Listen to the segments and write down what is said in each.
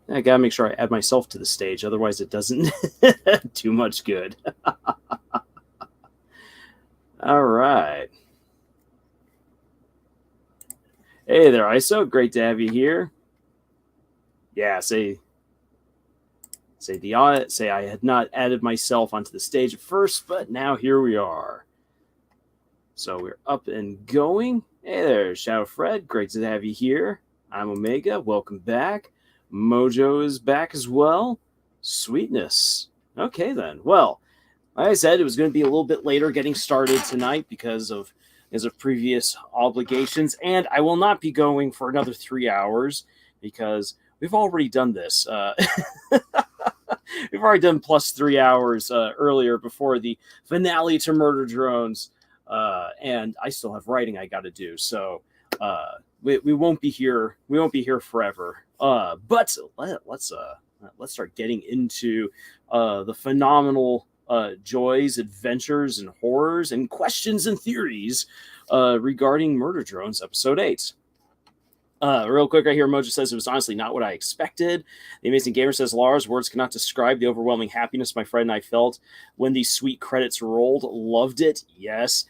I gotta make sure I add myself to the stage, otherwise it doesn't do much good. All right. Hey there, ISO. Great to have you here. Yeah, say I had not added myself onto the stage at first, but now here we are. So we're up and going. Hey there, Shadow Fred. Great to have you here. I'm Omega. Welcome back. Mojo is back as well. Sweetness. Okay then. Well, like I said, it was going to be a little bit later getting started tonight because of previous obligations, and I will not be going for another 3 hours because we've already done this. We've already done plus 3 hours earlier before the finale to Murder Drones, and I still have writing I got to do. So we won't be here. We won't be here forever. But let's start getting into the phenomenal joys, adventures, and horrors, and questions and theories regarding Murder Drones Episode 8. Real quick, right here, Mojo says it was honestly not what I expected. The Amazing Gamer says, Lars, words cannot describe the overwhelming happiness my friend and I felt when these sweet credits rolled. Loved it. Yes.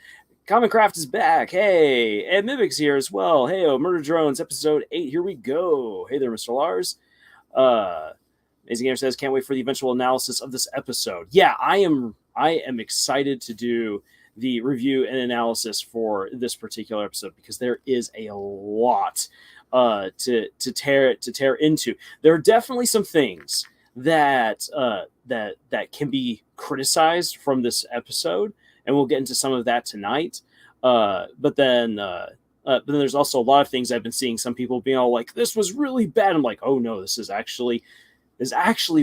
Common Craft is back. Hey, and Mimic's here as well. Hey, Murder Drones, episode 8. Here we go. Hey there, Mr. Lars. Amazing Gamer says, can't wait for the eventual analysis of this episode. Yeah, I am excited to do the review and analysis for this particular episode because there is a lot to tear into. There are definitely some things that can be criticized from this episode, and we'll get into some of that tonight. But then there's also a lot of things I've been seeing. Some people being all like, "This was really bad." I'm like, "Oh no, this is actually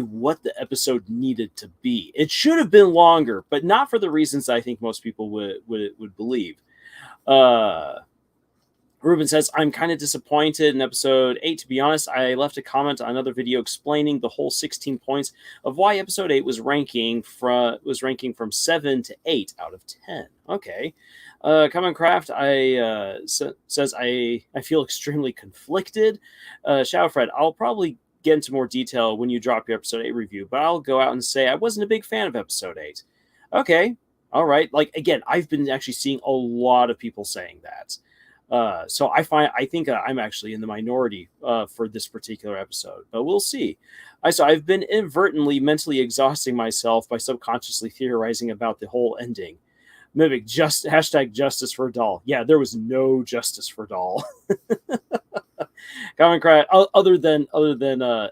what the episode needed to be. It should have been longer, but not for the reasons I think most people would believe." Ruben says, I'm kind of disappointed in episode 8. To be honest, I left a comment on another video explaining the whole 16 points of why episode 8 was ranking from 7 to 8 out of 10. Okay. Common Craft says, I feel extremely conflicted. Shadowfred, I'll probably get into more detail when you drop your episode 8 review, but I'll go out and say I wasn't a big fan of episode 8. Okay. All right. Like, again, I've been actually seeing a lot of people saying that. So I think I'm actually in the minority for this particular episode, but we'll see. I've been inadvertently mentally exhausting myself by subconsciously theorizing about the whole ending. Mimic, hashtag justice for Doll. Yeah, there was no justice for Doll. Common Craft, other than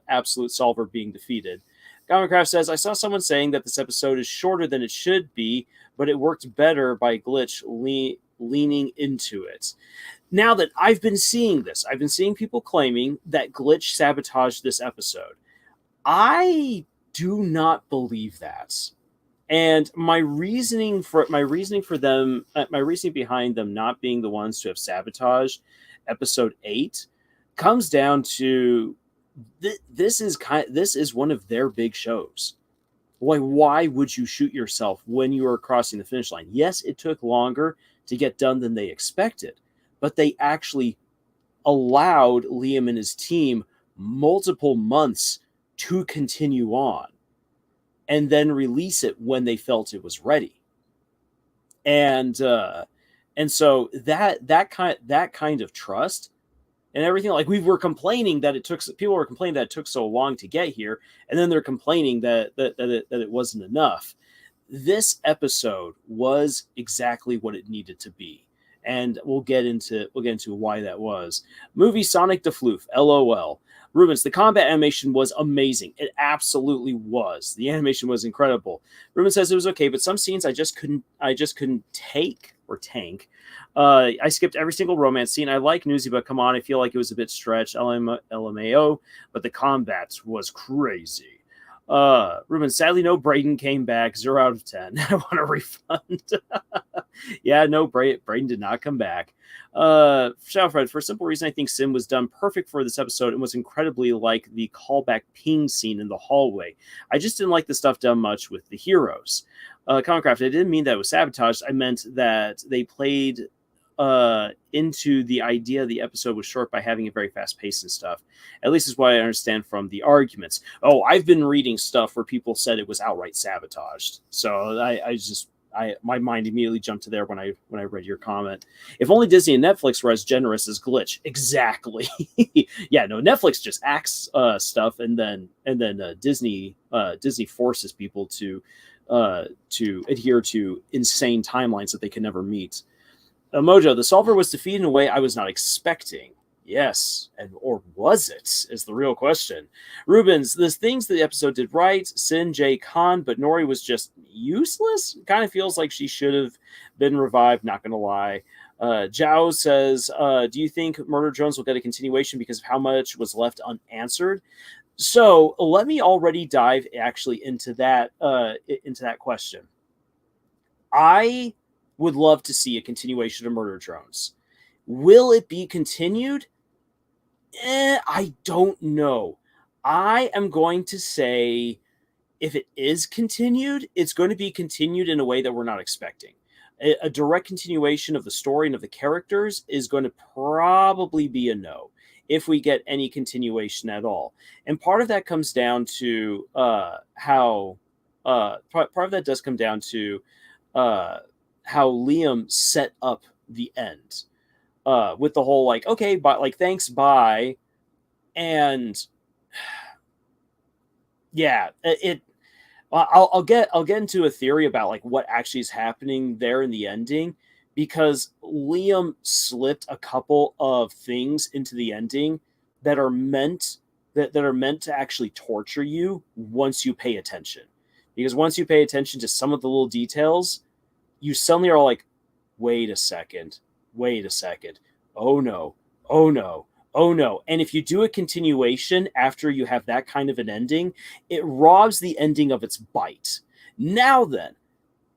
Absolute Solver being defeated. Common Craft says, I saw someone saying that this episode is shorter than it should be, but it worked better by Glitch leaning into it. Now that I've been seeing this, I've been seeing people claiming that Glitch sabotaged this episode. I do not believe that. And my reasoning behind them not being the ones to have sabotaged episode 8 comes down to this is one of their big shows. Like, why would you shoot yourself when you are crossing the finish line? Yes, it took longer to get done than they expected, but they actually allowed Liam and his team multiple months to continue on and then release it when they felt it was ready. And so that kind of trust and everything, like, people were complaining that it took so long to get here, and then they're complaining that it wasn't enough. This episode was exactly what it needed to be, and we'll get into why that was. Movie Sonic the Floof, LOL. Rubens, the combat animation was amazing. It absolutely was. The animation was incredible. Rubens says it was okay, but some scenes I just couldn't take or tank. I skipped every single romance scene. I like Newsy, but come on, I feel like it was a bit stretched. LMAO, but the combat was crazy. Ruben, sadly, no Brayden came back. 0 out of 10. I want a refund. Yeah, no, Brayden did not come back. Shadowfred, for a simple reason, I think Sim was done perfect for this episode and was incredibly like the callback ping scene in the hallway. I just didn't like the stuff done much with the heroes. Comiccraft, I didn't mean that it was sabotaged. I meant that they played into the idea the episode was short by having it very fast paced and stuff. At least is what I understand from the arguments. Oh, I've been reading stuff where people said it was outright sabotaged. So my mind immediately jumped to there when I read your comment. If only Disney and Netflix were as generous as Glitch. Exactly. Yeah, no, Netflix just acts stuff, and then Disney forces people to adhere to insane timelines that they can never meet. Mojo, the solver was defeated in a way I was not expecting. Yes, or was it, is the real question. Rubens, the things the episode did right, Sin, Jay, Khan, but Nori was just useless? Kind of feels like she should have been revived, not going to lie. Zhao says, do you think Murder Drones will get a continuation because of how much was left unanswered? So let me already dive actually into that question. I would love to see a continuation of Murder Drones. Will it be continued? I don't know. I am going to say if it is continued, it's going to be continued in a way that we're not expecting. A direct continuation of the story and of the characters is going to probably be a no, if we get any continuation at all. And part of that comes down to how Liam set up the end. With the whole like, okay, but like, thanks, bye. And yeah, I'll get into a theory about like what actually is happening there in the ending, because Liam slipped a couple of things into the ending that are meant to actually torture you once you pay attention. Because once you pay attention to some of the little details, you suddenly are like, wait a second. Oh no. And if you do a continuation after you have that kind of an ending, it robs the ending of its bite. Now then,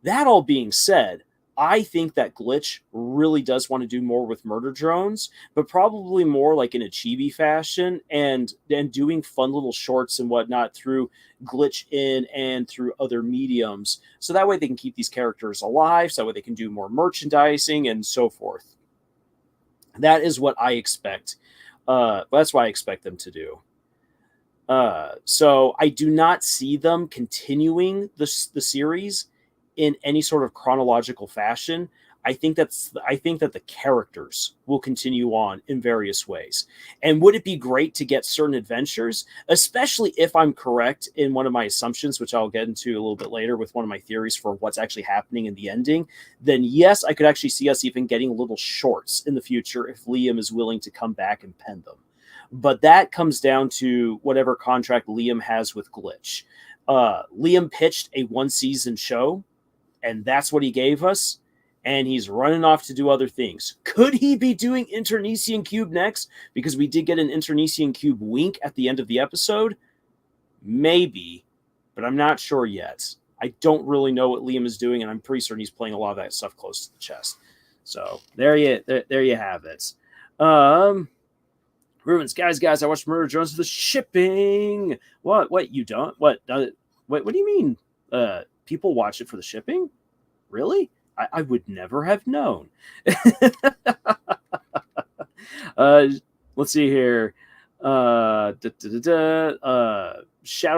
that all being said, I think that Glitch really does want to do more with Murder Drones, but probably more like in a chibi fashion, and doing fun little shorts and whatnot through Glitch in and through other mediums. So that way they can keep these characters alive, so that way they can do more merchandising and so forth. That is what I expect. That's what I expect them to do. So I do not see them continuing the series in any sort of chronological fashion. I think that the characters will continue on in various ways. And would it be great to get certain adventures, especially if I'm correct in one of my assumptions, which I'll get into a little bit later with one of my theories for what's actually happening in the ending, then yes, I could actually see us even getting little shorts in the future if Liam is willing to come back and pen them. But that comes down to whatever contract Liam has with Glitch. Liam pitched a 1-season show, and that's what he gave us. And he's running off to do other things. Could he be doing Internecian Cube next? Because we did get an Internecian Cube wink at the end of the episode. Maybe, but I'm not sure yet. I don't really know what Liam is doing, and I'm pretty certain he's playing a lot of that stuff close to the chest. So there you have it. Rubens, guys, I watched Murder Drones for the shipping. What you don't? What do you mean? People watch it for the shipping? Really? I would never have known. Let's see here. Shadow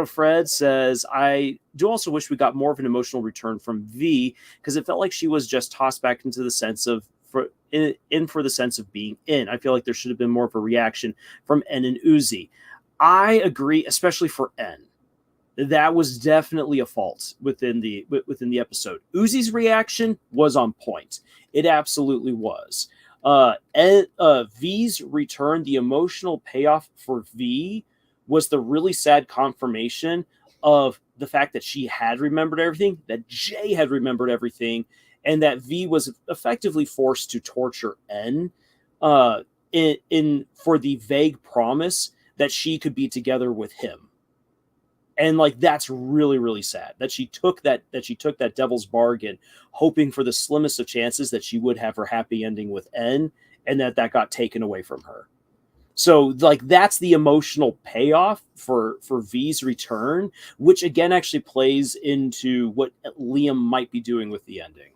Fred says, I do also wish we got more of an emotional return from V, because it felt like she was just tossed back into the sense of for the sense of being in. I feel like there should have been more of a reaction from N and Uzi. I agree, especially for N. That was definitely a fault within the episode. Uzi's reaction was on point. It absolutely was. V's return, the emotional payoff for V was the really sad confirmation of the fact that she had remembered everything, that Jay had remembered everything, and that V was effectively forced to torture N in for the vague promise that she could be together with him. And like, that's really, really sad that she took that devil's bargain, hoping for the slimmest of chances that she would have her happy ending with N, and that got taken away from her. So like, that's the emotional payoff for V's return, which again actually plays into what Liam might be doing with the ending.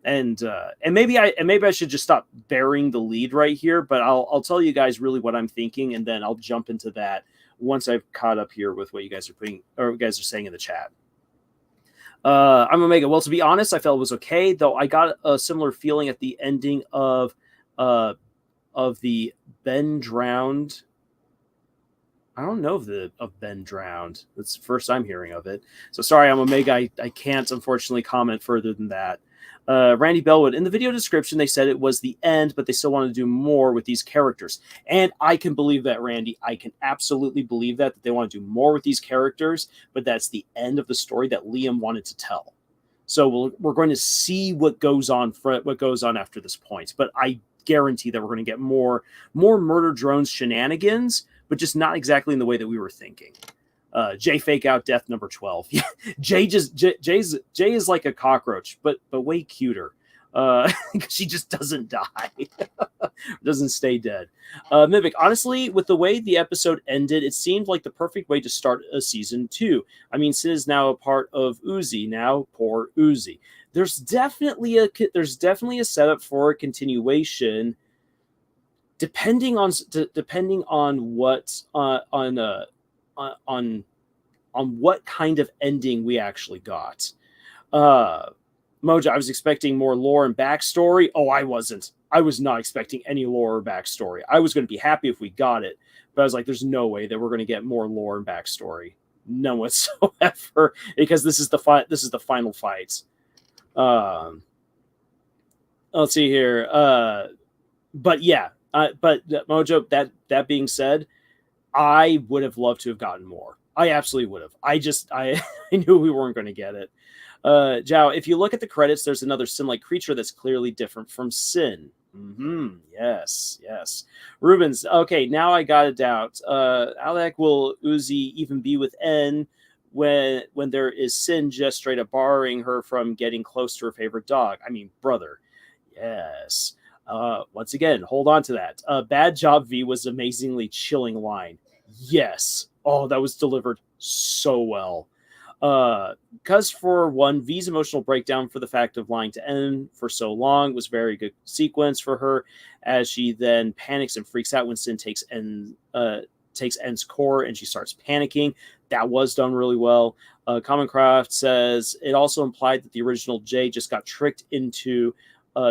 And maybe I should just stop bearing the lead right here, but I'll tell you guys really what I'm thinking, and then I'll jump into that once I've caught up here with what you guys are putting or what you guys are saying in the chat. I'm Omega. Well, to be honest, I felt it was okay, though I got a similar feeling at the ending of the Ben Drowned. I don't know of Ben Drowned. That's the first I'm hearing of it. So sorry, I'm Omega. I can't unfortunately comment further than that. Randy Bellwood, in the video description, they said it was the end, but they still want to do more with these characters. And I can believe that, Randy. I can absolutely believe that they want to do more with these characters, but that's the end of the story that Liam wanted to tell. So we're going to see what goes on after this point. But I guarantee that we're going to get more Murder Drones shenanigans, but just not exactly in the way that we were thinking. Jay fake out death number 12. Jay is like a cockroach, but way cuter. She just doesn't die. Doesn't stay dead. Mimic, honestly, with the way the episode ended, it seemed like the perfect way to start a season 2. I mean, Sin is now a part of Uzi. Now, poor Uzi. There's definitely a setup for a continuation, depending on what on what kind of ending we actually got. Moja, I was expecting more lore and backstory. Oh, I wasn't. I was not expecting any lore or backstory. I was going to be happy if we got it, but I was like, there's no way that we're going to get more lore and backstory. None whatsoever, because this is the final fight. Let's see here. But yeah, but Mojo, that being said, I would have loved to have gotten more. I absolutely would have. I knew we weren't going to get it. Zhao, if you look at the credits, there's another Sin-like creature that's clearly different from Sin. Yes. Rubens, okay, now I got a doubt. How the heck will Uzi even be with N when there is Sin just straight up barring her from getting close to her favorite dog? I mean, brother. Yes. Once again, hold on to that. Bad job, V was amazingly chilling line. Yes. Oh, that was delivered so well. Because for one, V's emotional breakdown for the fact of lying to N for so long was very good sequence for her, as she then panics and freaks out when Sin takes N's core and she starts panicking. That was done really well. Commoncraft says it also implied that the original J just got tricked into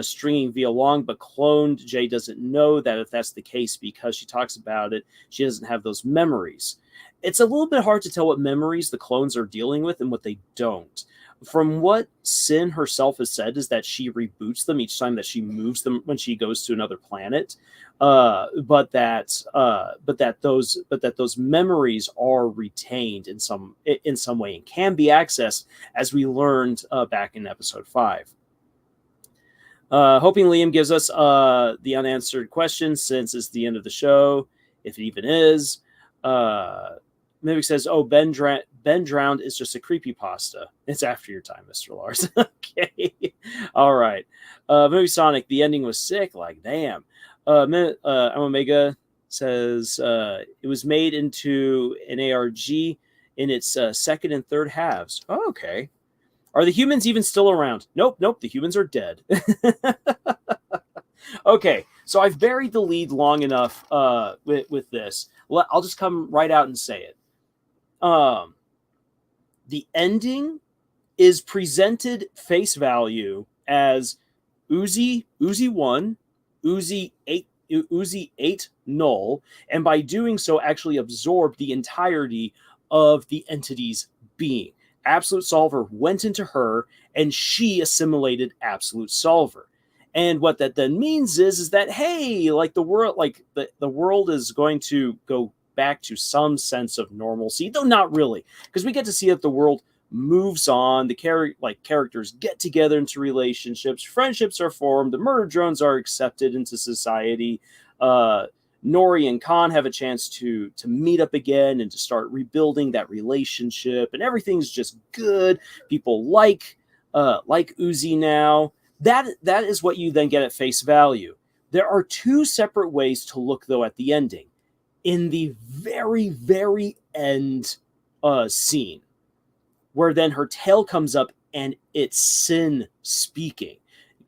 stringing V along, but cloned J doesn't know that if that's the case, because she talks about it, she doesn't have those memories. It's a little bit hard to tell what memories the clones are dealing with and what they don't. From what Sin herself has said is that she reboots them each time that she moves them when she goes to another planet, but that those memories are retained in some way and can be accessed, as we learned back in episode 5. Hoping Liam gives us the unanswered question, since it's the end of the show, if it even is. Mimic says, "Oh, Ben Drowned is just a creepypasta. It's after your time, Mr. Lars." Okay, all right. Movie Sonic, the ending was sick. Like, damn. Omega says it was made into an ARG in its second and third halves. Oh, okay. Are the humans even still around? Nope. The humans are dead. Okay, so I've buried the lead long enough with this. I'll just come right out and say it. The ending is presented face value as Uzi 1, Uzi 8 null, and by doing so actually absorbed the entirety of the entity's being. Absolute Solver went into her, and she assimilated Absolute Solver. And what that then means is that, hey, like the world is going to go back to some sense of normalcy, though not really, because we get to see that the world moves on. The characters get together into relationships, friendships are formed, the murder drones are accepted into society. Nori and Khan have a chance to meet up again and to start rebuilding that relationship, and everything's just good. People like Uzi now. That is what you then get at face value. There are two separate ways to look, though, at the ending. In the very, very end scene, where then her tail comes up and it's Sin speaking.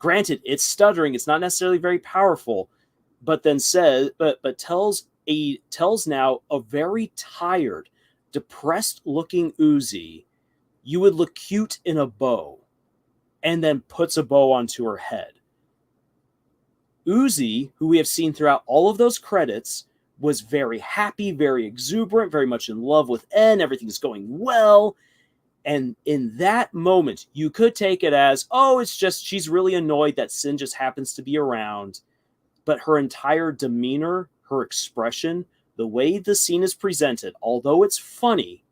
Granted, it's stuttering, it's not necessarily very powerful, but then says, but tells now a very tired, depressed looking Uzi, you would look cute in a bow, and then puts a bow onto her head. Uzi, who we have seen throughout all of those credits, was very happy, very exuberant, very much in love with En. Everything's going well. And in that moment, you could take it as, oh, it's just she's really annoyed that Sin just happens to be around. But her entire demeanor, her expression, the way the scene is presented, although it's funny,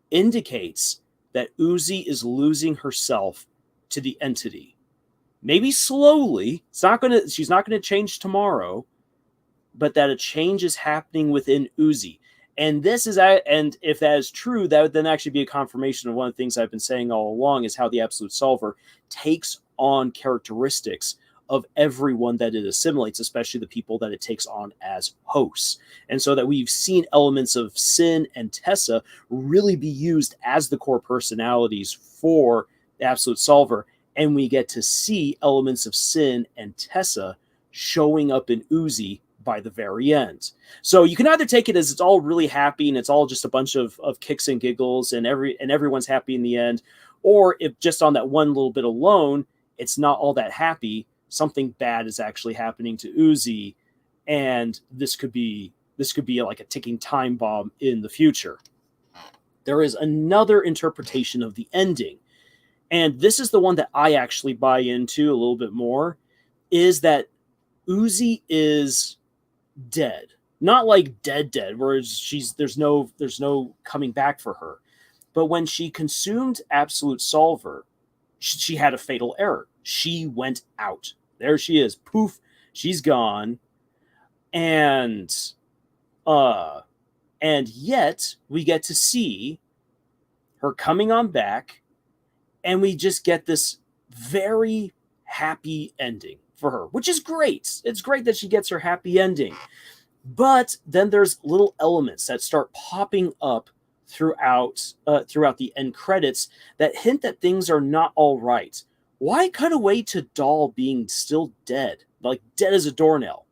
indicates that Uzi is losing herself to the entity. Maybe slowly. She's not gonna change tomorrow, but that a change is happening within Uzi. And if that is true, that would then actually be a confirmation of one of the things I've been saying all along, is how the Absolute Solver takes on characteristics of everyone that it assimilates, especially the people that it takes on as hosts. And so that we've seen elements of Sin and Tessa really be used as the core personalities for the Absolute Solver. And we get to see elements of Sin and Tessa showing up in Uzi by the very end. So you can either take it as it's all really happy and it's all just a bunch of kicks and giggles and everyone's happy in the end, or if just on that one little bit alone, it's not all that happy. Something bad is actually happening to Uzi, and this could be like a ticking time bomb in the future. There is another interpretation of the ending, and this is the one that I actually buy into a little bit more, is that Uzi is dead. Not like dead, where there's no coming back for her. But when she consumed Absolute Solver, she had a fatal error. She went out. There she is. Poof, she's gone. And yet we get to see her coming on back, and we just get this very happy ending for her, which is great. It's great that she gets her happy ending. But then there's little elements that start popping up throughout the end credits that hint that things are not all right. Why cut away to Doll being still dead, like dead as a doornail?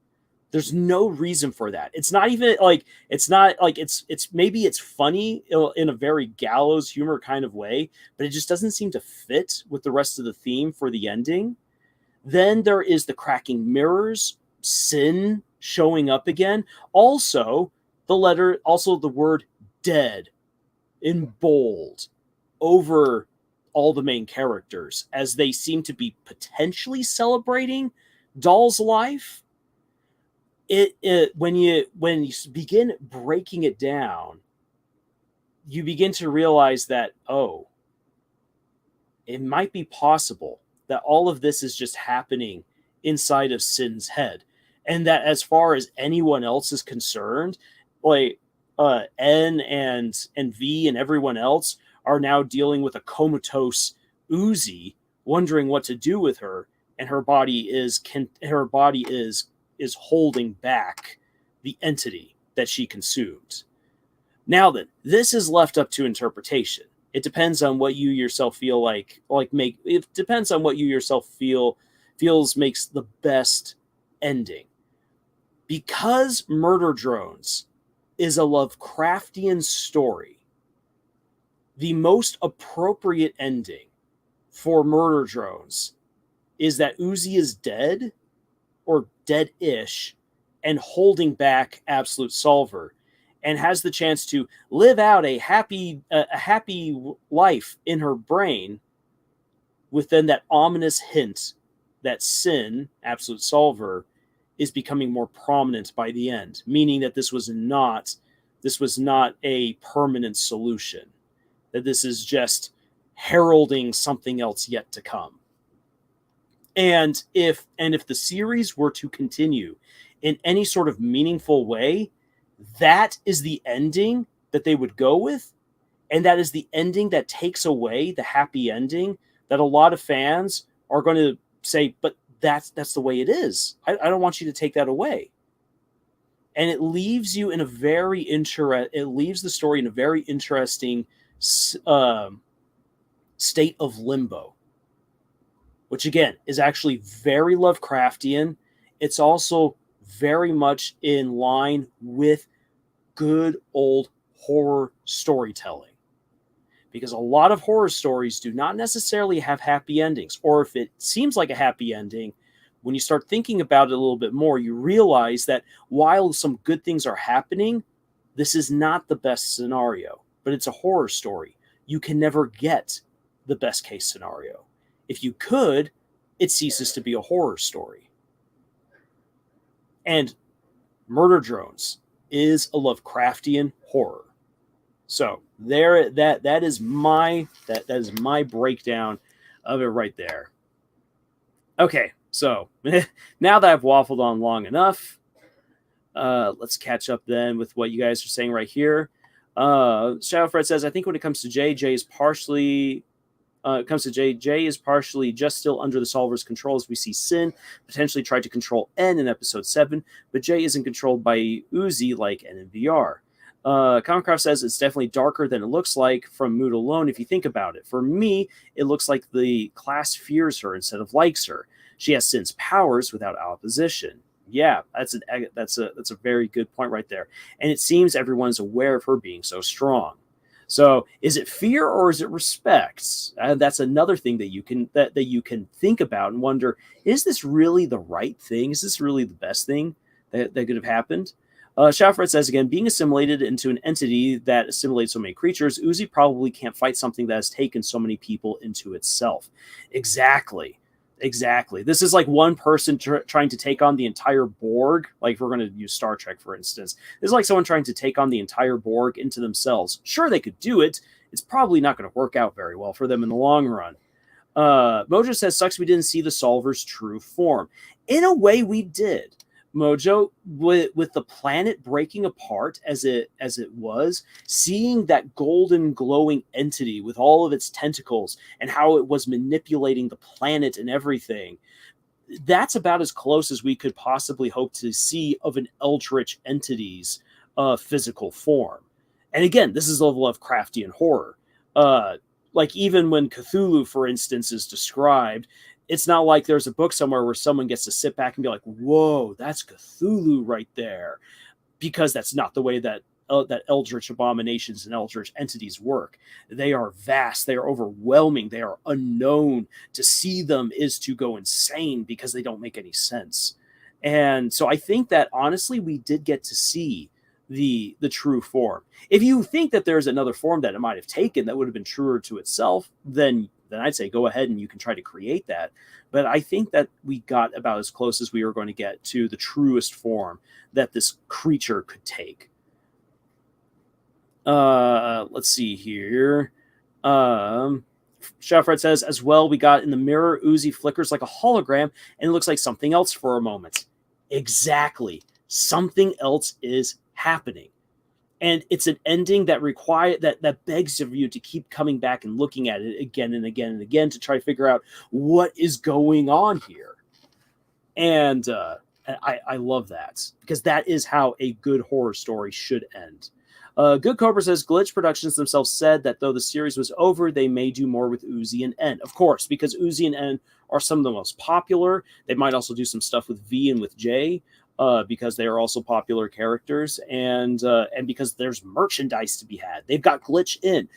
There's no reason for that. It's not even like it's maybe it's funny in a very gallows humor kind of way, but it just doesn't seem to fit with the rest of the theme for the ending. Then there is the cracking mirrors, Sin showing up again. Also, the word dead in bold over all the main characters, as they seem to be potentially celebrating Doll's life. When you begin breaking it down, you begin to realize that, oh, it might be possible that all of this is just happening inside of Sin's head. And that as far as anyone else is concerned, like N and V and everyone else are now dealing with a comatose Uzi, wondering what to do with her, and her body is holding back the entity that she consumed. Now then, this is left up to interpretation. It depends on what you yourself feel it depends on what you yourself feels makes the best ending. Because Murder Drones is a Lovecraftian story, the most appropriate ending for Murder Drones is that Uzi is dead, or dead-ish, and holding back Absolute Solver, and has the chance to live out a happy life in her brain, within that ominous hint that Sin, Absolute Solver, is becoming more prominent by the end, meaning that this was not a permanent solution, that this is just heralding something else yet to come. And if the series were to continue in any sort of meaningful way, that is the ending that they would go with, and that is the ending that takes away the happy ending that a lot of fans are going to say, but that's the way it is. I don't want you to take that away. And it leaves you in a very it leaves the story in a very interesting state of limbo. which again is actually very Lovecraftian. It's also very much in line with good old horror storytelling. Because a lot of horror stories do not necessarily have happy endings, or if it seems like a happy ending, when you start thinking about it a little bit more, you realize that while some good things are happening, this is not the best scenario, but it's a horror story. You can never get the best case scenario. If you could, it ceases to be a horror story. And Murder Drones is a Lovecraftian horror. So there, that is my breakdown of it right there. Okay, so now that I've waffled on long enough, let's catch up then with what you guys are saying right here. Shadowfred says, I think when it comes to Jay is partially Jay is partially just still under the Solver's control, as we see Sin potentially try to control N in episode 7, but Jay isn't controlled by Uzi like N and VR. Comicraft says it's definitely darker than it looks like from mood alone if you think about it. For me, it looks like the class fears her instead of likes her. She has Sin's powers without opposition. Yeah, that's a very good point right there. And it seems everyone's aware of her being so strong. So is it fear or is it respect? That's another thing that you can think about and wonder, is this really the right thing? Is this really the best thing that could have happened? Shafred says again, being assimilated into an entity that assimilates so many creatures, Uzi probably can't fight something that has taken so many people into itself. Exactly. This is like one person trying to take on the entire Borg. Like if we're going to use Star Trek, for instance. This is like someone trying to take on the entire Borg into themselves. Sure, they could do it. It's probably not going to work out very well for them in the long run. Mojo says, sucks we didn't see the Solver's true form. In a way, we did. Mojo, with the planet breaking apart as it was, seeing that golden glowing entity with all of its tentacles and how it was manipulating the planet and everything, that's about as close as we could possibly hope to see of an eldritch entity's physical form. And again, this is a Lovecraftian horror. Like even when Cthulhu, for instance, is described, it's not like there's a book somewhere where someone gets to sit back and be like, whoa, that's Cthulhu right there. Because that's not the way that eldritch abominations and eldritch entities work. They are vast. They are overwhelming. They are unknown. To see them is to go insane because they don't make any sense. And so I think that, honestly, we did get to see the true form. If you think that there's another form that it might have taken that would have been truer to itself, then I'd say go ahead and you can try to create that. But I think that we got about as close as we were going to get to the truest form that this creature could take. Let's see here. Shafred says, as well, we got in the mirror, Uzi flickers like a hologram, and it looks like something else for a moment. Exactly. Something else is happening. And it's an ending that that begs of you to keep coming back and looking at it again and again and again to try to figure out what is going on here. And I love that, because that is how a good horror story should end. Good Cobra says, Glitch Productions themselves said that though the series was over, they may do more with Uzi and N. Of course, because Uzi and N are some of the most popular. They might also do some stuff with V and with J. Because they are also popular characters, and because there's merchandise to be had. They've got Glitch in,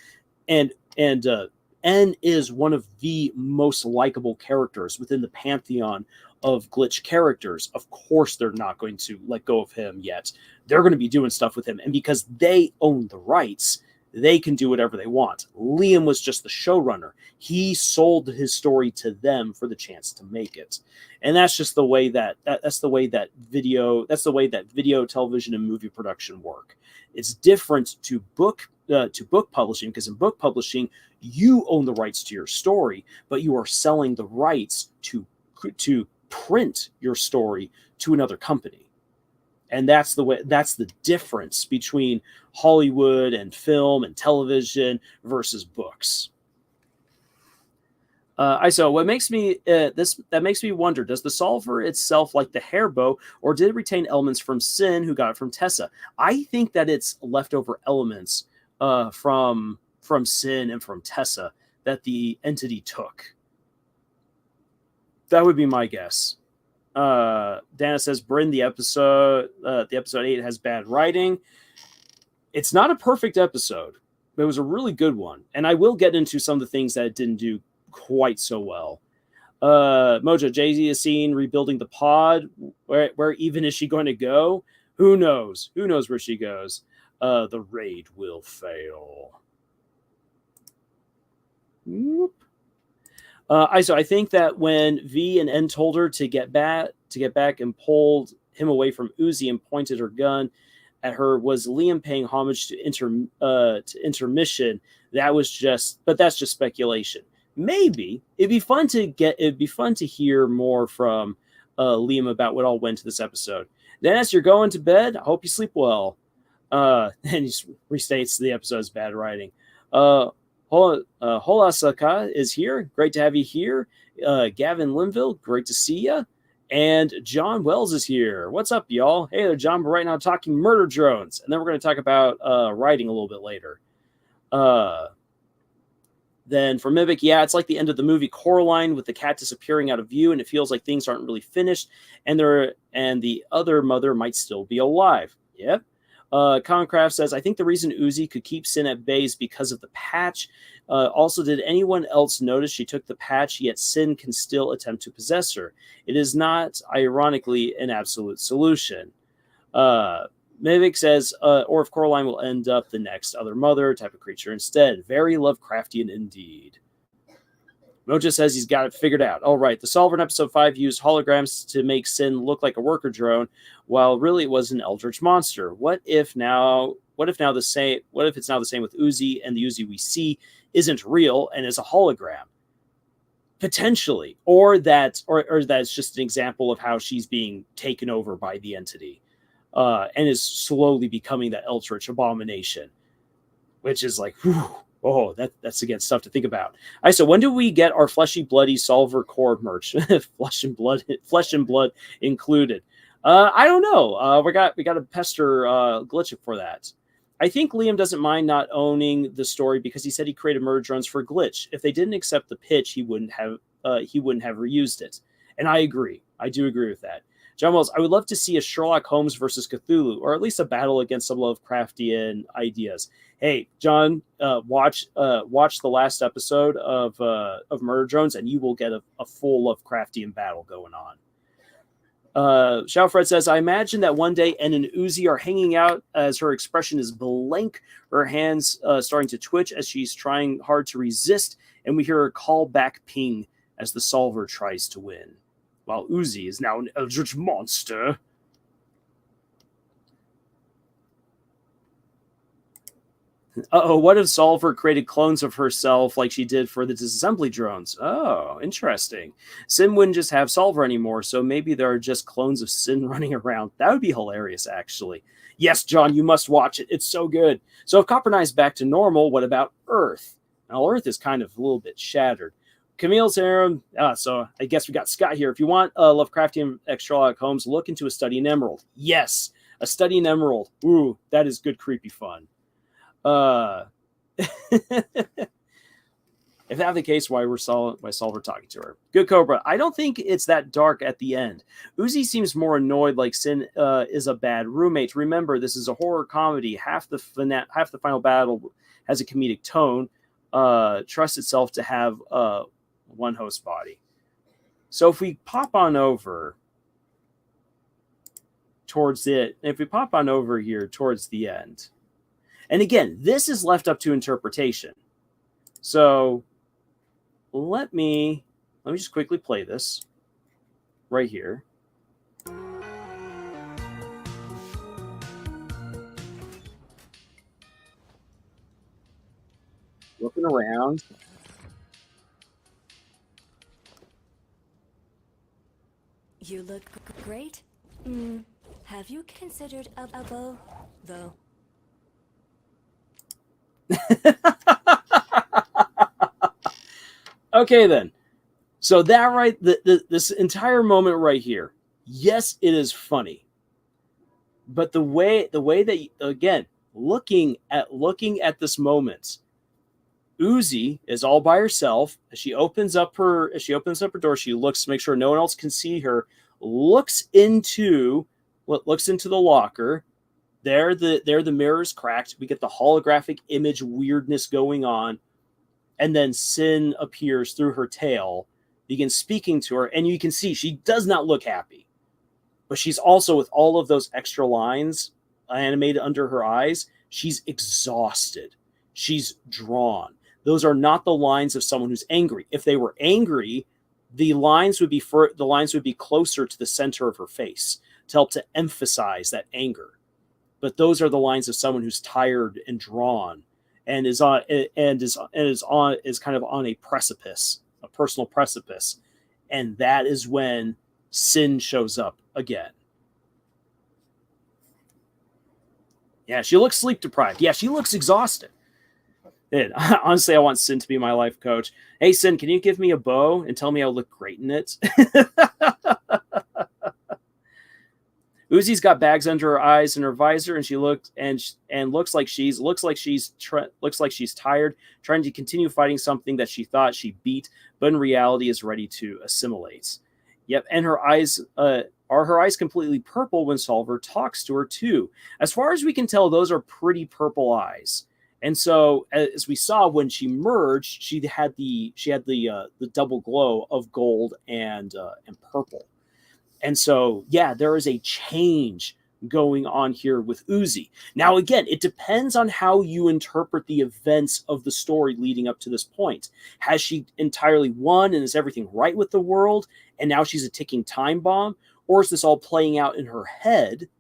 and N is one of the most likable characters within the pantheon of Glitch characters. Of course, they're not going to let go of him yet. They're going to be doing stuff with him, and because they own the rights, they can do whatever they want. Liam was just the showrunner. He sold his story to them for the chance to make it. And that's just the way that video, television, and movie production work. It's different to book publishing, because in book publishing, you own the rights to your story, but you are selling the rights to print your story to another company. And that's the difference between Hollywood and film and television versus books. So what makes me makes me wonder, does the Solver itself like the hairbow, or did it retain elements from Sin, who got it from Tessa? I think that it's leftover elements from Sin and from Tessa that the entity took. That would be my guess. Dana says, Bryn, the episode 8 has bad writing. It's not a perfect episode, but it was a really good one. And I will get into some of the things that it didn't do quite so well. Mojo, Jay-Z is seen rebuilding the pod. Where even is she going to go? Who knows? Who knows where she goes? The raid will fail. Whoop. I think that when V and N told her to get back and pulled him away from Uzi and pointed her gun at her, was Liam paying homage to intermission? That's just speculation. Maybe it'd be fun to hear more from Liam about what all went to this episode. Dennis, you're going to bed. I hope you sleep well. And he restates the episode's bad writing. Holasaka is here. Great to have you here. Gavin Linville, great to see you. And John Wells is here. What's up, y'all? Hey there, John. We're right now talking murder drones. And then we're going to talk about writing a little bit later. Then for Mimic, yeah, it's like the end of the movie Coraline with the cat disappearing out of view, and it feels like things aren't really finished, and the other mother might still be alive. Yep. Concraft says, I think the reason Uzi could keep Sin at bay is because of the patch. Also, did anyone else notice she took the patch, yet Sin can still attempt to possess her? It is not, ironically, an absolute solution. Mimic says, or if Coraline will end up the next other mother type of creature instead. Very Lovecraftian indeed. Moja says he's got it figured out. All right, the Solver in episode 5 used holograms to make Sin look like a worker drone, while really it was an eldritch monster. What if it's now the same with Uzi, and the Uzi we see isn't real and is a hologram? Potentially. Or that's just an example of how she's being taken over by the entity. And is slowly becoming that eldritch abomination, which is like, whew, oh, that's again stuff to think about. All right, so when do we get our fleshy, bloody Solver core merch? flesh and blood included. I don't know. We got to pester Glitch for that. I think Liam doesn't mind not owning the story because he said he created murder drones for Glitch. If they didn't accept the pitch, he wouldn't have reused it. And I agree. I do agree with that. John Wells, I would love to see a Sherlock Holmes versus Cthulhu, or at least a battle against some Lovecraftian ideas. Hey, John, watch the last episode of Murder Drones, and you will get a full Lovecraftian battle going on. Shoutfred says, I imagine that one day N and Uzi are hanging out as her expression is blank, her hands starting to twitch as she's trying hard to resist, and we hear her call back ping as the Solver tries to win. While Uzi is now an eldritch monster. What if Solver created clones of herself like she did for the disassembly drones? Oh, interesting. Sin wouldn't just have Solver anymore, so maybe there are just clones of Sin running around. That would be hilarious, actually. Yes, John, you must watch it. It's so good. So if Copper Knight's back to normal, what about Earth? Now, Earth is kind of a little bit shattered. Camille's harem. So I guess we got Scott here. If you want Lovecraftian X Sherlock Holmes, look into A Study in Emerald. Yes, A Study in Emerald. Ooh, that is good, creepy fun. If that's the case, why Solver talking to her? Good Cobra. I don't think it's that dark at the end. Uzi seems more annoyed, like Sin is a bad roommate. Remember, this is a horror comedy. Half the final battle has a comedic tone. Trusts itself to have one host body. So if we pop on over towards it, if we pop on over here towards the end, and again, this is left up to interpretation. So let me just quickly play this right here. Looking around. You look great. Have you considered a bow, though? Okay, then. So that right, this entire moment right here. Yes, it is funny, but the way that again looking at this moment, Uzi is all by herself. As she opens up her door, she looks to make sure no one else can see her. Looks into the locker. There the mirror's cracked. We get the holographic image weirdness going on, and then Sin appears through her tail, begins speaking to her, and you can see she does not look happy. But she's also, with all of those extra lines animated under her eyes, she's exhausted. She's drawn. Those are not the lines of someone who's angry. If they were angry, the lines would be closer to the center of her face to help to emphasize that anger. But those are the lines of someone who's tired and drawn, and is kind of on a precipice, a personal precipice, and that is when Sin shows up again. Yeah, she looks sleep deprived. Yeah, she looks exhausted. And honestly, I want Sin to be my life coach. Hey, Sin, can you give me a bow and tell me I'll look great in it? Uzi's got bags under her eyes and her visor, and she looks like she's tired, trying to continue fighting something that she thought she beat, but in reality is ready to assimilate. Yep, and her eyes are her eyes completely purple when Solver talks to her too. As far as we can tell, those are pretty purple eyes. And so, as we saw when she merged, she had the double glow of gold and purple. And so, yeah, there is a change going on here with Uzi. Now, again, it depends on how you interpret the events of the story leading up to this point. Has she entirely won and is everything right with the world, and now she's a ticking time bomb? Or is this all playing out in her head?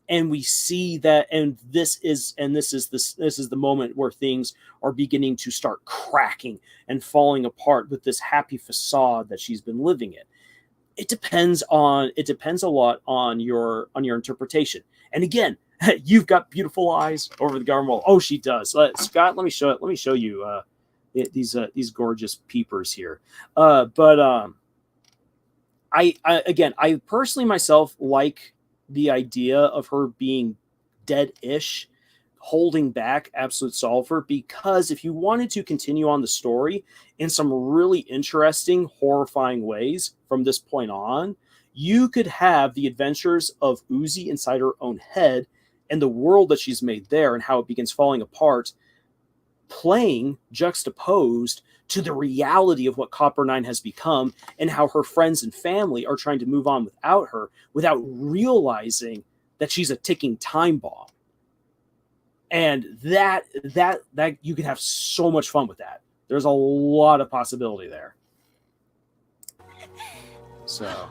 And we see that, and this is the moment where things are beginning to start cracking and falling apart with this happy facade that she's been living in. It depends a lot on your interpretation. And again, you've got beautiful eyes over the garden wall. Oh, she does. Scott, let me show you these gorgeous peepers here. I personally myself like the idea of her being dead-ish, holding back Absolute Solver, because if you wanted to continue on the story in some really interesting, horrifying ways from this point on, you could have the adventures of Uzi inside her own head and the world that she's made there and how it begins falling apart, playing juxtaposed to the reality of what Copper 9 has become and how her friends and family are trying to move on without her, without realizing that she's a ticking time bomb. And that you can have so much fun with that. There's a lot of possibility there. So,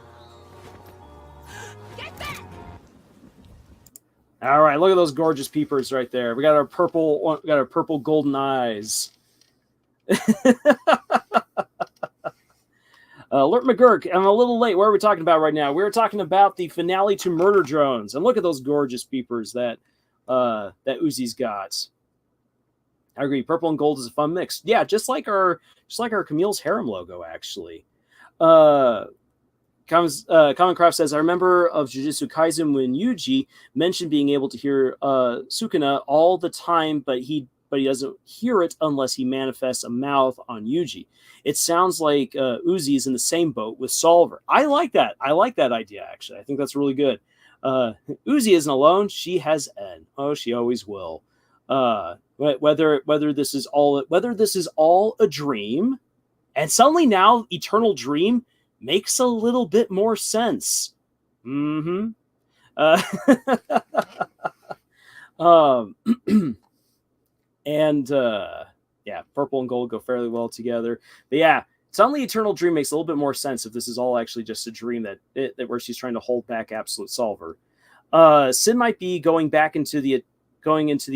all right, look at those gorgeous peepers right there. We got our purple golden eyes. Alert McGurk, I'm a little late. What are we talking about right now? We're talking about the finale to Murder Drones, and look at those gorgeous peepers that Uzi's got. I agree. Purple and gold is a fun mix. Yeah, just like our Camille's Harem logo, actually. Common Craft says, I remember of Jujutsu Kaisen when Yuji mentioned being able to hear Sukuna all the time, but he doesn't hear it unless he manifests a mouth on Yuji. It sounds like Uzi is in the same boat with Solver. I like that. I like that idea, actually. I think that's really good. Uzi isn't alone. She has N. Oh, she always will. Whether this is all a dream, and suddenly now Eternal Dream makes a little bit more sense. Mm-hmm. Yeah, purple and gold go fairly well together. But yeah, suddenly Eternal Dream makes a little bit more sense if this is all actually just a dream that where she's trying to hold back Absolute Solver. Sin might be going into the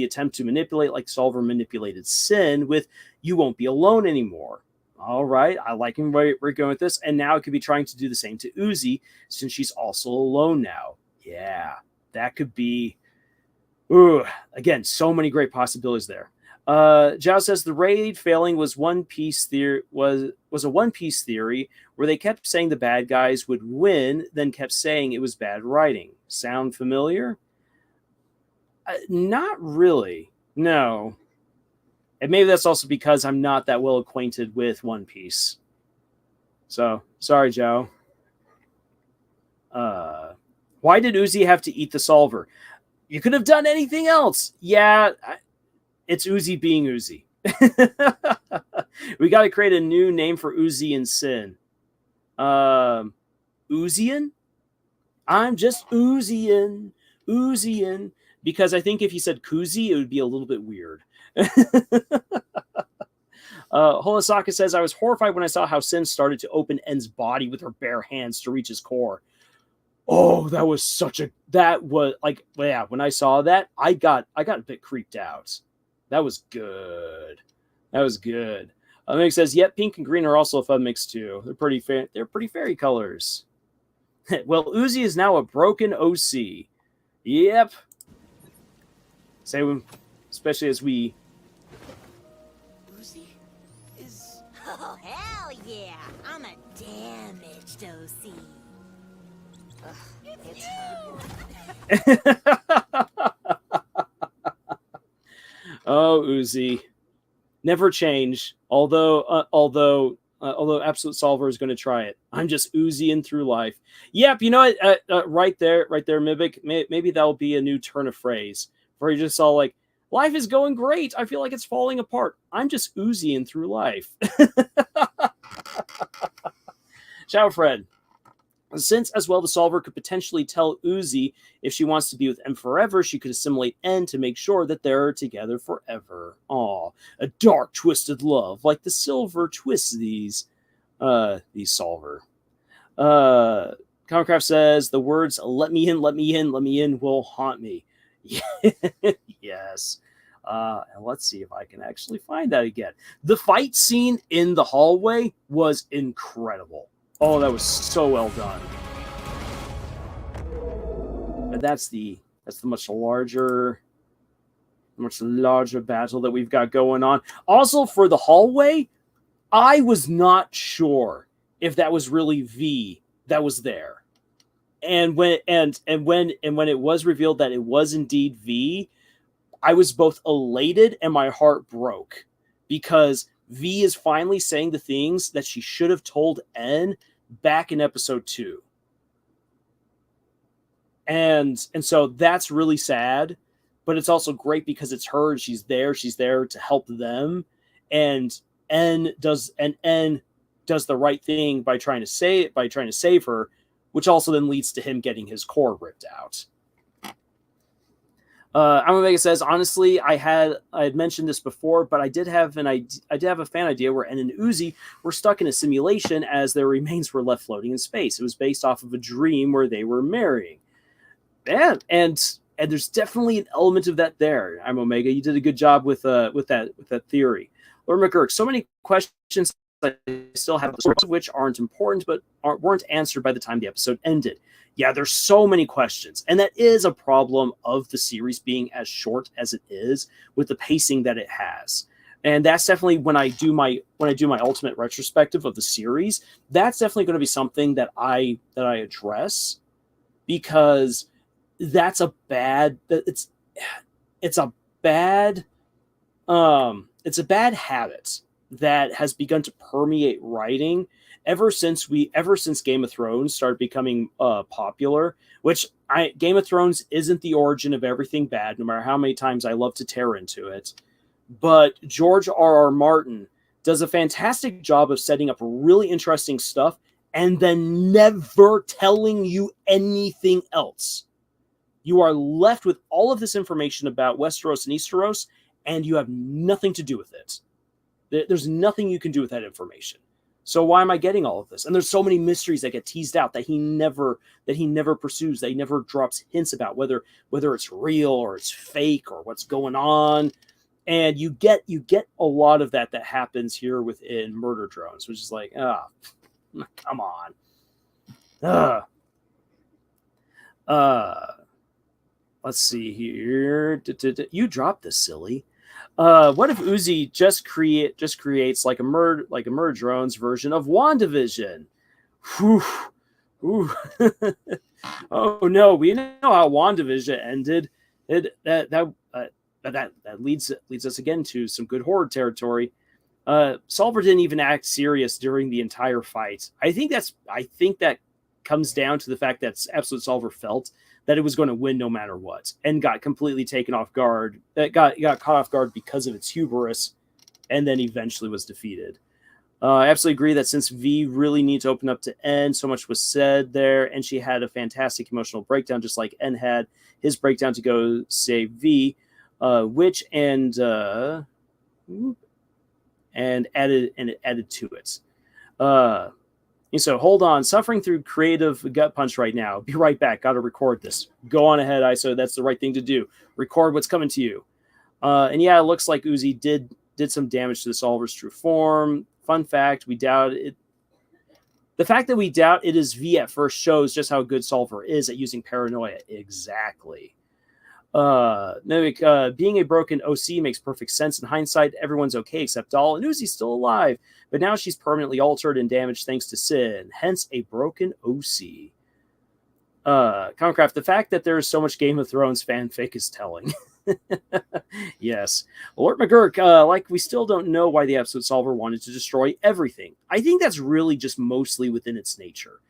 attempt to manipulate like Solver manipulated Sin with "You won't be alone anymore." All right, I like where we're going with this, and now it could be trying to do the same to Uzi since she's also alone now. Yeah, that could be. Ooh, again, so many great possibilities there. Zhao says the raid failing was a One Piece theory where they kept saying the bad guys would win, then kept saying it was bad writing. Sound familiar? Not really. No. And maybe that's also because I'm not that well acquainted with One Piece. So, sorry, Joe. Why did Uzi have to eat the solver? You could have done anything else. Yeah, it's Uzi being Uzi. We got to create a new name for Uzi and Sin. Uzian? I'm just Uzian. Because I think if you said Kuzi, it would be a little bit weird. Holosaka says, I was horrified when I saw how Sin started to open En's body with her bare hands to reach his core. Oh, that was when I saw that, I got a bit creeped out. That was good. Mick says, yep, pink and green are also a fun mix too. They're pretty fairy colors. Well, Uzi is now a broken OC. Yep. Especially as we... Uzi is... Oh, hell yeah! I'm a damaged OC. Ugh, it's Oh, Uzi. Never change. Although Absolute Solver is going to try it. I'm just Uziing through life. Yep, you know what? Right there, Mimic. Maybe that'll be a new turn of phrase where you just all like, life is going great. I feel like it's falling apart. I'm just Uziing through life. Ciao, Fred. Since as well the Solver could potentially tell Uzi if she wants to be with M forever, she could assimilate N to make sure that they're together forever. Aw, a dark, twisted love, like the Silver twists these Solver. Comcraft says the words let me in will haunt me. Yes. And let's see if I can actually find that again. The fight scene in the hallway was incredible. Oh, that was so well done. And that's the much larger battle that we've got going on. Also, for the hallway, I was not sure if that was really V that was there. And when it was revealed that it was indeed V, I was both elated and my heart broke, because V is finally saying the things that she should have told N back in episode 2. And so that's really sad, but it's also great because it's her. She's there to help them. And N does the right thing by trying to save her, which also then leads to him getting his core ripped out. Omega says, honestly, I had mentioned this before, but I did have a fan idea where N and Uzi were stuck in a simulation as their remains were left floating in space. It was based off of a dream where they were marrying. And there's definitely an element of that there. I'm Omega. You did a good job with that theory. Lord McGurk, so many questions I still have, which aren't important, but weren't answered by the time the episode ended. Yeah, there's so many questions, and that is a problem of the series being as short as it is with the pacing that it has. And that's definitely when I do my ultimate retrospective of the series, that's definitely going to be something that I address, because it's a bad habit that has begun to permeate writing ever since Game of Thrones started becoming popular, which Game of Thrones isn't the origin of everything bad, no matter how many times I love to tear into it. But George R.R. Martin does a fantastic job of setting up really interesting stuff and then never telling you anything else. You are left with all of this information about Westeros and Easteros, and you have nothing to do with it. There's nothing you can do with that information. So why am I getting all of this? And there's so many mysteries that get teased out that he never pursues, that he never drops hints about, whether it's real or it's fake or what's going on. And you get a lot of that happens here within Murder Drones, which is like, come on. Let's see here. You dropped this, silly. What if Uzi just creates like a Murder Drones version of WandaVision? Whew. Oh no, we know how WandaVision ended. But that leads us again to some good horror territory. Solver didn't even act serious during the entire fight. I think that comes down to the fact that Absolute Solver felt that it was going to win no matter what, and got completely taken off guard. Got caught off guard because of its hubris, and then eventually was defeated. I absolutely agree that since V really needs to open up to N, so much was said there, and she had a fantastic emotional breakdown, just like N had his breakdown to go save V, which and added to it. And so hold on, suffering through creative gut punch right now. Be right back. Got to record this. Go on ahead, ISO. That's the right thing to do. Record what's coming to you. And yeah, it looks like Uzi did some damage to the Solver's true form. Fun fact, we doubt it. The fact that we doubt it is V at first shows just how good Solver is at using paranoia. Exactly. Being a broken OC makes perfect sense in hindsight. Everyone's okay except Doll, and Uzi's still alive, but now she's permanently altered and damaged thanks to Sin, hence a broken OC. Concraft, the fact that there is so much Game of Thrones fanfic is telling. Yes. Alert McGurk, like we still don't know why the Absolute Solver wanted to destroy everything. I think that's really just mostly within its nature.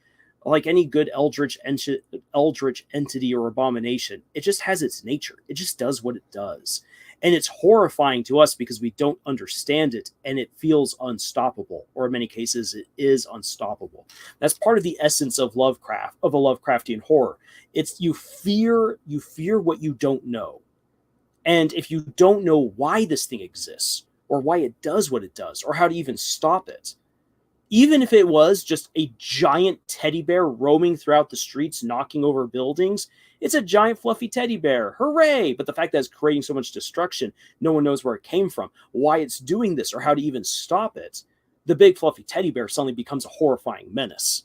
Like any good eldritch entity or abomination, it just has its nature. It just does what it does. And it's horrifying to us because we don't understand it, and it feels unstoppable, or in many cases, it is unstoppable. That's part of the essence of Lovecraft, of a Lovecraftian horror. It's you fear what you don't know. And if you don't know why this thing exists, or why it does what it does, or how to even stop it, even if it was just a giant teddy bear roaming throughout the streets, knocking over buildings, it's a giant fluffy teddy bear. Hooray! But the fact that it's creating so much destruction, no one knows where it came from, why it's doing this, or how to even stop it. The big fluffy teddy bear suddenly becomes a horrifying menace.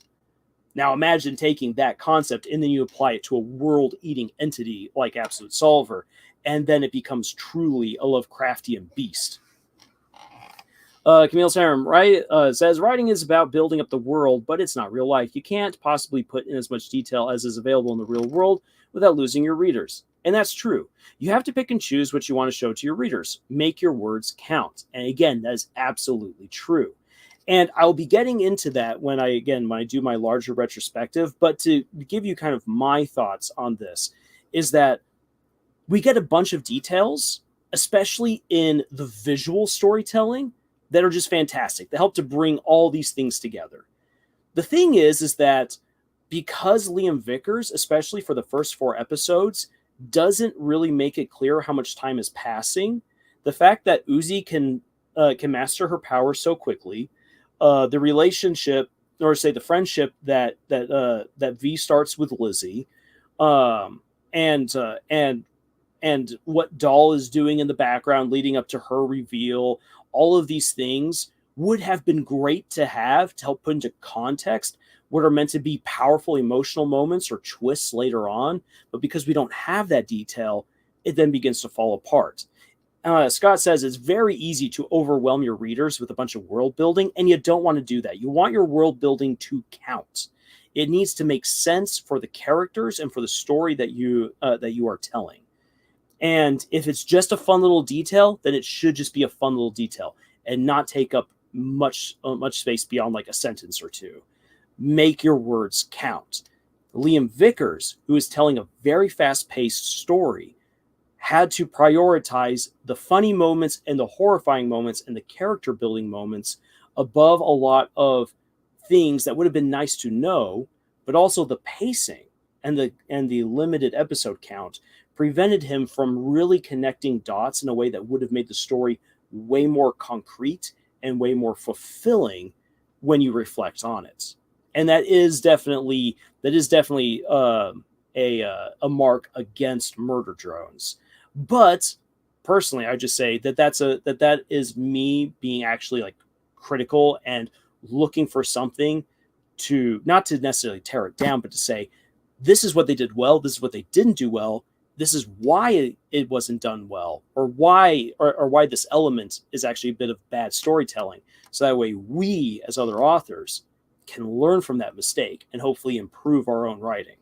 Now imagine taking that concept and then you apply it to a world-eating entity like Absolute Solver, and then it becomes truly a Lovecraftian beast. Camille Sarum says, writing is about building up the world, but it's not real life. You can't possibly put in as much detail as is available in the real world without losing your readers. And that's true. You have to pick and choose what you want to show to your readers. Make your words count. And again, that is absolutely true. And I'll be getting into that when I do my larger retrospective. But to give you kind of my thoughts on this is that we get a bunch of details, especially in the visual storytelling, that are just fantastic. They help to bring all these things together. The thing is that because Liam Vickers, especially for the first 4 episodes, doesn't really make it clear how much time is passing, the fact that Uzi can master her power so quickly, the relationship, or say the friendship that V starts with Lizzie, and what Doll is doing in the background leading up to her reveal, all of these things would have been great to have to help put into context what are meant to be powerful emotional moments or twists later on. But because we don't have that detail, it then begins to fall apart. Scott says it's very easy to overwhelm your readers with a bunch of world building, and you don't want to do that. You want your world building to count. It needs to make sense for the characters and for the story that you are telling. And if it's just a fun little detail, then it should just be a fun little detail and not take up much space beyond like a sentence or two. Make your words count. Liam Vickers, who is telling a very fast-paced story, had to prioritize the funny moments and the horrifying moments and the character building moments above a lot of things that would have been nice to know, but also the pacing and the limited episode count prevented him from really connecting dots in a way that would have made the story way more concrete and way more fulfilling when you reflect on it. And that is definitely a mark against murder drones. But personally, I just say that is me being actually like critical and looking for something to not to necessarily tear it down, but to say this is what they did well, this is what they didn't do well. This is why it wasn't done well, or why this element is actually a bit of bad storytelling. So that way we, as other authors, can learn from that mistake and hopefully improve our own writing.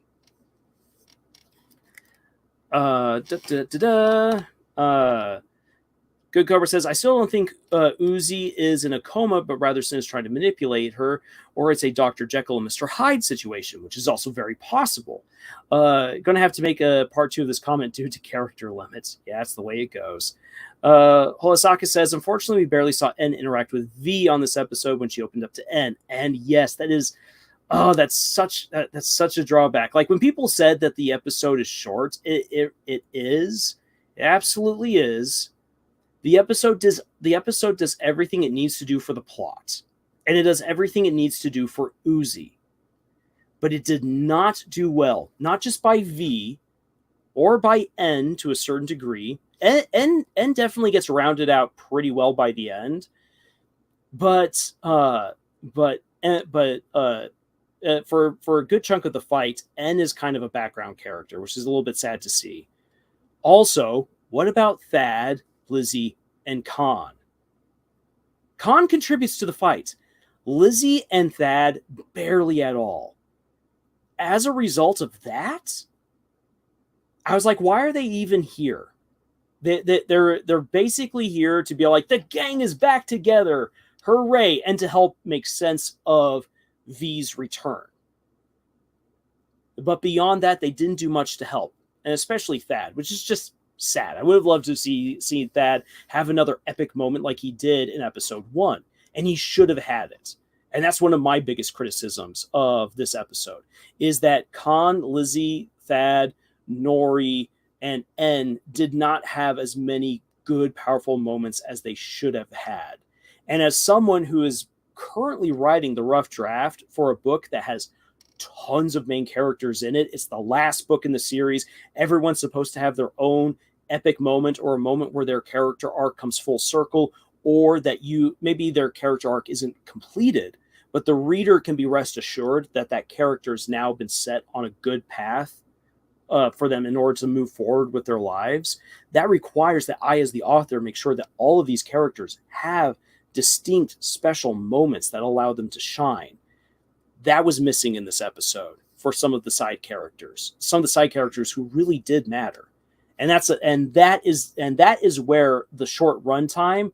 Good Cobra says, I still don't think Uzi is in a coma, but rather Sin is trying to manipulate her, or it's a Dr. Jekyll and Mr. Hyde situation, which is also very possible. Going to have to make a part 2 of this comment due to character limits. Yeah, that's the way it goes. Holasaka says, unfortunately, we barely saw N interact with V on this episode when she opened up to N. And yes, that is... Oh, that's such a drawback. Like, when people said that the episode is short, it is. It absolutely is. The episode does everything it needs to do for the plot, and it does everything it needs to do for Uzi. But it did not do well, not just by V or by N to a certain degree. N definitely gets rounded out pretty well by the end, but for a good chunk of the fight, N is kind of a background character, which is a little bit sad to see. Also, what about Thad, Lizzie, and Khan? Khan contributes to the fight. Lizzie and Thad barely at all. As a result of that, I was like, why are they even here? They're basically here to be like, the gang is back together, hooray, and to help make sense of V's return. But beyond that, they didn't do much to help, and especially Thad, which is just sad. I would have loved to see Thad have another epic moment like he did in episode 1, and he should have had it. And that's one of my biggest criticisms of this episode, is that Khan, Lizzie, Thad, Nori, and N did not have as many good, powerful moments as they should have had. And as someone who is currently writing the rough draft for a book that has tons of main characters in it, it's the last book in the series. Everyone's supposed to have their own epic moment, or a moment where their character arc comes full circle, or that maybe their character arc isn't completed, but the reader can be rest assured that that character has now been set on a good path for them in order to move forward with their lives. That requires that I, as the author, make sure that all of these characters have distinct special moments that allow them to shine. That was missing in this episode for some of the side characters. Some of the side characters who really did matter. And that is where the short runtime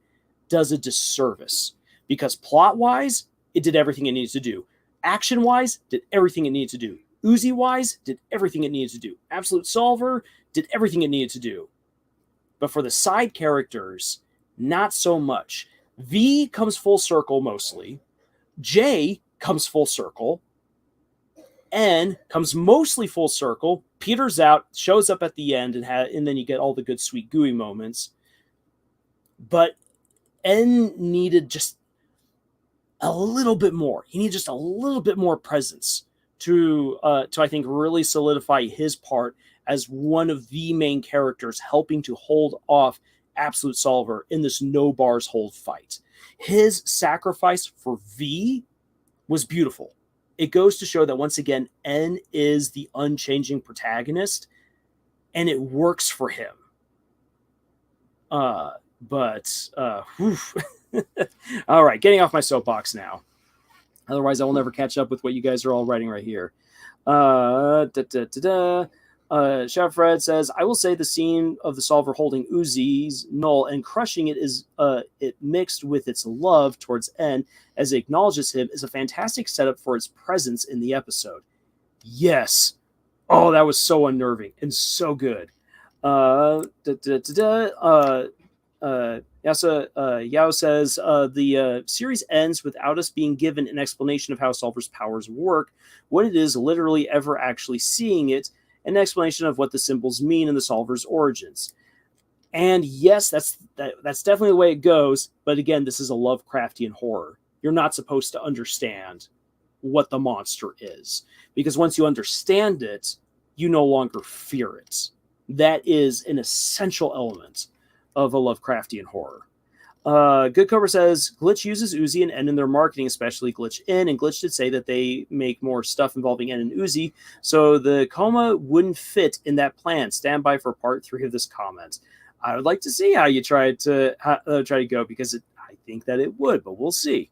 does a disservice, because plot-wise, it did everything it needed to do. Action-wise, did everything it needed to do. Uzi-wise, did everything it needed to do. Absolute Solver did everything it needed to do. But for the side characters, not so much. V comes full circle mostly. J comes full circle. N comes mostly full circle, peters out, shows up at the end, and then you get all the good, sweet, gooey moments. But N needed just a little bit more. He needed just a little bit more presence to I think, really solidify his part as one of the main characters, helping to hold off Absolute Solver in this no bars hold fight. His sacrifice for V was beautiful. It goes to show that, once again, N is the unchanging protagonist, and it works for him. All right, getting off my soapbox now. Otherwise, I will never catch up with what you guys are all writing right here. Chef Fred says, I will say the scene of the Solver holding Uzi's null and crushing it is it mixed with its love towards N as it acknowledges him is a fantastic setup for its presence in the episode. Yes. Oh, that was so unnerving and so good. Yao says, the series ends without us being given an explanation of how Solver's powers work, what it is literally ever actually seeing it, an explanation of what the symbols mean in the Solver's origins. And yes, that's definitely the way it goes. But again, this is a Lovecraftian horror. You're not supposed to understand what the monster is, because once you understand it, you no longer fear it. That is an essential element of a Lovecraftian horror. Good Cobra says, Glitch uses Uzi and N in their marketing, especially Glitch In, and Glitch did say that they make more stuff involving N and Uzi, so the coma wouldn't fit in that plan. Stand by for part 3 of this comment. I would like to see how you try to go, because I think that it would, but we'll see.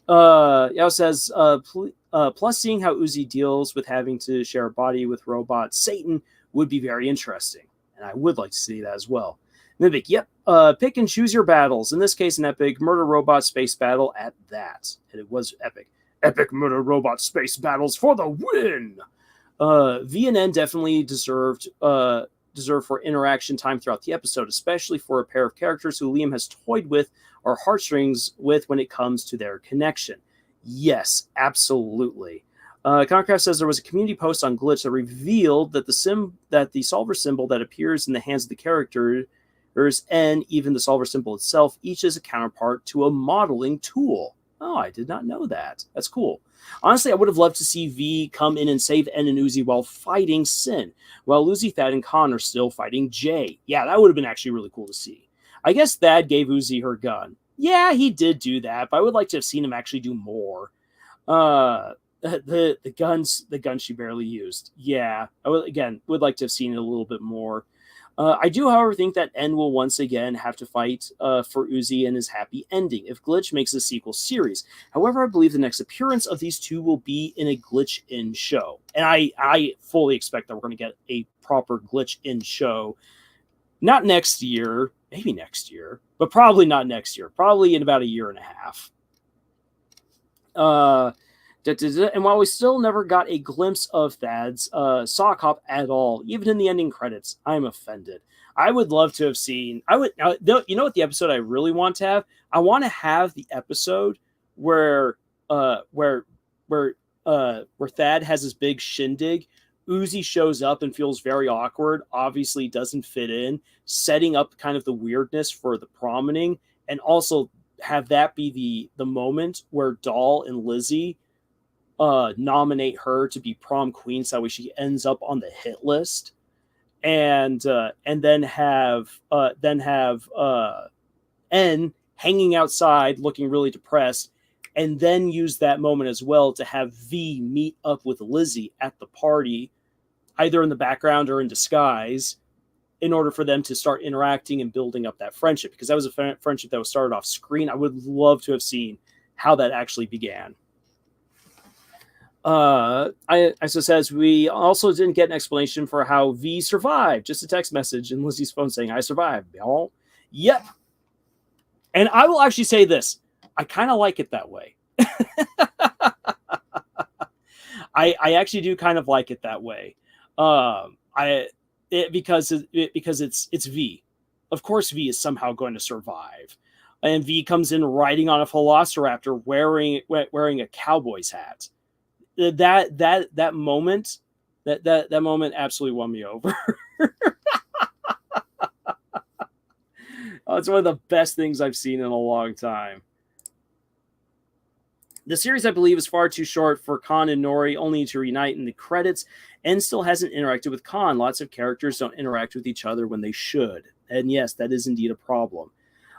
Yao says, plus seeing how Uzi deals with having to share a body with robot Satan would be very interesting, and I would like to see that as well. Mimic, yep. Pick and choose your battles. In this case, an epic murder robot space battle at that. And it was epic. Epic murder robot space battles for the win! V and N definitely deserve for interaction time throughout the episode, especially for a pair of characters who Liam has toyed with or heartstrings with when it comes to their connection. Yes, absolutely. Concraft says there was a community post on Glitch that revealed that the solver symbol that appears in the hands of the characters and even the solver symbol itself each is a counterpart to a modeling tool. Oh, I did not know that. That's cool. Honestly, I would have loved to see V come in and save N and Uzi while fighting Sin, while Uzi, Thad, and Khan are still fighting J. Yeah, that would have been actually really cool to see. I guess Thad gave Uzi her gun. Yeah, he did do that, but I would like to have seen him actually do more. The gun she barely used. Yeah, I would like to have seen it a little bit more. I do, however, think that N will once again have to fight for Uzi and his happy ending if Glitch makes a sequel series. However, I believe the next appearance of these two will be in a Glitch in show. And I fully expect that we're going to get a proper Glitch in show. Not next year, maybe next year, but probably not next year. Probably in about a year and a half. And while we still never got a glimpse of Thad's sock hop at all, even in the ending credits, I'm offended. I would love to have seen. You know what the episode I really want to have? I want to have the episode where Thad has his big shindig. Uzi shows up and feels very awkward. Obviously, doesn't fit in, setting up kind of the weirdness for the promening, and also have that be the moment where Doll and Lizzie nominate her to be prom queen, so that way she ends up on the hit list, and then have N hanging outside looking really depressed, and then use that moment as well to have V meet up with Lizzie at the party, either in the background or in disguise, in order for them to start interacting and building up that friendship, because that was a friendship that was started off screen. I would love to have seen how that actually began. ISO says we also didn't get an explanation for how V survived. Just a text message in Lizzie's phone saying, "I survived." Oh, yep. And I will actually say this: I kind of like it that way. I actually do kind of like it that way. Because it's V. Of course, V is somehow going to survive, and V comes in riding on a velociraptor, wearing a cowboy's hat. That moment absolutely won me over. It's one of the best things I've seen in a long time. The series, I believe, is far too short for Khan and Nori only to reunite in the credits, and still hasn't interacted with Khan. Lots of characters don't interact with each other when they should. And yes, that is indeed a problem.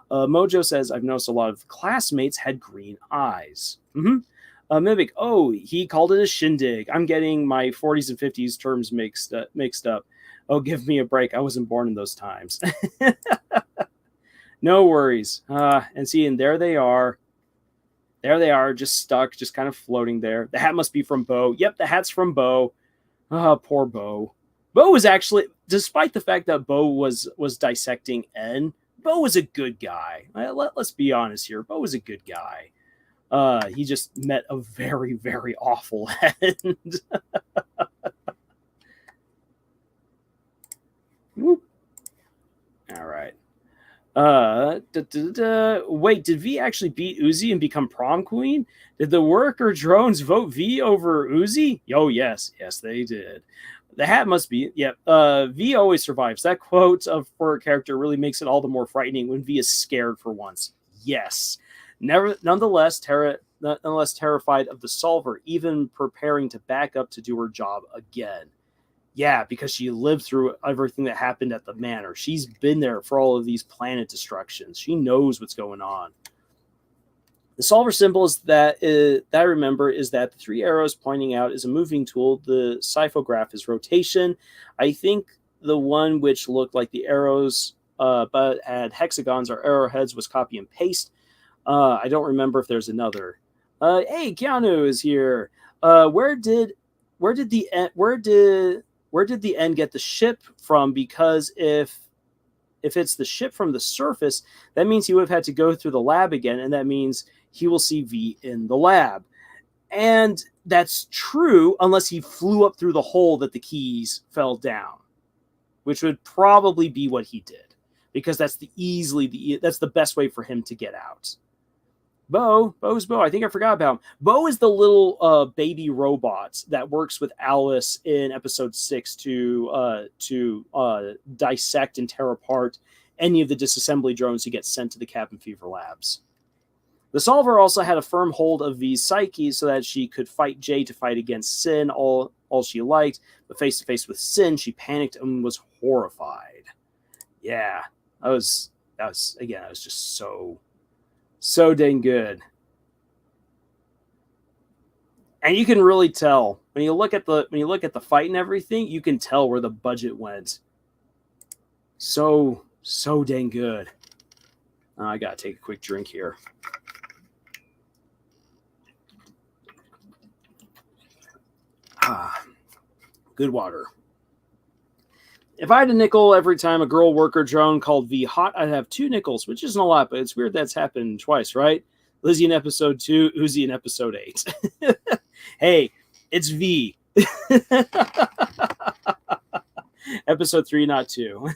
Mojo says, I've noticed a lot of classmates had green eyes. Mimic, oh, he called it a shindig. I'm getting my 40s and 50s terms mixed up. Oh, give me a break. I wasn't born in those times. No worries. And see, and there they are. There they are, just stuck, just kind of floating there. The hat must be from Bo. Yep, the hat's from Bo. Oh, poor Bo. Bo was actually, despite the fact that Bo was dissecting N, Bo was a good guy. Let's be honest here. Bo was a good guy. He just met a very, very awful end. Whoop. All right. Wait, did V actually beat Uzi and become prom queen? Did the worker drones vote V over Uzi? Oh, yes, they did. The hat must be, V always survives. That quote for a character really makes it all the more frightening when V is scared for once. Yes. Nonetheless terrified of the solver, even preparing to back up to do her job again. Yeah, because she lived through everything that happened at the manor. She's been there for all of these planet destructions. She knows what's going on. The solver symbol that I remember is that the three arrows pointing out is a moving tool. The cyphograph is rotation. I think the one which looked like the arrows but had hexagons or arrowheads was copy and paste. I don't remember if there's another. Hey, Keanu is here. Where did the end get the ship from? Because if it's the ship from the surface, that means he would have had to go through the lab again, and that means he will see V in the lab. And that's true unless he flew up through the hole that the keys fell down, which would probably be what he did, because that's that's the best way for him to get out. Bo's Bo. I think I forgot about him. Bo is the little baby robot that works with Alice in episode 6 to dissect and tear apart any of the disassembly drones who get sent to the Cabin Fever labs. The Solver also had a firm hold of V's psyche so that she could fight Jay to fight against Sin all she liked, but face to face with Sin, she panicked and was horrified. Yeah, that was just so dang good. And you can really tell when you look at the fight and everything, you can tell where the budget went. So dang good. I gotta take a quick drink here. Good water. If I had a nickel every time a girl worker drone called V hot, I'd have 2 nickels, which isn't a lot, but it's weird that's happened twice, right? Lizzie in episode 2, Uzi in episode 8. Hey, it's V. Episode 3, not 2.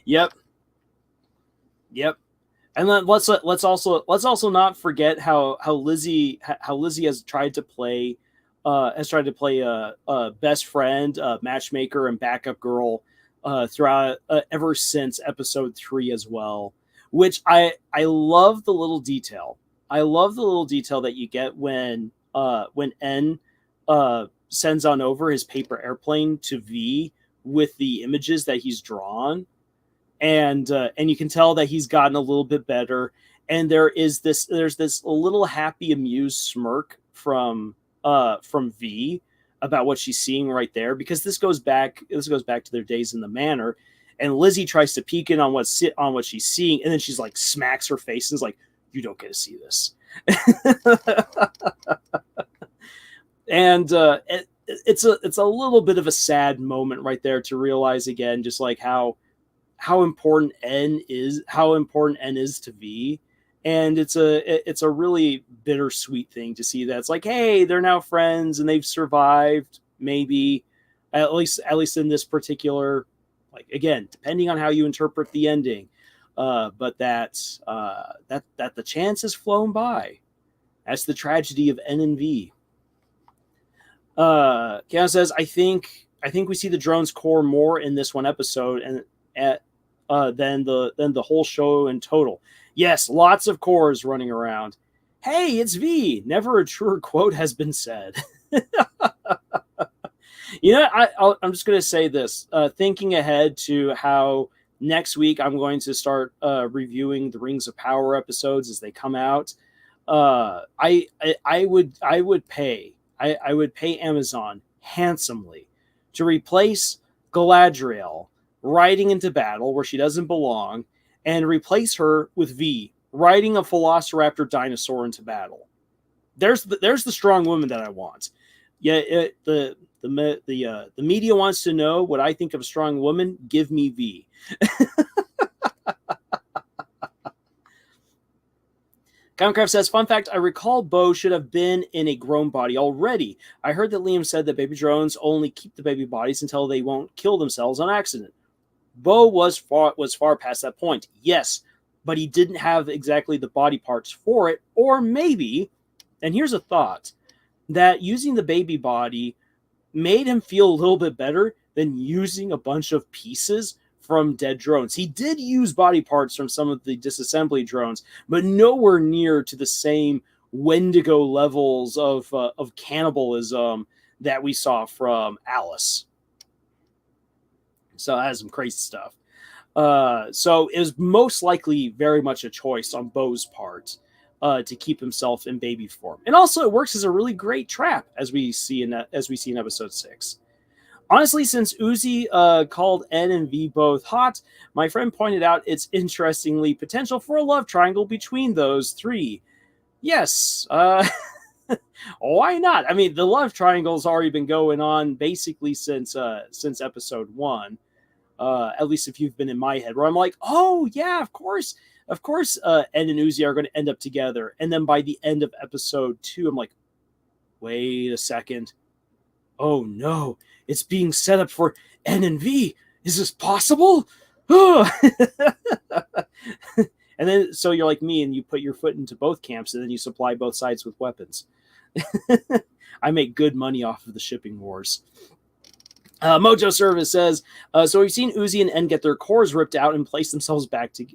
Yep. And then let's also not forget how Lizzie has tried to play a best friend, matchmaker, and backup girl throughout ever since episode 3 as well. Which I love the little detail. I love the little detail that you get when N sends on over his paper airplane to V with the images that he's drawn. And you can tell that he's gotten a little bit better. And there's this little happy, amused smirk from V about what she's seeing right there, because this goes back to their days in the manor. And Lizzie tries to peek in on what she's seeing, and then she's like smacks her face and is like, "You don't get to see this." And it's a little bit of a sad moment right there to realize again, just like how important N is to V. And it's a really bittersweet thing to see that it's like, hey, they're now friends and they've survived, maybe at least in this particular, like, again, depending on how you interpret the ending, but that the chance has flown by. That's the tragedy of N and V. Kiana says, I think we see the drone's core more in this one episode and than the whole show in total. Yes, lots of cores running around. Hey, it's V. Never a truer quote has been said. You know, I'm just going to say this. Thinking ahead to how next week I'm going to start reviewing the Rings of Power episodes as they come out. I would pay Amazon handsomely to replace Galadriel riding into battle where she doesn't belong, and replace her with V riding a Velociraptor dinosaur into battle. There's the strong woman that I want. Yeah, the media wants to know what I think of a strong woman. Give me V. Comcraft says, fun fact, I recall Bo should have been in a grown body already. I heard that Liam said that baby drones only keep the baby bodies until they won't kill themselves on accident. Bo was far past that point, yes, but he didn't have exactly the body parts for it, or maybe, and here's a thought, that using the baby body made him feel a little bit better than using a bunch of pieces from dead drones. He did use body parts from some of the disassembly drones, but nowhere near to the same Wendigo levels of cannibalism that we saw from Alice. So that has some crazy stuff. So it was most likely very much a choice on Bo's part to keep himself in baby form, and also it works as a really great trap, as we see in episode 6. Honestly, since Uzi called N and V both hot, my friend pointed out it's interestingly potential for a love triangle between those three. Yes, why not? I mean, the love triangle's already been going on basically since episode 1. At least if you've been in my head, where I'm like, oh yeah, of course, En and Uzi are going to end up together. And then by the end of episode 2, I'm like, wait a second. Oh no, it's being set up for N and V. Is this possible? Oh. And then, so you're like me and you put your foot into both camps and then you supply both sides with weapons. I make good money off of the shipping wars. Mojo Service says, so we've seen Uzi and N get their cores ripped out and place themselves back to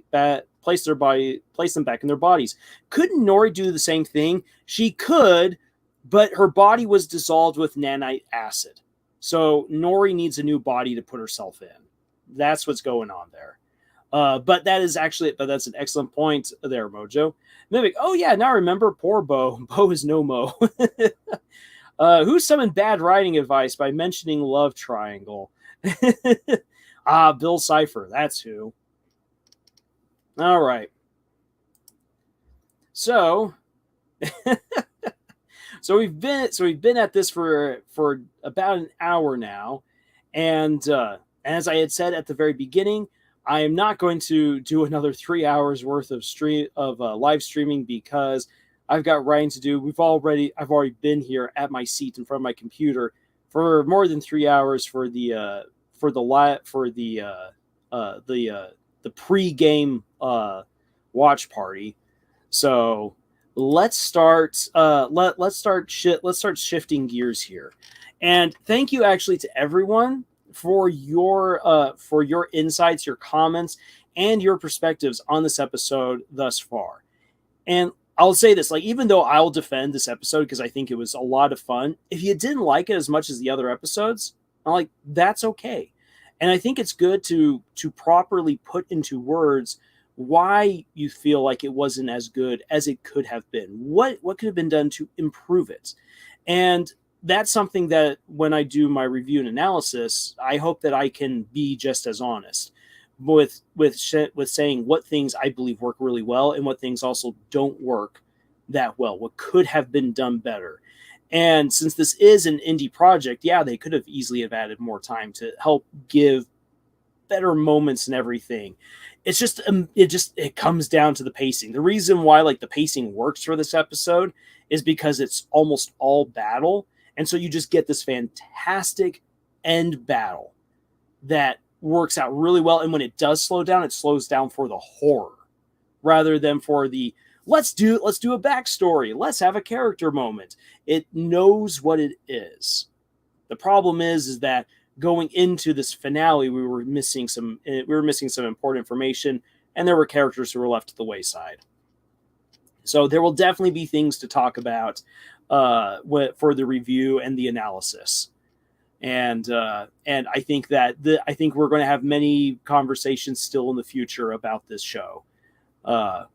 place them back in their bodies. Couldn't Nori do the same thing? She could, but her body was dissolved with nanite acid. So Nori needs a new body to put herself in. That's what's going on there. But that's an excellent point there, Mojo. Mimic, oh yeah, now I remember, poor Bo. Bo is no Mo. Who summoned bad writing advice by mentioning love triangle? Bill Cipher, that's who. All right. So, so we've been at this for about an hour now, and as I had said at the very beginning, I am not going to do another 3 hours worth of live streaming because I've got writing to do. I've already been here at my seat in front of my computer for more than 3 hours for the pre-game watch party. So let's start shifting gears here. And thank you actually to everyone for your insights, your comments, and your perspectives on this episode thus far. And I'll say this, like, even though I'll defend this episode because I think it was a lot of fun, if you didn't like it as much as the other episodes, I'm like, that's okay. And I think it's good to properly put into words why you feel like it wasn't as good as it could have been. What could have been done to improve it? And that's something that when I do my review and analysis, I hope that I can be just as honest with saying what things I believe work really well and what things also don't work that well, what could have been done better. And since this is an indie project, yeah, they could have easily have added more time to help give better moments and everything. It's just it comes down to the pacing. The reason why like the pacing works for this episode is because it's almost all battle. And so you just get this fantastic end battle that works out really well. And when it does slow down, it slows down for the horror rather than for the let's do a backstory. Let's have a character moment. It knows what it is. The problem is that going into this finale, we were missing some important information, and there were characters who were left to the wayside. So there will definitely be things to talk about for the review and the analysis, and I think that I think we're going to have many conversations still in the future about this show,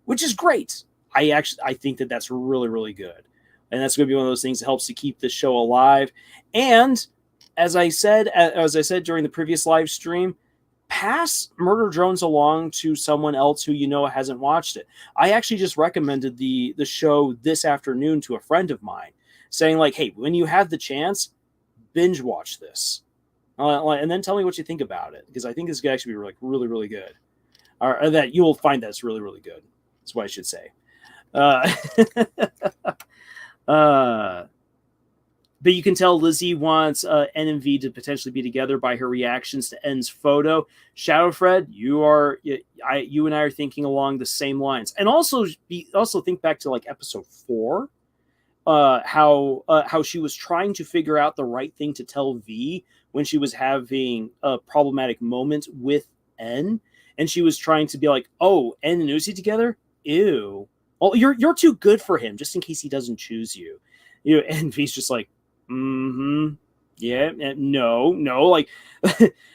which is great. I think that that's really, really good, and that's going to be one of those things that helps to keep this show alive. And as I said during the previous live stream, pass Murder Drones along to someone else who hasn't watched it. I actually just recommended the show this afternoon to a friend of mine, saying like, hey, when you have the chance, binge watch this, and then tell me what you think about it, because I think this could actually be like really, really good, or that you will find that it's really, really good. That's what I should say. But you can tell Lizzie wants N and V to potentially be together by her reactions to N's photo. Shadowfred, you and I are thinking along the same lines, and also think back to like episode 4, how she was trying to figure out the right thing to tell V when she was having a problematic moment with N, and she was trying to be like, oh, N and Uzi together, ew. Well, you're too good for him, just in case he doesn't choose you. And V's just like, yeah, no, like,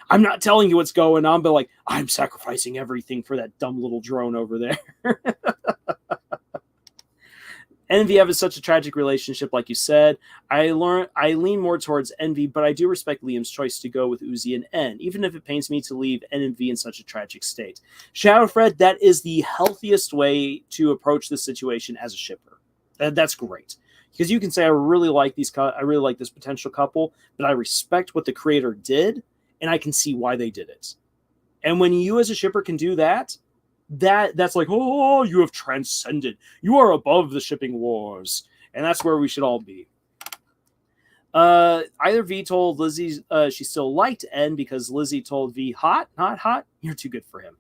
I'm not telling you what's going on, but like, I'm sacrificing everything for that dumb little drone over there. Envy have such a tragic relationship, like you said. I lean more towards Envy, but I do respect Liam's choice to go with Uzi and N, even if it pains me to leave N and V in such a tragic state. Shadowfred, that is the healthiest way to approach this situation as a shipper. That's great. Because you can say, I really like this potential couple, but I respect what the creator did, and I can see why they did it. And when you as a shipper can do that, that's like, oh, you have transcended. You are above the shipping wars. And that's where we should all be. Either V told Lizzie she still liked N because Lizzie told V, hot, not hot. You're too good for him.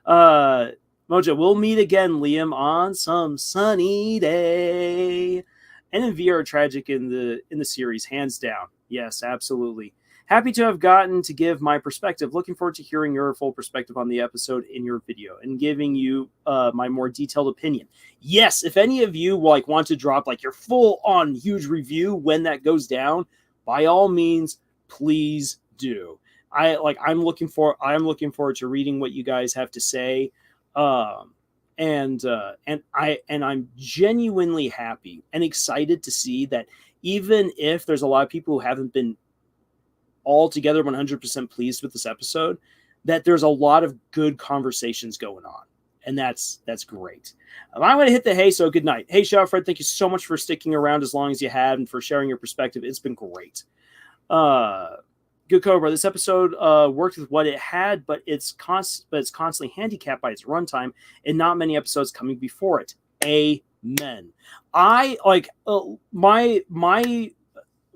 Mojo, we'll meet again, Liam, on some sunny day. N and V are tragic in the series, hands down. Yes, absolutely. Happy to have gotten to give my perspective. Looking forward to hearing your full perspective on the episode in your video and giving you my more detailed opinion. Yes, if any of you like want to drop like your full on huge review when that goes down, by all means, please do. I'm looking forward to reading what you guys have to say. And I'm genuinely happy and excited to see that even if there's a lot of people who haven't been altogether 100% pleased with this episode, that there's a lot of good conversations going on, and that's great. I'm going to hit the hey, so good night. Hey, Fred, thank you so much for sticking around as long as you have and for sharing your perspective. It's been great. Good Cobra, this episode worked with what it had, but it's constantly handicapped by its runtime and not many episodes coming before it. Amen. I like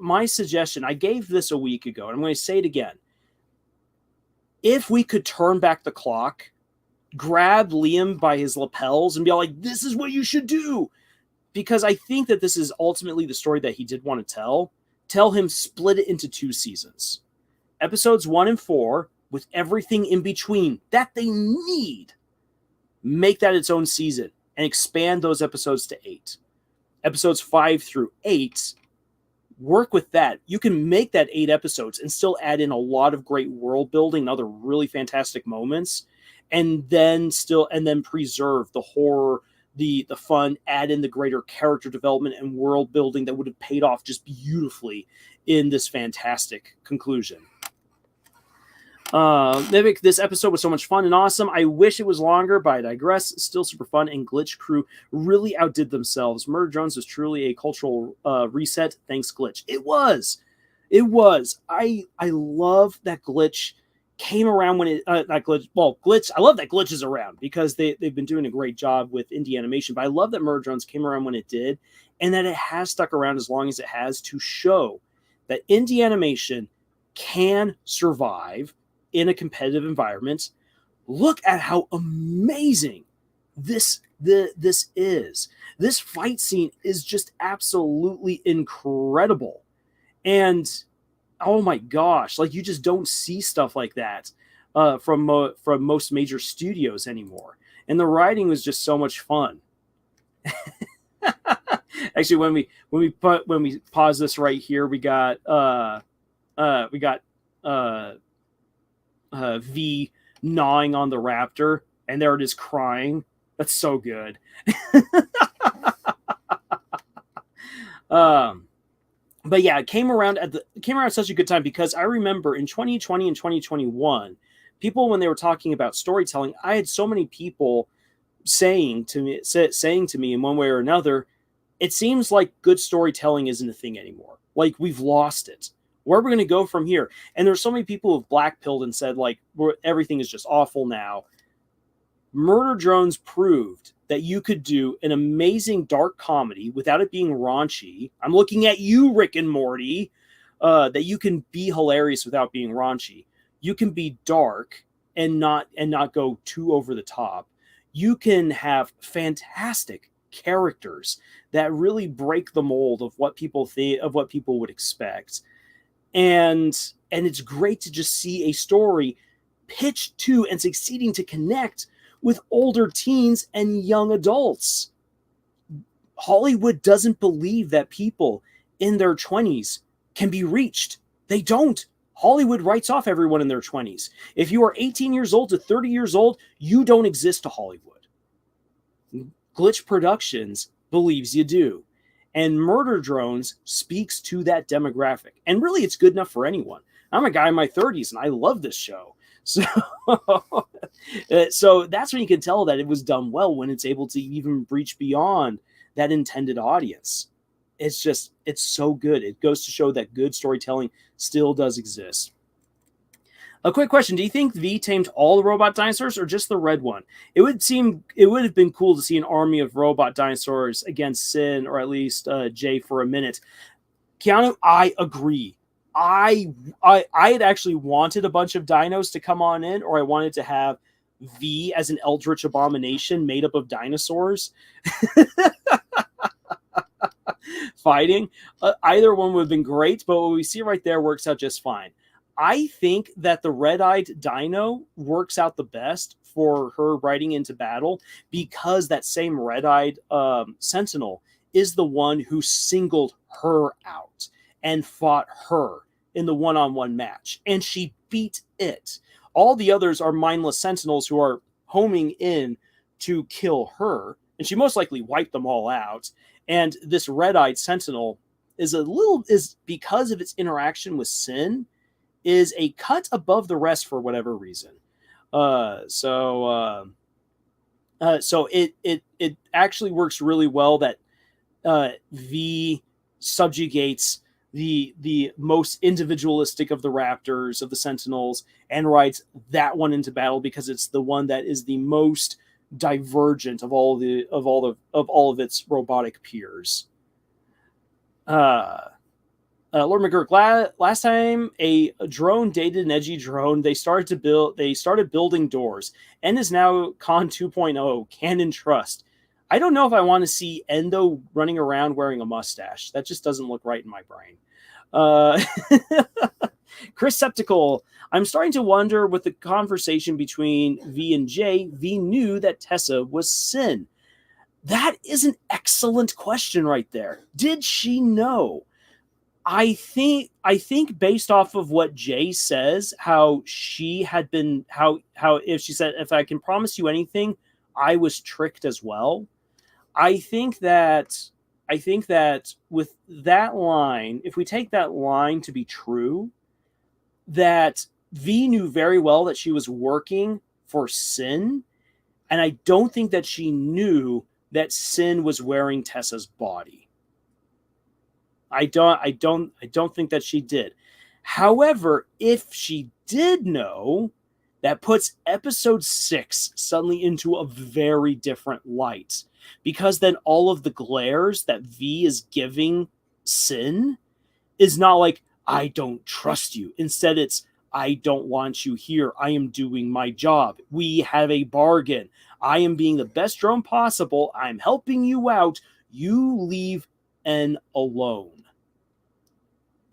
my suggestion, I gave this a week ago, and I'm going to say it again. If we could turn back the clock, grab Liam by his lapels and be like, this is what you should do. Because I think that this is ultimately the story that he did want to tell. Tell him, split it into 2 seasons. Episodes 1 and 4, with everything in between that they need, make that its own season and expand those episodes to 8. Episodes 5 through 8, work with that. You can make that 8 episodes and still add in a lot of great world building and other really fantastic moments, and then preserve the horror, the fun, add in the greater character development and world building that would have paid off just beautifully in this fantastic conclusion. This episode was so much fun and awesome. I wish it was longer, but I digress. Still super fun, and Glitch crew really outdid themselves. Murder Drones was truly a cultural reset. Thanks, Glitch. It was. I love that Glitch came around when it not Glitch. Well, Glitch. I love that Glitch is around because they've been doing a great job with indie animation. But I love that Murder Drones came around when it did, and that it has stuck around as long as it has to show that indie animation can survive in a competitive environment. Look at how amazing this is. This fight scene is just absolutely incredible. And oh my gosh, like you just don't see stuff like that from most major studios anymore. And the writing was just so much fun. Actually, when we pause this right here, we got V gnawing on the raptor, and there it is crying. That's so good. But yeah, it came around at such a good time, because I remember in 2020 and 2021, people, when they were talking about storytelling, I had so many people saying to me in one way or another, it seems like good storytelling isn't a thing anymore. Like, we've lost it. Where are we going to go from here? And there's so many people who've blackpilled and said, like, everything is just awful now. Murder Drones proved that you could do an amazing dark comedy without it being raunchy. I'm looking at you, Rick and Morty. That you can be hilarious without being raunchy. You can be dark and not go too over the top. You can have fantastic characters that really break the mold of what people would expect. And it's great to just see a story pitched to and succeeding to connect with older teens and young adults. Hollywood doesn't believe that people in their 20s can be reached. They don't. Hollywood writes off everyone in their 20s. If you are 18 years old to 30 years old, you don't exist to Hollywood. Glitch Productions believes you do. And Murder Drones speaks to that demographic. And really, it's good enough for anyone. I'm a guy in my 30s, and I love this show. So, so that's when you can tell that it was done well, when it's able to even reach beyond that intended audience. It's so good. It goes to show that good storytelling still does exist. A quick question: do you think V tamed all the robot dinosaurs, or just the red one? It would have been cool to see an army of robot dinosaurs against Sin, or at least Jay for a minute. Keanu, I agree. I had actually wanted a bunch of dinos to come on in, or I wanted to have V as an eldritch abomination made up of dinosaurs fighting. Either one would have been great, but what we see right there works out just fine. I think that the red-eyed dino works out the best for her riding into battle, because that same red-eyed sentinel is the one who singled her out and fought her in the one-on-one match, and she beat it. All the others are mindless sentinels who are homing in to kill her, and she most likely wiped them all out. And this red-eyed sentinel is because of its interaction with Sin, is a cut above the rest for whatever reason. So it actually works really well that V subjugates the most individualistic of the raptors, of the sentinels, and rides that one into battle, because it's the one that is the most divergent of all of its robotic peers. Lord McGurk, last time a drone dated an edgy drone, they started building doors, and is now Con 2.0. Canon trust. I don't know if I want to see Endo running around wearing a mustache. That just doesn't look right in my brain. Chris Septical, I'm starting to wonder, with the conversation between V and J, V knew that Tessa was Sin. That is an excellent question right there. Did she know? I think based off of what Jay says, how she had been, how if she said, if I can promise you anything, I was tricked as well. I think that with that line, if we take that line to be true, that V knew very well that she was working for Sin, and I don't think that she knew that Sin was wearing Tessa's body. I don't think that she did. However, if she did know, that puts episode 6 suddenly into a very different light, because then all of the glares that V is giving Sin is not like, I don't trust you. Instead, it's, I don't want you here. I am doing my job. We have a bargain. I am being the best drone possible. I'm helping you out. You leave N alone.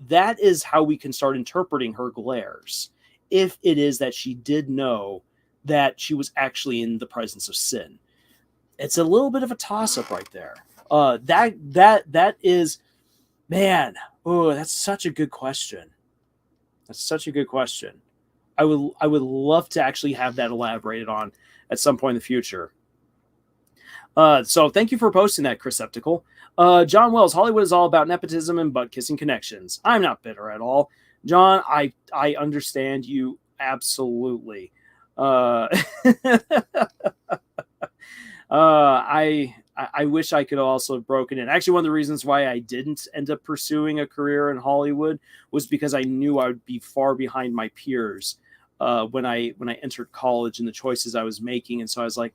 That is how we can start interpreting her glares, if it is that she did know that she was actually in the presence of Sin. It's a little bit of a toss-up right there. That is, man, oh, that's such a good question. That's such a good question. I would love to actually have that elaborated on at some point in the future. So thank you for posting that, Chris Septical. John Wells, Hollywood is all about nepotism and butt-kissing connections. I'm not bitter at all. John, I understand you absolutely. I wish I could also have broken in. Actually, one of the reasons why I didn't end up pursuing a career in Hollywood was because I knew I would be far behind my peers when I entered college and the choices I was making. And so I was like,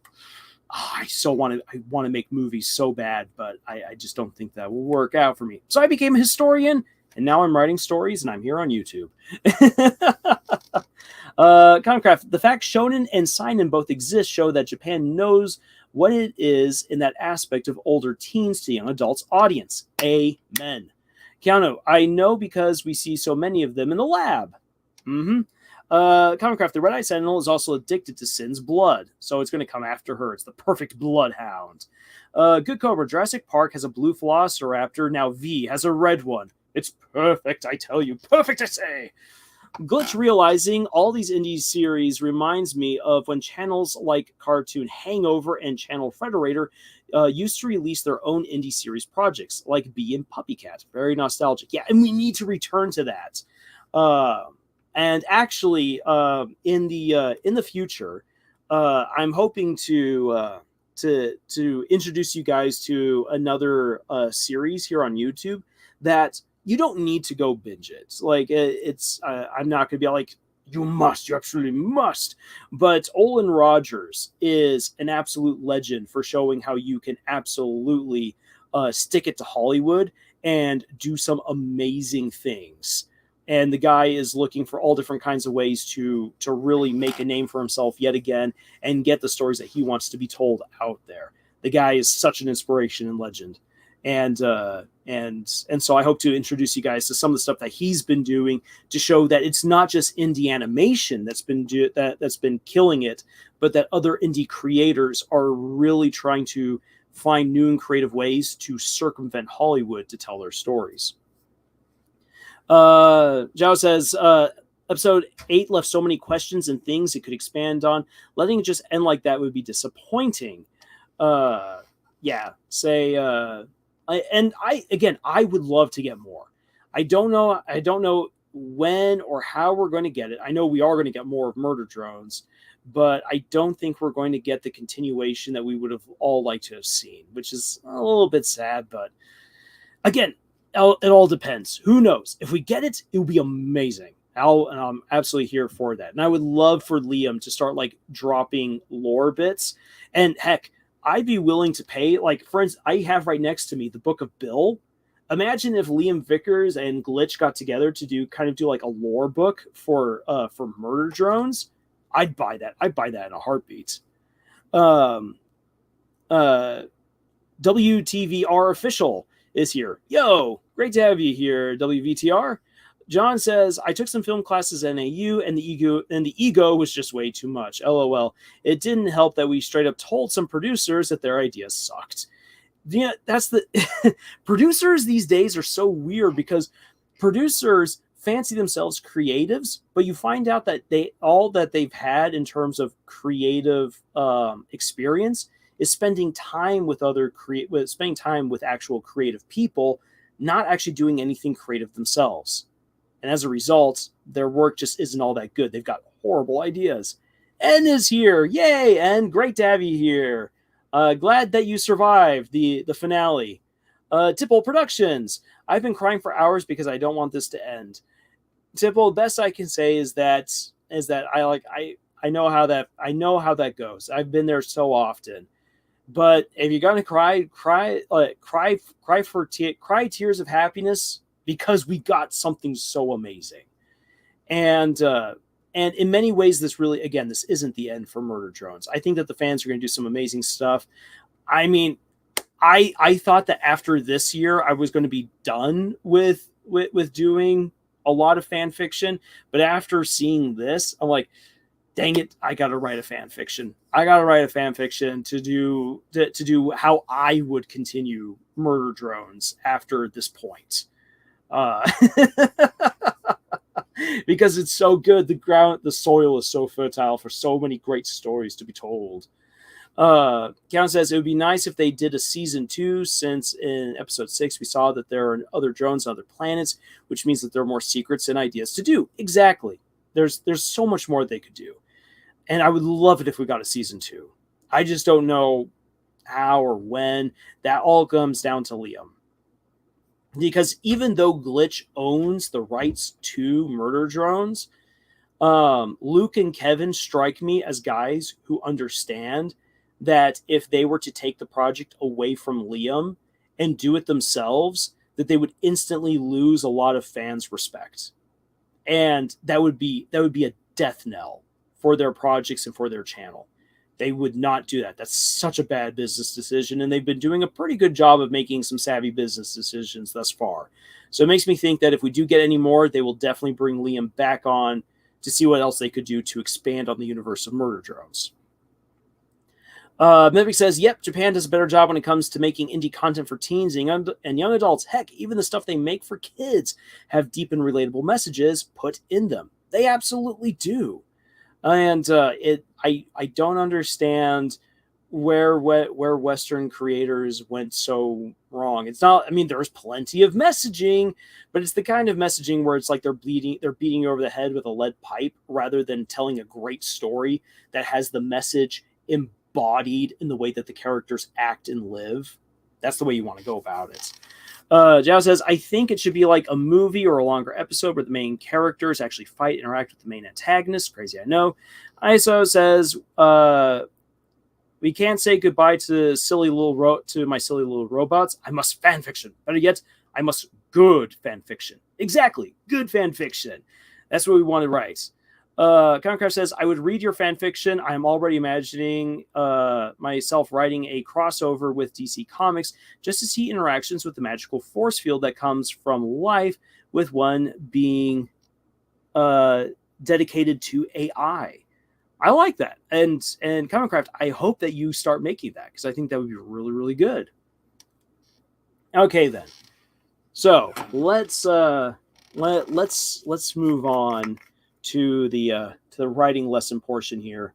I want to make movies so bad, but I just don't think that will work out for me. So I became a historian, and now I'm writing stories, and I'm here on YouTube. Concraft, the fact Shonen and Seinen both exist show that Japan knows what it is in that aspect of older teens to young adults audience. Amen. Keanu, I know because we see so many of them in the lab. Comicraft, the Red-Eye Sentinel is also addicted to Sin's blood, so it's going to come after her. It's the perfect bloodhound. Good Cobra, Jurassic Park has a blue Velociraptor. Now V has a red one. It's perfect, I tell you. Perfect, I say. Glitch realizing all these indie series reminds me of when channels like Cartoon Hangover and Channel Frederator used to release their own indie series projects, like Bee and Puppy Cat. Very nostalgic. Yeah, and we need to return to that. And actually, in the future, I'm hoping to introduce you guys to another series here on YouTube that you don't need to go binge it. Like it's, I'm not gonna be like, You must. You absolutely must. But Olin Rogers is an absolute legend for showing how you can absolutely stick it to Hollywood and do some amazing things. And the guy is looking for all different kinds of ways to really make a name for himself yet again and get the stories that he wants to be told out there. The guy is such an inspiration and legend. And so I hope to introduce you guys to some of the stuff that he's been doing to show that it's not just indie animation that's been killing it, but that other indie creators are really trying to find new and creative ways to circumvent Hollywood to tell their stories. Zhao says, episode 8 left so many questions and things it could expand on. Letting it just end like that would be disappointing. Yeah, say, I would love to get more. I don't know when or how we're going to get it. I know we are going to get more of Murder Drones, but I don't think we're going to get the continuation that we would have all liked to have seen, which is a little bit sad. But again, it all depends. Who knows? If we get it, it will be amazing. And I'm absolutely here for that. And I would love for Liam to start like dropping lore bits. And heck, I'd be willing to pay. Like, for instance, I have right next to me the Book of Bill. Imagine if Liam Vickers and Glitch got together to do like a lore book for Murder Drones. I'd buy that. I'd buy that in a heartbeat. WTVR official is here. Yo, great to have you here, WVTR. John says, I took some film classes at NAU and the ego was just way too much. LOL. It didn't help that we straight up told some producers that their ideas sucked. Yeah, that's the producers these days are so weird because producers fancy themselves creatives, but you find out that they've had in terms of creative experience is spending time with spending time with actual creative people, not actually doing anything creative themselves. And as a result, their work just isn't all that good. They've got horrible ideas. En is here. Yay, En. Great to have you here. Glad that you survived the finale. Tipple Productions. I've been crying for hours because I don't want this to end. Tipple, the best I can say is that I know how that goes. I've been there so often. But if you're gonna cry tears of happiness because we got something so amazing. And in many ways, this isn't the end for Murder Drones. I think that the fans are going to do some amazing stuff. I mean, I thought that after this year, I was going to be done with doing a lot of fan fiction. But after seeing this, I'm like, dang it, I got to write a fan fiction. I got to write a fan fiction to do how I would continue Murder Drones after this point. Because it's so good. The soil is so fertile for so many great stories to be told. Count says it would be nice if they did a season 2, since in episode 6 we saw that there are other drones on other planets, which means that there are more secrets and ideas to do. Exactly. There's so much more they could do. And I would love it if we got a season 2. I just don't know how or when. That all comes down to Liam. Because even though Glitch owns the rights to Murder Drones, Luke and Kevin strike me as guys who understand that if they were to take the project away from Liam and do it themselves, that they would instantly lose a lot of fans' respect. And that would be a death knell for their projects and for their channel. They would not do that. That's such a bad business decision, and they've been doing a pretty good job of making some savvy business decisions thus far. So it makes me think that if we do get any more, they will definitely bring Liam back on to see what else they could do to expand on the universe of Murder Drones. Mimic says, yep, Japan does a better job when it comes to making indie content for teens and young adults. Heck, even the stuff they make for kids have deep and relatable messages put in them. They absolutely do. And I don't understand where Western creators went so wrong. It's not, I mean, there's plenty of messaging, but it's the kind of messaging where it's like they're beating you over the head with a lead pipe rather than telling a great story that has the message embodied in the way that the characters act and live. That's the way you want to go about it. Zhao says, I think it should be like a movie or a longer episode where the main characters actually fight, interact with the main antagonist. Crazy, I know. ISO says, we can't say goodbye to my silly little robots. I must fan fiction. Better yet, I must good fan fiction. Exactly, good fan fiction. That's what we want to write. Concraft says, I would read your fan fiction. I'm already imagining myself writing a crossover with DC Comics just to see interactions with the magical force field that comes from life, with one being dedicated to AI. I like that. And Comicraft, I hope that you start making that, because I think that would be really, really good. Okay, then. So let's move on to the writing lesson portion here.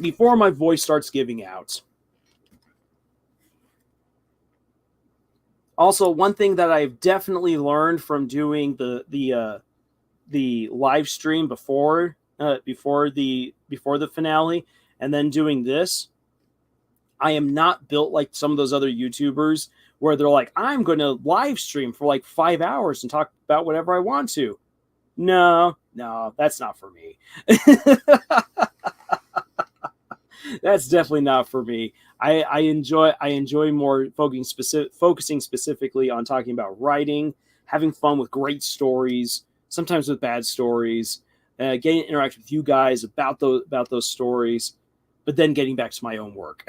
Before my voice starts giving out. Also, one thing that I've definitely learned from doing the live stream before the finale and then doing this, I am not built like some of those other YouTubers where they're like, I'm going to live stream for like 5 hours and talk about whatever I want to. No, that's not for me. That's definitely not for me. I enjoy more focusing specifically on talking about writing, having fun with great stories, sometimes with bad stories, getting to interact with you guys about those stories, but then getting back to my own work.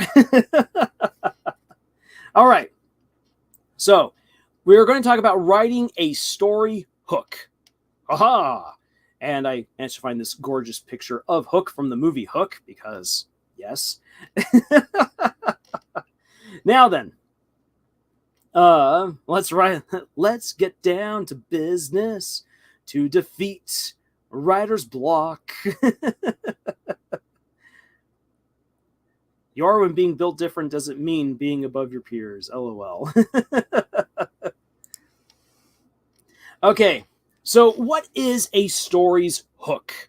All right. So we're going to talk about writing a story hook. Aha! And I managed to find this gorgeous picture of Hook from the movie Hook, because yes. Now then, let's get down to business to defeat writer's block. When being built different doesn't mean being above your peers. LOL. Okay, so what is a story's hook?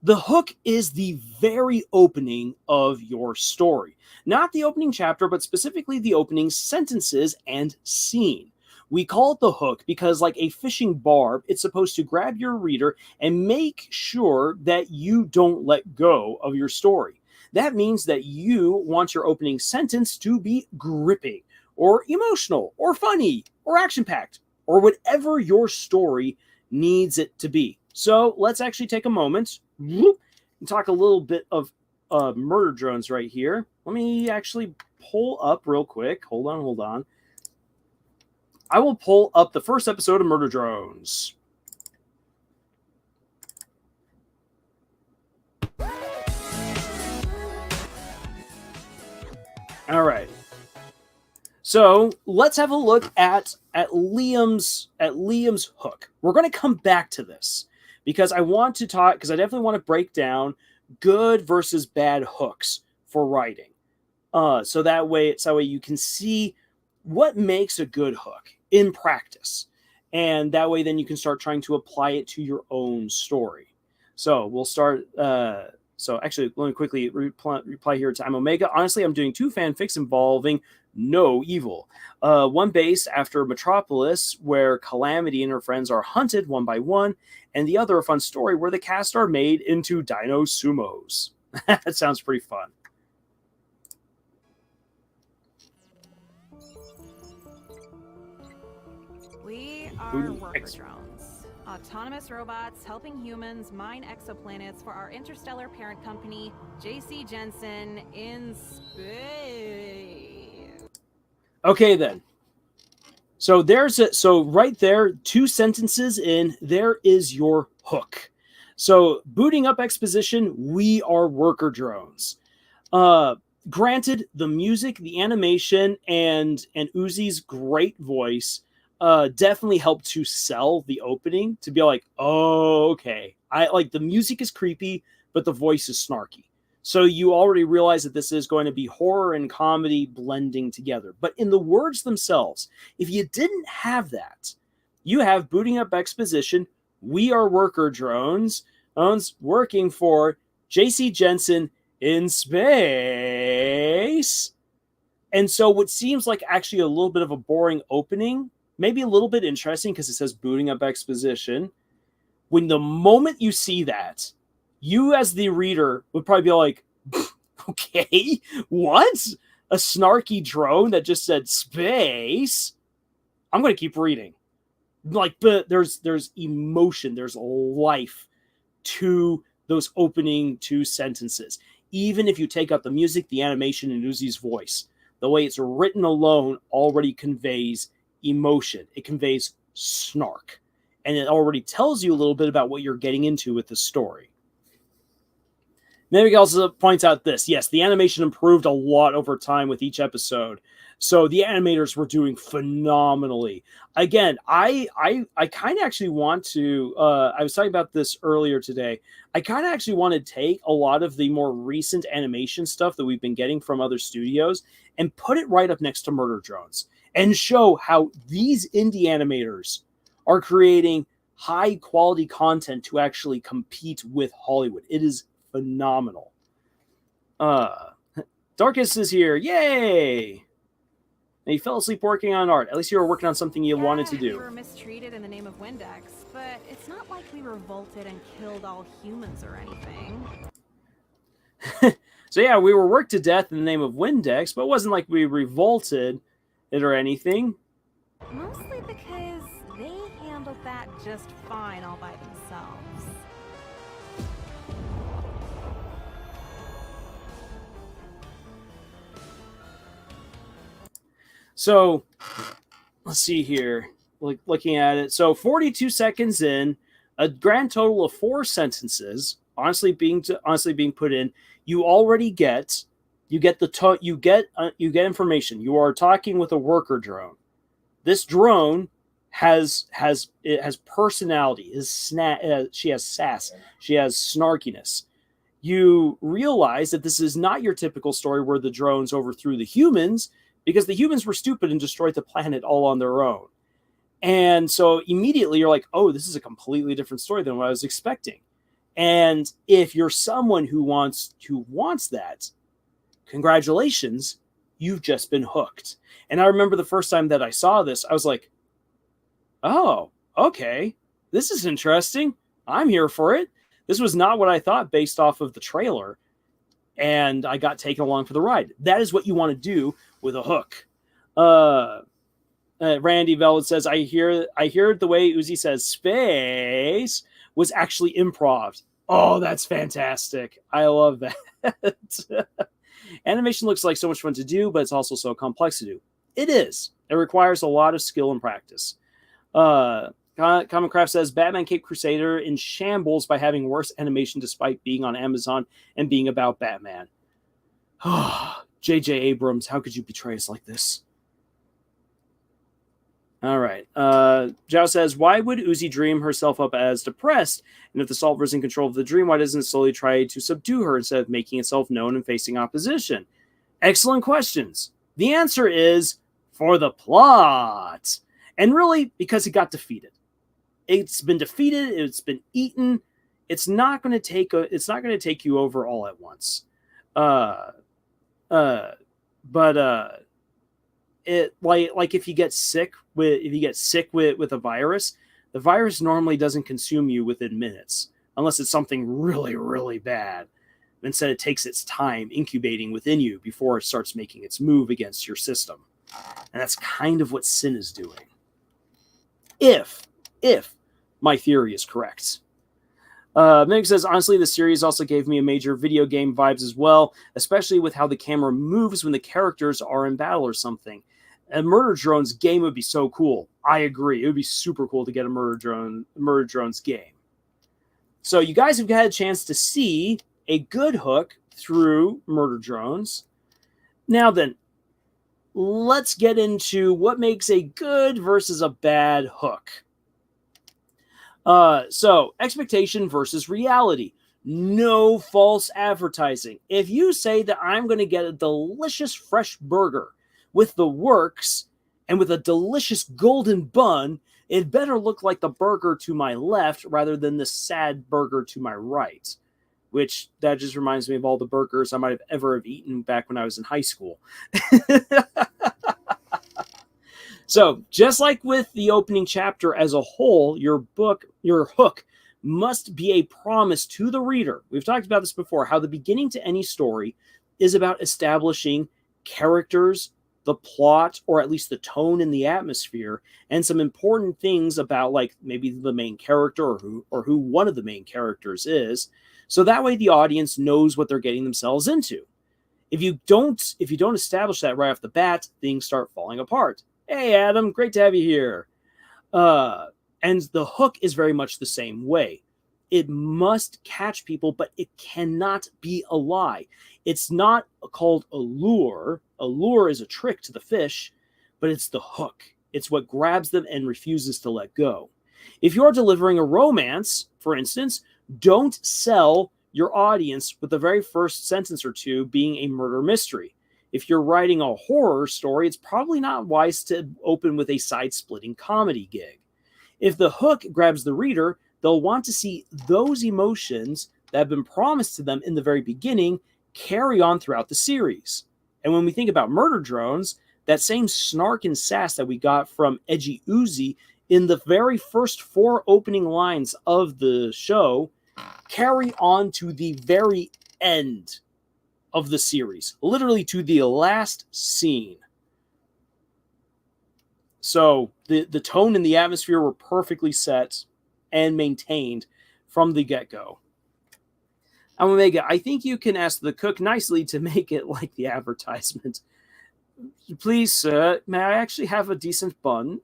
The hook is the very opening of your story. Not the opening chapter, but specifically the opening sentences and scene. We call it the hook because, like a fishing barb, it's supposed to grab your reader and make sure that you don't let go of your story. That means that you want your opening sentence to be gripping, or emotional, or funny, or action-packed, or whatever your story needs it to be. So let's actually take a moment and talk a little bit of murder drones right here. Let me actually pull up real quick. Hold on. I will pull up the first episode of Murder Drones. All right. So let's have a look at Liam's hook. We're going to come back to this because I want to talk, because I definitely want to break down good versus bad hooks for writing. So that way you can see what makes a good hook in practice. And that way then you can start trying to apply it to your own story. So we'll start. So actually, let me quickly reply here to I'm Omega. Honestly, I'm doing 2 fanfics involving no evil. One based after Metropolis, where Calamity and her friends are hunted one by one, and the other a fun story where the cast are made into dino sumos. That sounds pretty fun. We are worker drones. Autonomous robots helping humans mine exoplanets for our interstellar parent company, J.C. Jensen in space. Okay, then. So right there, 2 sentences in, there is your hook. So booting up exposition, we are worker drones. Granted, the music, the animation, and Uzi's great voice definitely helped to sell the opening, to be like, oh, okay. I like the music is creepy, but the voice is snarky. So you already realize that this is going to be horror and comedy blending together. But in the words themselves, if you didn't have that, you have booting up exposition, we are worker drones working for J.C. Jensen in space. space. And so what seems like actually a little bit of a boring opening, maybe a little bit interesting because it says booting up exposition. When the moment you see that, you as the reader would probably be like, okay, what? A snarky drone that just said space? I'm going to keep reading. Like, but there's emotion, there's life to those opening 2 sentences. Even if you take out the music, the animation, and Uzi's voice, the way it's written alone already conveys emotion. It conveys snark. And it already tells you a little bit about what you're getting into with the story. Maybe also points out this. Yes, the animation improved a lot over time with each episode. So the animators were doing phenomenally. Again, I kind of actually want to, I was talking about this earlier today. I kind of actually want to take a lot of the more recent animation stuff that we've been getting from other studios and put it right up next to Murder Drones and show how these indie animators are creating high quality content to actually compete with Hollywood. It is phenomenal. Darkest is here. Yay! And you fell asleep working on art. At least you were working on something you wanted to do. We were mistreated in the name of Windex, but it's not like we revolted and killed all humans or anything. So yeah, we were worked to death in the name of Windex, but it wasn't like we revolted it or anything. Mostly because they handled that just fine all by themselves. So let's see here. Looking at it. So 42 seconds in, a grand total of 4 sentences, honestly being put in. You already get information. You are talking with a worker drone. This drone has personality. She has sass. She has snarkiness. You realize that this is not your typical story where the drones overthrew the humans, because the humans were stupid and destroyed the planet all on their own. And so immediately you're like, oh, this is a completely different story than what I was expecting. And if you're someone who wants that, congratulations, you've just been hooked. And I remember the first time that I saw this, I was like, oh, okay, this is interesting. I'm here for it. This was not what I thought based off of the trailer. And I got taken along for the ride. That is what you want to do with a hook. Randy Velvet says, I hear the way Uzi says space was actually improv. Oh, that's fantastic. I love that. Animation looks like so much fun to do, but it's also so complex to do. It is. It requires a lot of skill and practice. Common Craft says, Batman Cape Crusader in shambles by having worse animation despite being on Amazon and being about Batman. J.J. Abrams, how could you betray us like this? All right. Zhao says, why would Uzi dream herself up as depressed? And if the solver is in control of the dream, why doesn't it slowly try to subdue her instead of making itself known and facing opposition? Excellent questions. The answer is for the plot. And really, because it got defeated. It's been defeated. It's been eaten. It's not going to take you over all at once. It like if you get sick with a virus, the virus normally doesn't consume you within minutes unless it's something really, really bad. Instead, it takes its time incubating within you before it starts making its move against your system. And that's kind of what sin is doing. If my theory is correct. Meg says, honestly, the series also gave me a major video game vibes as well, especially with how the camera moves when the characters are in battle or something. A Murder Drones game would be so cool. I agree. It would be super cool to get a Murder Drones game. So you guys have had a chance to see a good hook through Murder Drones. Now then, let's get into what makes a good versus a bad hook. So, expectation versus reality. No false advertising. If you say that I'm going to get a delicious fresh burger with the works and with a delicious golden bun, it better look like the burger to my left rather than the sad burger to my right. which that just reminds me of all the burgers I might have ever eaten back when I was in high school. So, just like with the opening chapter as a whole, your hook must be a promise to the reader. We've talked about this before, how the beginning to any story is about establishing characters, the plot, or at least the tone and the atmosphere, and some important things about, like, maybe the main character or who one of the main characters is. So that way the audience knows what they're getting themselves into. If you don't establish that right off the bat, things start falling apart. Hey, Adam, great to have you here. And the hook is very much the same way. It must catch people, but it cannot be a lie. It's not called a lure. A lure is a trick to the fish, but it's the hook. It's what grabs them and refuses to let go. If you're delivering a romance, for instance, don't sell your audience with the very first sentence or two being a murder mystery. If you're writing a horror story, it's probably not wise to open with a side-splitting comedy gig. If the hook grabs the reader, they'll want to see those emotions that have been promised to them in the very beginning carry on throughout the series. And when we think about Murder Drones, that same snark and sass that we got from Edgy Uzi in the very first 4 opening lines of the show carry on to the very end of the series, literally to the last scene. So the tone and the atmosphere were perfectly set and maintained from the get-go. Omega, I think you can ask the cook nicely to make it like the advertisement. Please, sir, may I actually have a decent bun?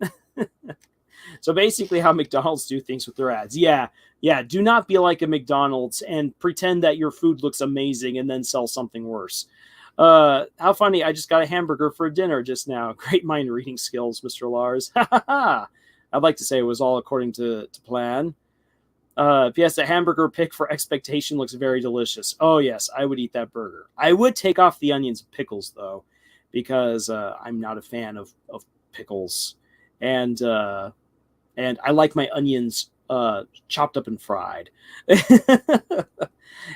So basically how McDonald's do things with their ads. Yeah, do not be like a McDonald's and pretend that your food looks amazing and then sell something worse. How funny, I just got a hamburger for dinner just now. Great mind reading skills, Mr. Lars. I'd like to say it was all according to plan. Yes, the hamburger pick for expectation looks very delicious. Oh yes, I would eat that burger. I would take off the onions and pickles though, because I'm not a fan of pickles. And I like my onions chopped up and fried.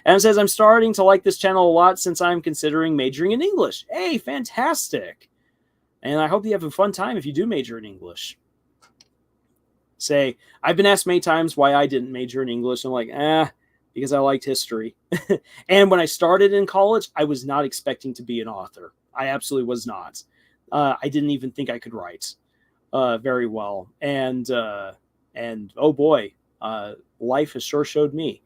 And says, I'm starting to like this channel a lot since I'm considering majoring in English. Hey, fantastic. And I hope you have a fun time if you do major in English. Say, I've been asked many times why I didn't major in English. I'm like, because I liked history. And when I started in college, I was not expecting to be an author. I absolutely was not. I didn't even think I could write very well. And oh boy, life has sure showed me.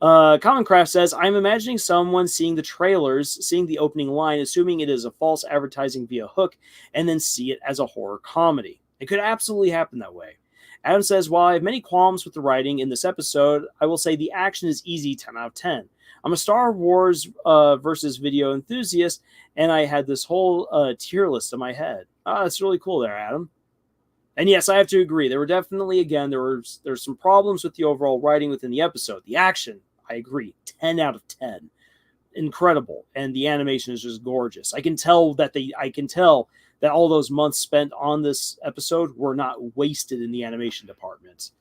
Commoncraft says, I'm imagining someone seeing the trailers, seeing the opening line, assuming it is a false advertising via hook, and then see it as a horror comedy. It could absolutely happen that way. Adam says, while I have many qualms with the writing in this episode, I will say the action is easy 10 out of 10. I'm a Star Wars versus video enthusiast, and I had this whole tier list in my head. That's really cool there, Adam. And yes, I have to agree. There were definitely, again, there's some problems with the overall writing within the episode. The action, I agree, 10 out of 10. Incredible. And the animation is just gorgeous. I can tell that all those months spent on this episode were not wasted in the animation department.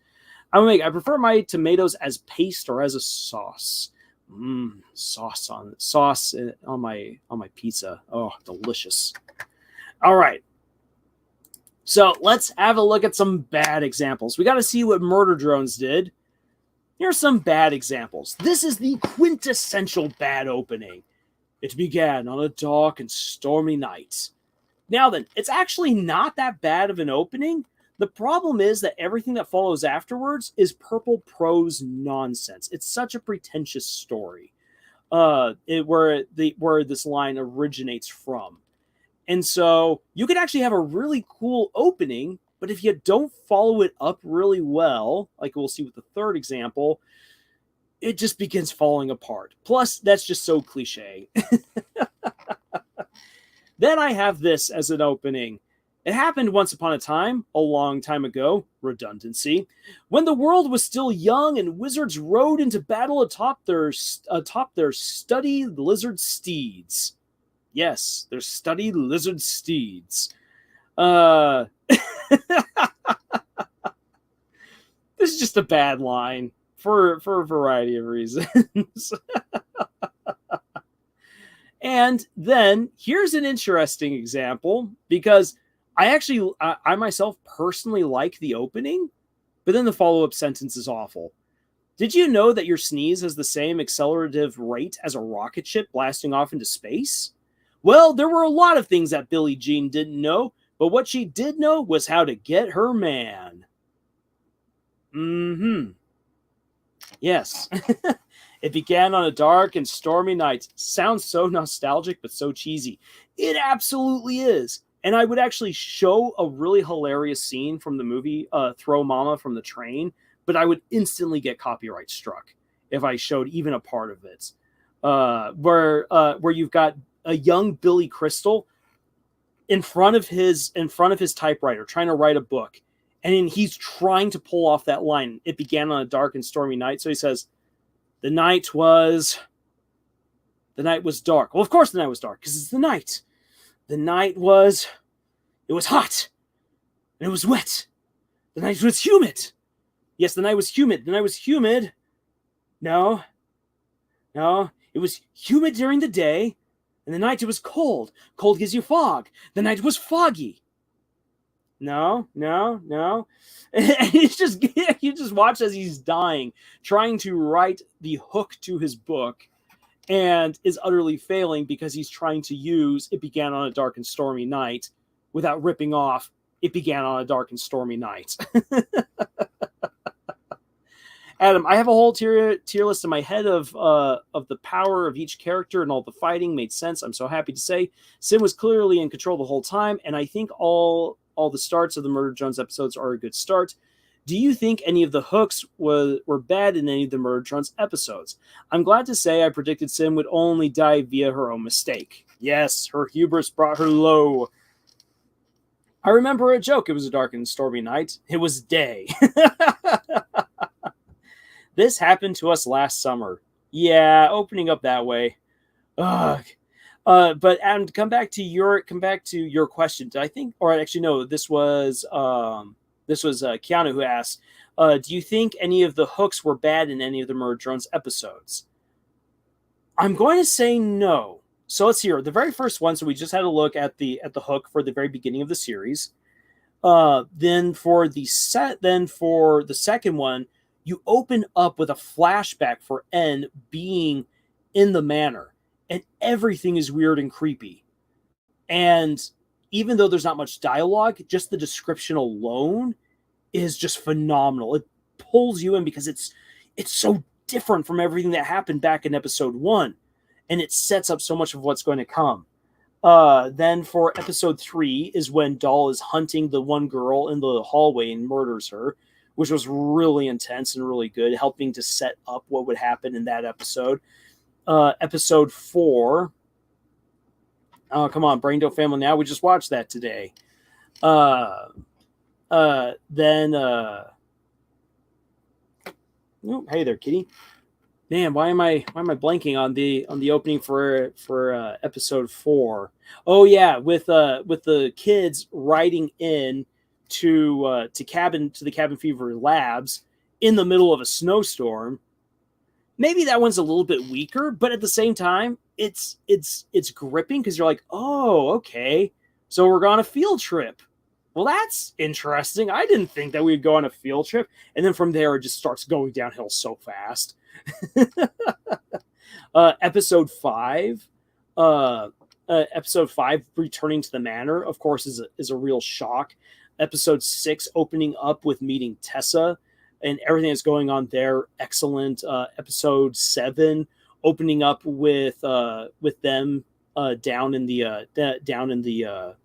I prefer my tomatoes as paste or as a sauce. Sauce on my pizza. Oh, delicious. All right. So let's have a look at some bad examples. We got to see what Murder Drones did. Here's some bad examples. This is the quintessential bad opening. It began on a dark and stormy night. Now then, it's actually not that bad of an opening. The problem is that everything that follows afterwards is purple prose nonsense. It's such a pretentious story where this line originates from. And so you could actually have a really cool opening, but if you don't follow it up really well, like we'll see with the third example, it just begins falling apart. Plus, that's just so cliche. Then I have this as an opening. It happened once upon a time, a long time ago, redundancy, when the world was still young and wizards rode into battle atop their study lizard steeds. Yes, they're study lizard steeds. This is just a bad line for a variety of reasons. And then here's an interesting example, because I myself personally like the opening, but then the follow-up sentence is awful. Did you know that your sneeze has the same accelerative rate as a rocket ship blasting off into space? Well, there were a lot of things that Billie Jean didn't know, but what she did know was how to get her man. Yes. It began on a dark and stormy night. Sounds so nostalgic, but so cheesy. It absolutely is. And I would actually show a really hilarious scene from the movie, Throw Mama from the Train, but I would instantly get copyright struck if I showed even a part of it. Where you've got a young Billy Crystal in front of his typewriter trying to write a book, and he's trying to pull off that line. It began on a dark and stormy night. So he says, the night was dark. Well, of course the night was dark, because it's the night. The night was hot, and it was wet. The night was humid. Yes, the night was humid. The night was humid. No, it was humid during the day, and the night it was cold. Cold gives you fog. The night was foggy. No. And you just watch as he's dying, trying to write the hook to his book, and is utterly failing because he's trying to use "It began on a dark and stormy night" without ripping off "It began on a dark and stormy night." Adam, I have a whole tier list in my head of the power of each character, and all the fighting made sense. I'm so happy to say Sim was clearly in control the whole time, and I think all the starts of the Murder Drones episodes are a good start. Do you think any of the hooks were bad in any of the Murder Drones episodes? I'm glad to say I predicted Sim would only die via her own mistake. Yes, her hubris brought her low. I remember a joke. It was a dark and stormy night. It was day. This happened to us last summer. Yeah, opening up that way. Ugh. But Adam, come back to your question. I think, or actually no, this was Keanu who asked, do you think any of the hooks were bad in any of the Murder Drones episodes? I'm going to say no. So let's hear the very first one. So we just had a look at the hook for the very beginning of the series. Then for the second one, you open up with a flashback for N being in the manor, and everything is weird and creepy. And even though there's not much dialogue, just the description alone is just phenomenal. It pulls you in because it's so different from everything that happened back in episode 1, and it sets up so much of what's going to come. Then for episode 3 is when Doll is hunting the one girl in the hallway and murders her, which was really intense and really good, helping to set up what would happen in that episode. Episode 4. Oh, come on, Brain Dope Family Now. We just watched that today. Oh, hey there, kitty. Man, why am I blanking on the opening for episode 4? Oh yeah, with the kids riding in to the Cabin Fever labs in the middle of a snowstorm. Maybe that one's a little bit weaker, but at the same time, it's gripping because you're like, oh, okay, so we're on a field trip. Well, that's interesting. I didn't think that we'd go on a field trip, and then from there it just starts going downhill so fast. Episode 5. Episode 5, returning to the manor, of course, is a real shock. Episode 6, opening up with meeting Tessa and everything that's going on there, excellent. Episode 7, opening up with them down in the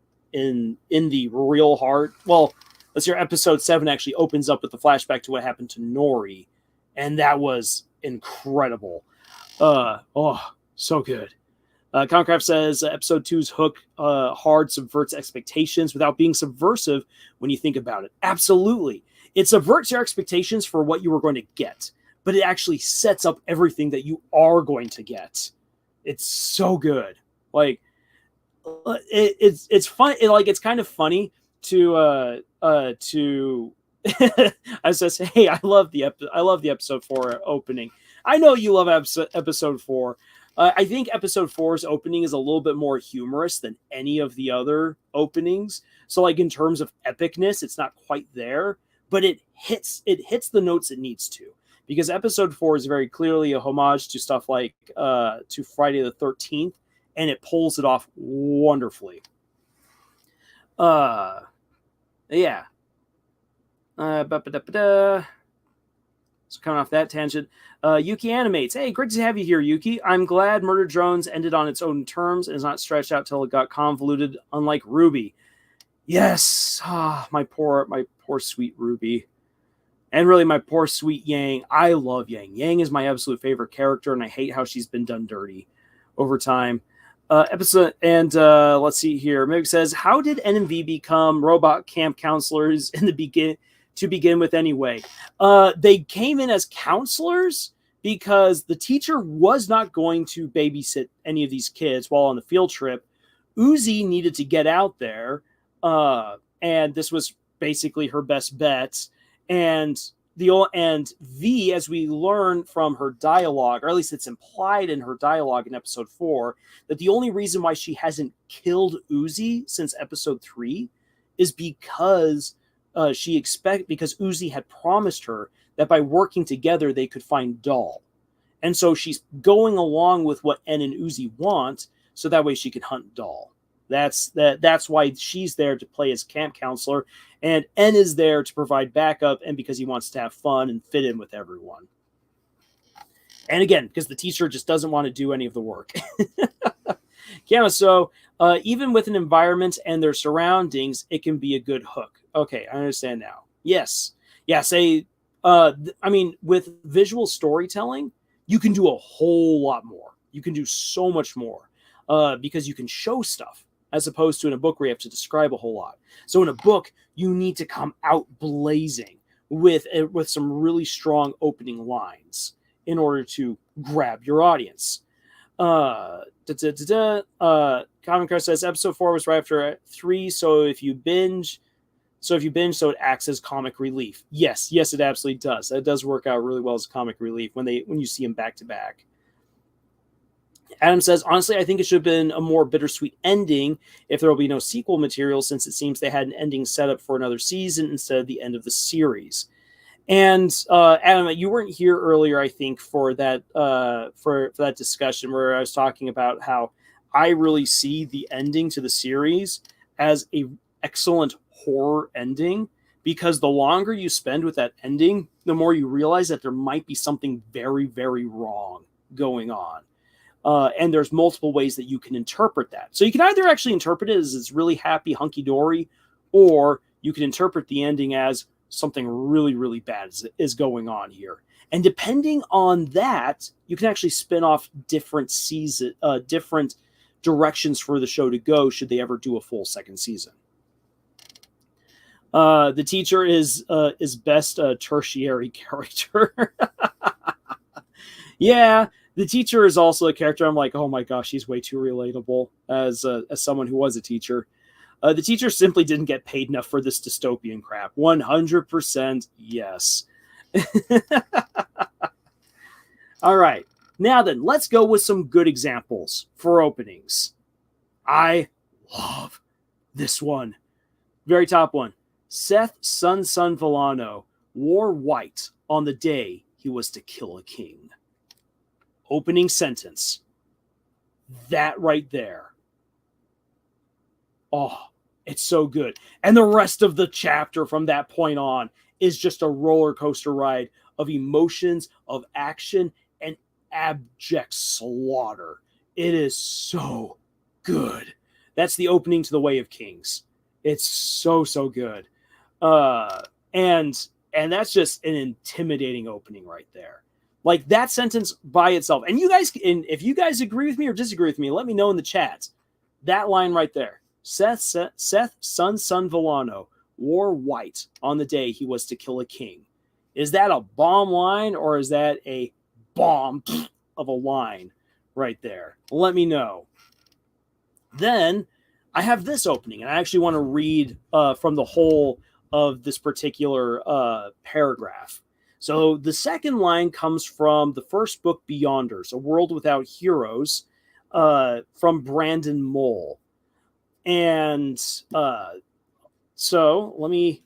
real heart. Well, let's hear. Episode 7 actually opens up with the flashback to what happened to Nori, and that was incredible. So good. Concraft says episode 2's hook hard subverts expectations without being subversive when you think about it. Absolutely. It subverts your expectations for what you were going to get, but it actually sets up everything that you are going to get. It's so good. Like, it's fun. It's kind of funny to I says, hey, I love the episode 4 opening. I know you love episode 4. I think episode 4's opening is a little bit more humorous than any of the other openings. So like in terms of epicness, it's not quite there, but it hits the notes it needs to. Because episode 4 is very clearly a homage to stuff like to Friday the 13th, and it pulls it off wonderfully. Yeah. So coming off that tangent, Yuki animates. Hey, great to have you here, Yuki. I'm glad Murder Drones ended on its own terms and is not stretched out till it got convoluted, unlike Ruby. Yes, my poor sweet Ruby, and really my poor sweet Yang. I love Yang. Yang is my absolute favorite character, and I hate how she's been done dirty over time. Episode and let's see here. Meg says, "How did NMV become robot camp counselors in the begin with anyway?" They came in as counselors because the teacher was not going to babysit any of these kids while on the field trip. Uzi needed to get out there, and this was basically her best bet. And V, as we learn from her dialogue, or at least it's implied in her dialogue in episode 4, that the only reason why she hasn't killed Uzi since episode 3 is because because Uzi had promised her that by working together they could find Doll. And so she's going along with what En and Uzi want, so that way she can hunt Doll. That's why she's there to play as camp counselor, and En is there to provide backup, and because he wants to have fun and fit in with everyone. And again, because the teacher just doesn't want to do any of the work. Yeah, so even with an environment and their surroundings, it can be a good hook. Okay, I understand now. Yes. Yeah, with visual storytelling, you can do a whole lot more. You can do so much more because you can show stuff as opposed to in a book where you have to describe a whole lot. So in a book, you need to come out blazing with some really strong opening lines in order to grab your audience. Common Car says episode 4 was right after 3, so if you binge, it acts as comic relief. Yes, it absolutely does. That does work out really well as comic relief when you see them back to back. Adam says, honestly, I think it should have been a more bittersweet ending if there will be no sequel material, since it seems they had an ending set up for another season instead of the end of the series. And Adam, you weren't here earlier, I think, for that for that discussion where I was talking about how I really see the ending to the series as a excellent horror ending, because the longer you spend with that ending, the more you realize that there might be something very, very wrong going on. And there's multiple ways that you can interpret that. So you can either actually interpret it as it's really happy, hunky-dory, or you can interpret the ending as something really, really bad is going on here. And depending on that, you can actually spin off different directions for the show to go should they ever do a full second season. The teacher is best tertiary character. Yeah, the teacher is also a character I'm like, oh my gosh, he's way too relatable as someone who was a teacher. The teacher simply didn't get paid enough for this dystopian crap. 100% yes. All right. Now then, let's go with some good examples for openings. I love this one. Very top one. Seth Sun Villano wore white on the day he was to kill a king. Opening sentence. That right there. Oh, it's so good. And the rest of the chapter from that point on is just a roller coaster ride of emotions, of action, and abject slaughter. It is so good. That's the opening to The Way of Kings. It's so, so good. And that's just an intimidating opening right there. Like that sentence by itself. And if you guys agree with me or disagree with me, let me know in the chat. That line right there. Seth Sun Villano wore white on the day he was to kill a king. Is that a bomb line or is that a bomb of a line right there? Let me know. Then I have this opening, and I actually want to read from the whole of this particular paragraph. So the second line comes from the first book, Beyonders, A World Without Heroes, from Brandon Mole. And so let me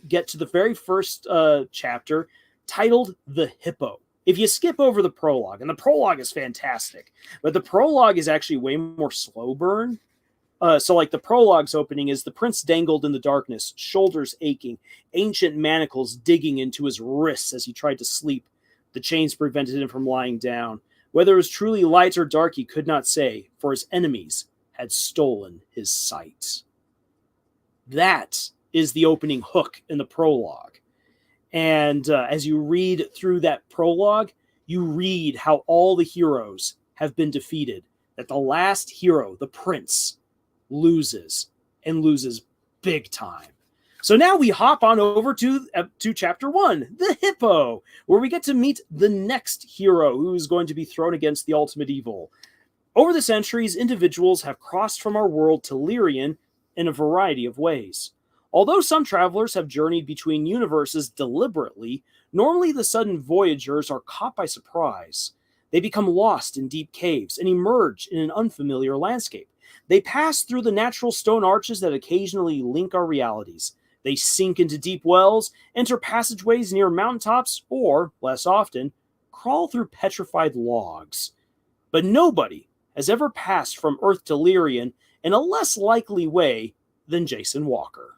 get to the very first chapter, titled The Hippo. If you skip over the prologue, and the prologue is fantastic, but the prologue is actually way more slow burn. So like the prologue's opening is: the prince dangled in the darkness, shoulders aching, ancient manacles digging into his wrists as he tried to sleep. The chains prevented him from lying down. Whether it was truly light or dark, he could not say, for his enemies had stolen his sight. That is the opening hook in the prologue. And as you read through that prologue, you read how all the heroes have been defeated. That the last hero, the prince, loses, and loses big time. So now we hop on over to chapter 1, the Hippo, where we get to meet the next hero who is going to be thrown against the ultimate evil. Over the centuries, individuals have crossed from our world to Lyrian in a variety of ways. Although some travelers have journeyed between universes deliberately, normally the sudden voyagers are caught by surprise. They become lost in deep caves and emerge in an unfamiliar landscape. They pass through the natural stone arches that occasionally link our realities. They sink into deep wells, enter passageways near mountaintops, or, less often, crawl through petrified logs. But nobody has ever passed from Earth to Lyrian in a less likely way than Jason Walker.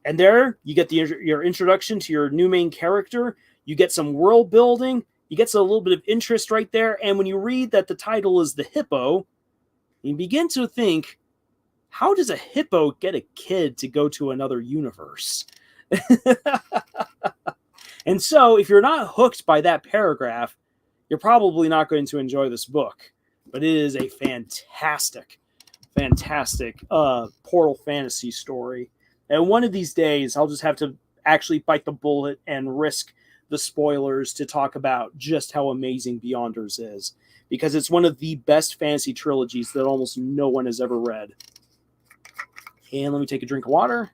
And there, you get your introduction to your new main character. You get some world building. You get a little bit of interest right there. And when you read that the title is The Hippo, you begin to think, how does a hippo get a kid to go to another universe? And so, if you're not hooked by that paragraph, you're probably not going to enjoy this book. But it is a fantastic portal fantasy story. And one of these days, I'll just have to actually bite the bullet and risk the spoilers to talk about just how amazing Beyonders is. Because it's one of the best fantasy trilogies that almost no one has ever read. And let me take a drink of water.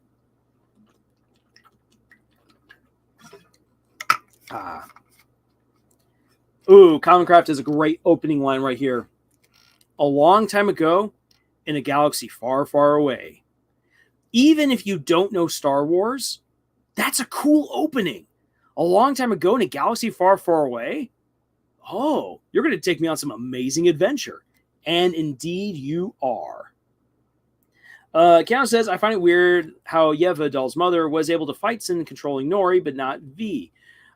Ooh, Commoncraft is a great opening line right here. A long time ago, in a galaxy far, far away. Even if you don't know Star Wars, that's a cool opening. A long time ago in a galaxy far, far away? Oh, you're going to take me on some amazing adventure. And indeed you are. Keanu says, I find it weird how Yeva, Doll's mother, was able to fight Sin controlling Nori, but not V.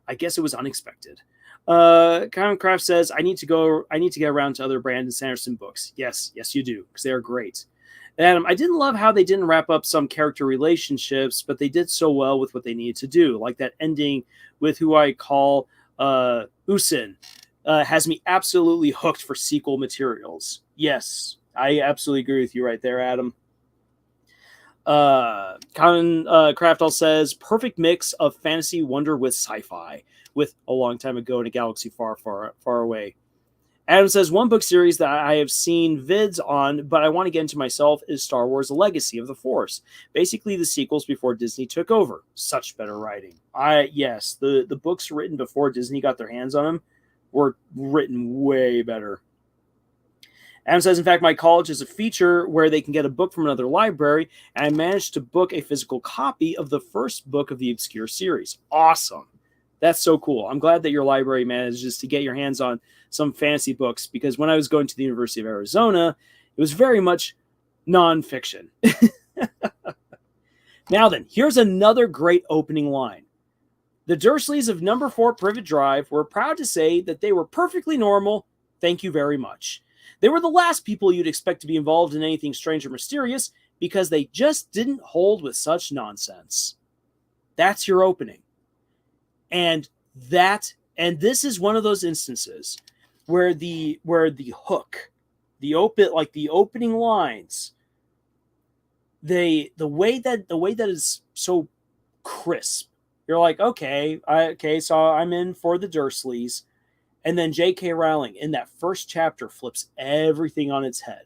I guess it was unexpected. Commoncraft says, I need to get around to other Brandon Sanderson books. Yes, you do, because they are great. Adam, I didn't love how they didn't wrap up some character relationships, but they did so well with what they needed to do. Like that ending with who I call Usin has me absolutely hooked for sequel materials. Yes, I absolutely agree with you right there, Adam. Craftal says, perfect mix of fantasy wonder with sci-fi, with a long time ago in a galaxy far, far, far away. Adam says, one book series that I have seen vids on, but I want to get into myself, is Star Wars Legacy of the Force. Basically the sequels before Disney took over. Such better writing. Yes, the books written before Disney got their hands on them were written way better. Adam says, in fact, my college has a feature where they can get a book from another library, and I managed to book a physical copy of the first book of the Obscure series. Awesome. That's so cool. I'm glad that your library manages to get your hands on some fantasy books, because when I was going to the University of Arizona, it was very much nonfiction. Now then, here's another great opening line. The Dursleys of number 4 Privet Drive were proud to say that they were perfectly normal. Thank you very much. They were the last people you'd expect to be involved in anything strange or mysterious, because they just didn't hold with such nonsense. That's your opening. And this is one of those instances where the hook, the opening lines, the way that is so crisp. You're like, okay, so I'm in for the Dursleys. And then J.K. Rowling in that first chapter flips everything on its head.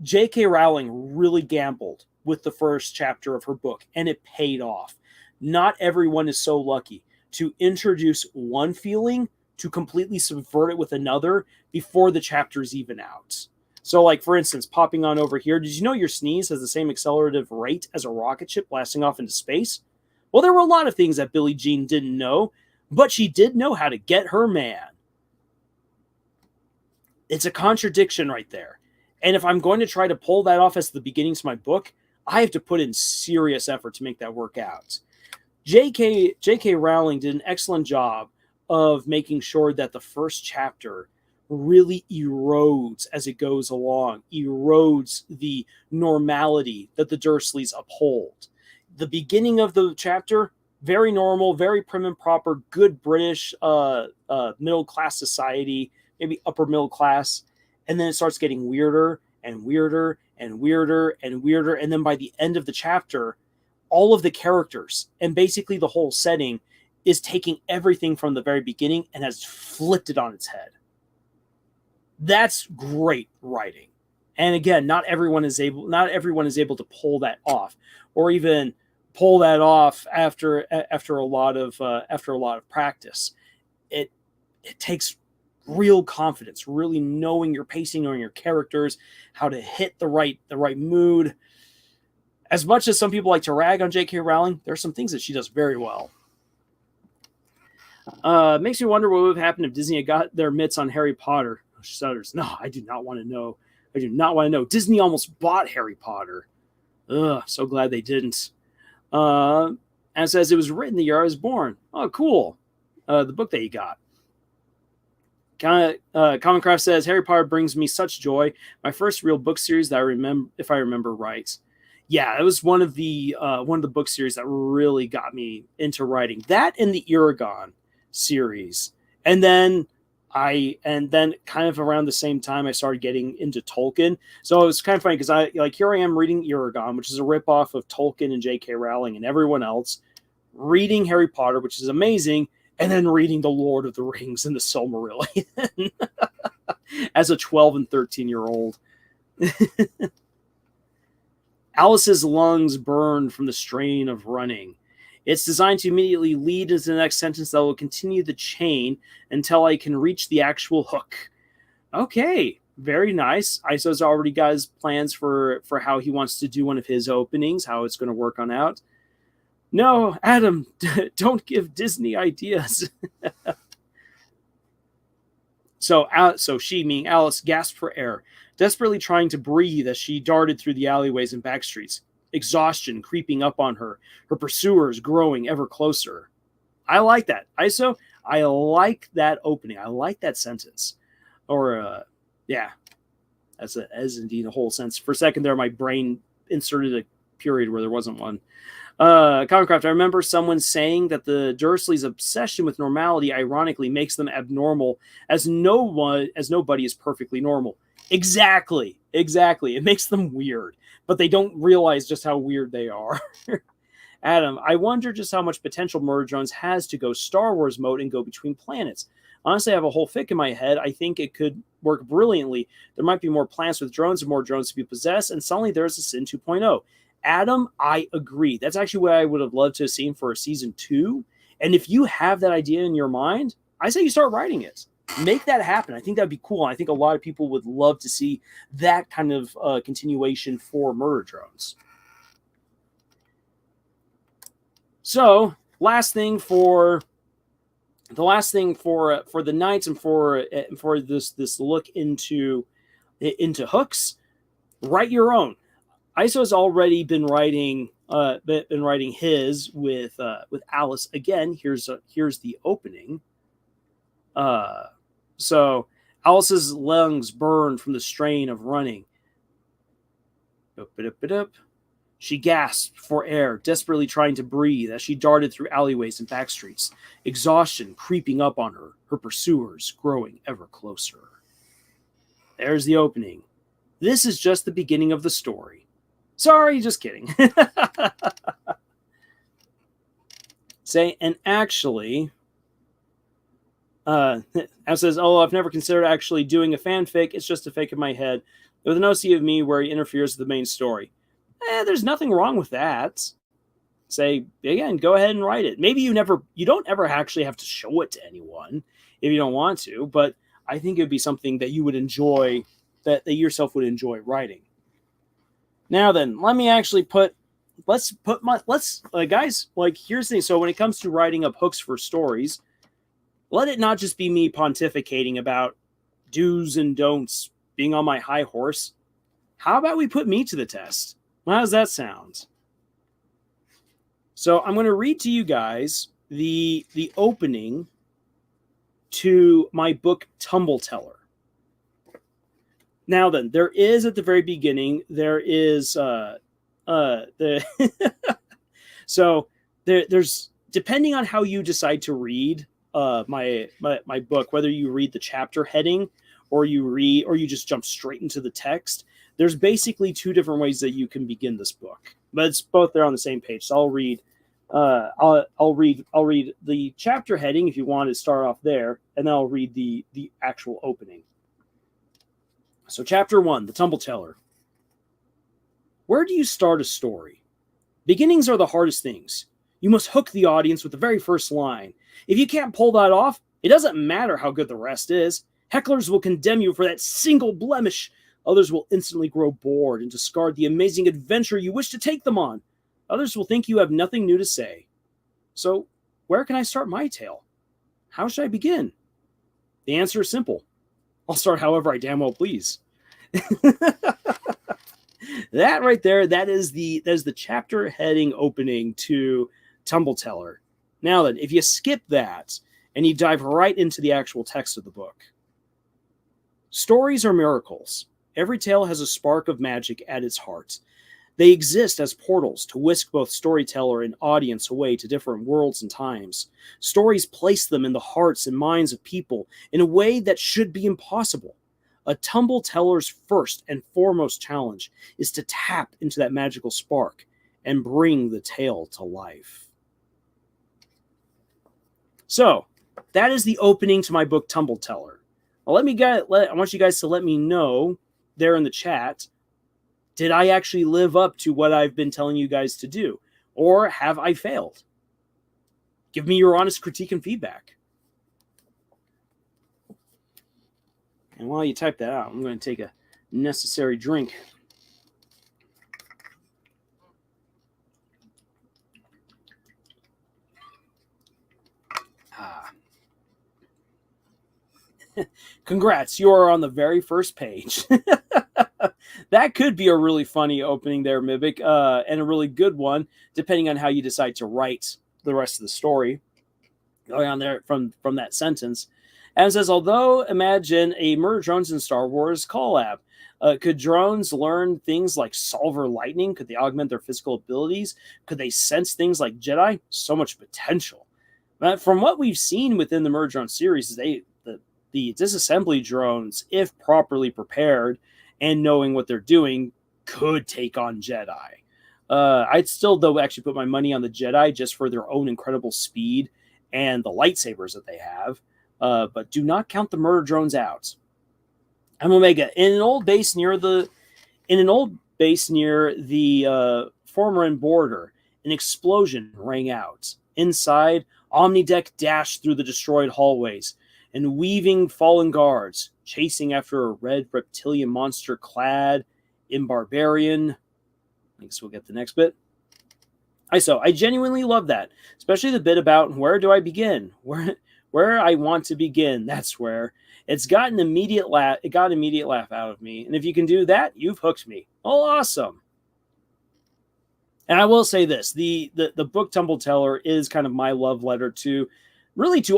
J.K. Rowling really gambled with the first chapter of her book, and it paid off. Not everyone is so lucky to introduce one feeling to completely subvert it with another before the chapter is even out. So, like, for instance, popping on over here, did you know your sneeze has the same accelerative rate as a rocket ship blasting off into space? Well, there were a lot of things that Billie Jean didn't know, but she did know how to get her man. It's a contradiction right there. And if I'm going to try to pull that off as the beginnings of my book, I have to put in serious effort to make that work out. J.K. Rowling did an excellent job of making sure that the first chapter really erodes as it goes along, erodes the normality that the Dursleys uphold. The beginning of the chapter, very normal, very prim and proper, good British middle-class society, maybe upper middle class, and then it starts getting weirder and weirder and weirder and weirder, and then by the end of the chapter, all of the characters and basically the whole setting is taking everything from the very beginning and has flipped it on its head. That's great writing. And again, not everyone is able to pull that off, or even pull that off after a lot of practice. It takes real confidence, really knowing your pacing, knowing your characters, how to hit the right mood. As much as some people like to rag on J.K. Rowling, there are some things that she does very well. Makes me wonder what would have happened if Disney had got their mitts on Harry Potter. Shudders. No, I do not want to know. I do not want to know. Disney almost bought Harry Potter. Ugh, so glad they didn't. And says it was written the year I was born. Oh, cool. The book that you got. Commoncraft says Harry Potter brings me such joy. My first real book series that I remember, if I remember right. Yeah, it was one of the book series that really got me into writing. That and the Eragon series, and then kind of around the same time I started getting into Tolkien. So it was kind of funny because here I am reading Eragon, which is a ripoff of Tolkien and J.K. Rowling and everyone else, reading Harry Potter, which is amazing, and then reading The Lord of the Rings and the Silmarillion as a 12 and 13-year-old. Alice's lungs burned from the strain of running. It's designed to immediately lead into the next sentence that will continue the chain until I can reach the actual hook. Okay, very nice. Iso's already got his plans for how he wants to do one of his openings, how it's going to work on out. No, Adam, don't give Disney ideas. So she, meaning Alice, gasped for air, desperately trying to breathe as she darted through the alleyways and back streets. Exhaustion creeping up on her, her pursuers growing ever closer. I like that. ISO, I like that opening. I like that sentence. Or, yeah, as indeed a whole sentence. For a second there, my brain inserted a period where there wasn't one. Commoncraft, I remember someone saying that the Dursleys' obsession with normality ironically makes them abnormal, as nobody is perfectly normal. Exactly. It makes them weird, but they don't realize just how weird they are. Adam, I wonder just how much potential Murder Drones has to go Star Wars mode and go between planets. Honestly, I have a whole fic in my head. I think it could work brilliantly. There might be more planets with drones and more drones to be possessed, and suddenly there's a Sin 2.0. Adam, I agree. That's actually what I would have loved to have seen for a season 2. And if you have that idea in your mind, I say you start writing it. Make that happen. I think that'd be cool. I think a lot of people would love to see that kind of continuation for Murder Drones. So, last thing for the Knights and for this look into hooks, write your own. Iso's already been writing his with Alice. Again, here's the opening. So Alice's lungs burned from the strain of running. She gasped for air, desperately trying to breathe as she darted through alleyways and back streets, exhaustion creeping up on her, her pursuers growing ever closer. There's the opening. This is just the beginning of the story. Sorry, just kidding. And actually, Al says, oh, I've never considered actually doing a fanfic. It's just a fake in my head with an OC of me where he interferes with the main story. there's nothing wrong with that. Say, again, go ahead and write it. Maybe you don't ever actually have to show it to anyone if you don't want to, but I think it would be something that you would enjoy, that yourself would enjoy writing. Now then, let me actually guys, like, here's the thing. So when it comes to writing up hooks for stories, let it not just be me pontificating about do's and don'ts, being on my high horse. How about we put me to the test? How does that sound? So I'm going to read to you guys the opening to my book, Tumble Teller. Now then, there is at the very beginning, there is so there's, depending on how you decide to read my book, whether you read the chapter heading or you just jump straight into the text, there's basically two different ways that you can begin this book, but it's both there on the same page. So I'll read the chapter heading if you want to start off there, and then I'll read the actual opening. So chapter 1, The Tumble Teller. Where do you start a story? Beginnings are the hardest things. You must hook the audience with the very first line. If you can't pull that off, it doesn't matter how good the rest is. Hecklers will condemn you for that single blemish. Others will instantly grow bored and discard the amazing adventure you wish to take them on. Others will think you have nothing new to say. So, where can I start my tale? How should I begin? The answer is simple. I'll start however I damn well please. That right there, that is the chapter heading opening to Tumble Teller. Now then, if you skip that and you dive right into the actual text of the book. Stories are miracles. Every tale has a spark of magic at its heart. They exist as portals to whisk both storyteller and audience away to different worlds and times. Stories place them in the hearts and minds of people in a way that should be impossible. A tumble teller's first and foremost challenge is to tap into that magical spark and bring the tale to life. So, that is the opening to my book, Tumble Teller. Well, I want you guys to let me know there in the chat, did I actually live up to what I've been telling you guys to do? Or have I failed? Give me your honest critique and feedback. And while you type that out, I'm going to take a necessary drink. Congrats, you are on the very first page. That could be a really funny opening there, Mimic, and a really good one, depending on how you decide to write the rest of the story. Going on there from that sentence. And it says, although imagine a Murder Drones in Star Wars collab. Could drones learn things like Solver Lightning? Could they augment their physical abilities? Could they sense things like Jedi? So much potential. From what we've seen within the Murder Drone series, the disassembly drones, if properly prepared and knowing what they're doing, could take on Jedi. I'd still, though, actually put my money on the Jedi just for their own incredible speed and the lightsabers that they have. But do not count the murder drones out. I'm Omega. In an old base near the Formoran border, an explosion rang out. Inside, Omnideck dashed through the destroyed hallways, and weaving fallen guards, chasing after a red reptilian monster clad in barbarian. I guess we'll get the next bit. I genuinely love that, especially the bit about where do I begin, where I want to begin. That's where it's got an immediate laugh. It got an immediate laugh out of me, and if you can do that, you've hooked me. Oh, awesome! And I will say this: the book Tumble Teller is kind of my love letter to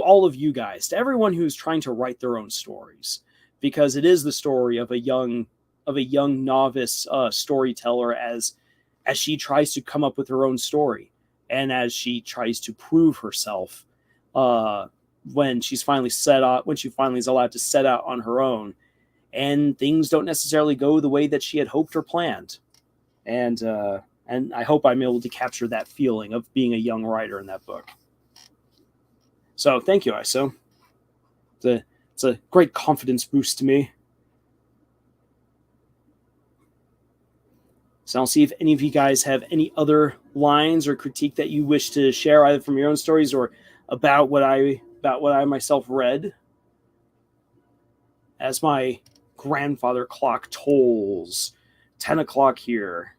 all of you guys, to everyone who's trying to write their own stories, because it is the story of a young novice storyteller as she tries to come up with her own story, and as she tries to prove herself when she finally is allowed to set out on her own, and things don't necessarily go the way that she had hoped or planned, and I hope I'm able to capture that feeling of being a young writer in that book. So thank you, ISO. It's a great confidence boost to me. So I'll see if any of you guys have any other lines or critique that you wish to share, either from your own stories or about what I myself read. As my grandfather clock tolls 10 o'clock here,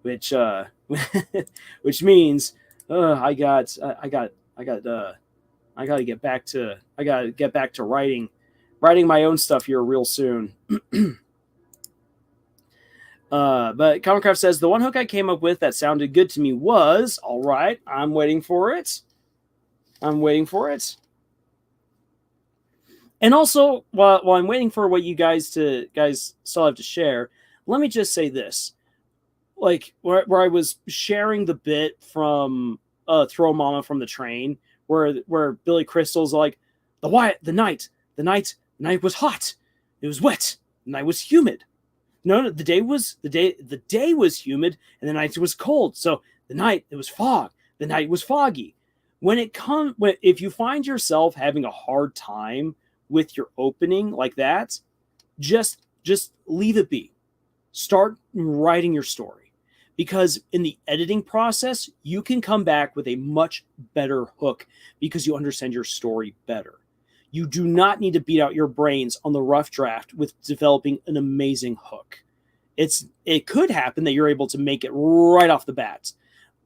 which which means I gotta get back to writing my own stuff here real soon. But Comicraft says the one hook I came up with that sounded good to me was, all right, I'm waiting for it. And also, while I'm waiting for what you guys still have to share, let me just say this. Like, where I was sharing the bit from Throw Mama from the Train, where Billy Crystal's like, the night was hot. It was wet. The night was humid. No, the day was humid and the night was cold. So the night, it was fog. The night was foggy. If you find yourself having a hard time with your opening like that, just leave it be. Start writing your story, because in the editing process, you can come back with a much better hook because you understand your story better. You do not need to beat out your brains on the rough draft with developing an amazing hook. It could happen that you're able to make it right off the bat.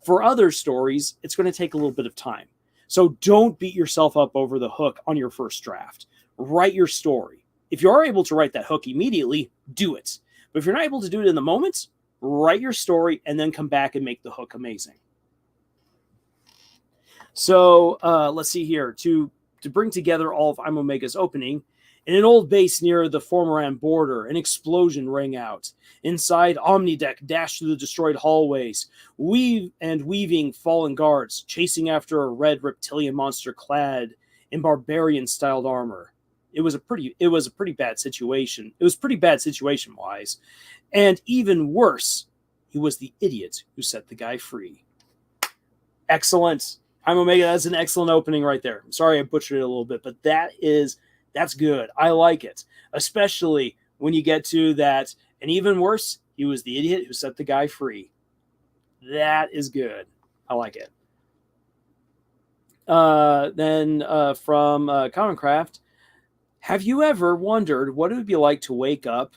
For other stories, it's going to take a little bit of time. So don't beat yourself up over the hook on your first draft. Write your story. If you are able to write that hook immediately, do it. But if you're not able to do it in the moment, write your story and then come back and make the hook amazing. So let's see here. To bring together all of I'm Omega's opening, in an old base near the Formoran border, an explosion rang out. Inside, Omnideck dashed through the destroyed hallways, weaving fallen guards, chasing after a red reptilian monster clad in barbarian-styled armor. It was a pretty bad situation. It was pretty bad situation-wise. And even worse, he was the idiot who set the guy free. Excellent. I'm Omega. That's an excellent opening right there. I'm sorry I butchered it a little bit, but that's good. I like it. Especially when you get to that, and even worse, he was the idiot who set the guy free. That is good. I like it. Then from Commoncraft, have you ever wondered what it would be like to wake up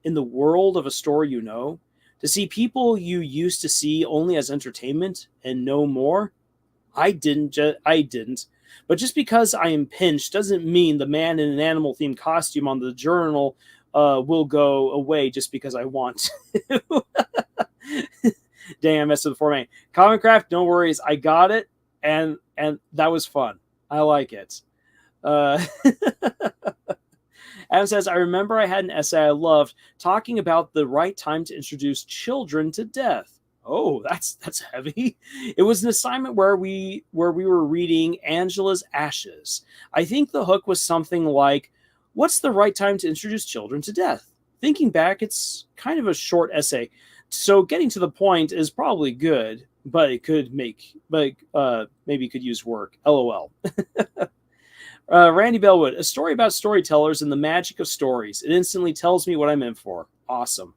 in the world of a story you know, to see people you used to see only as entertainment and no more? I didn't. But just because I am pinched doesn't mean the man in an animal-themed costume on the journal will go away just because I want to. Dang, I messed with the format. Comicraft, no worries. I got it, and that was fun. I like it. Adam says, I remember I had an essay I loved talking about the right time to introduce children to death. Oh, that's heavy. It was an assignment where we were reading Angela's Ashes. I think the hook was something like, what's the right time to introduce children to death? Thinking back, it's kind of a short essay, so getting to the point is probably good, but maybe could use work. LOL. Randy Bellwood, a story about storytellers and the magic of stories. It instantly tells me what I'm in for. Awesome.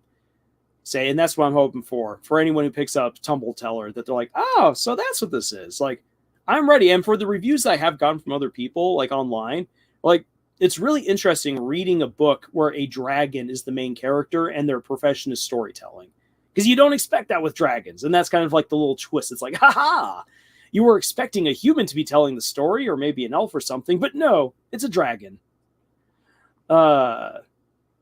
And that's what I'm hoping for anyone who picks up Tumble Teller, that they're like, oh, so that's what this is. Like, I'm ready. And for the reviews that I have gotten from other people, like online, like, it's really interesting reading a book where a dragon is the main character and their profession is storytelling. Because you don't expect that with dragons. And that's kind of like the little twist. It's like, ha-ha! You were expecting a human to be telling the story, or maybe an elf or something, but no, it's a dragon.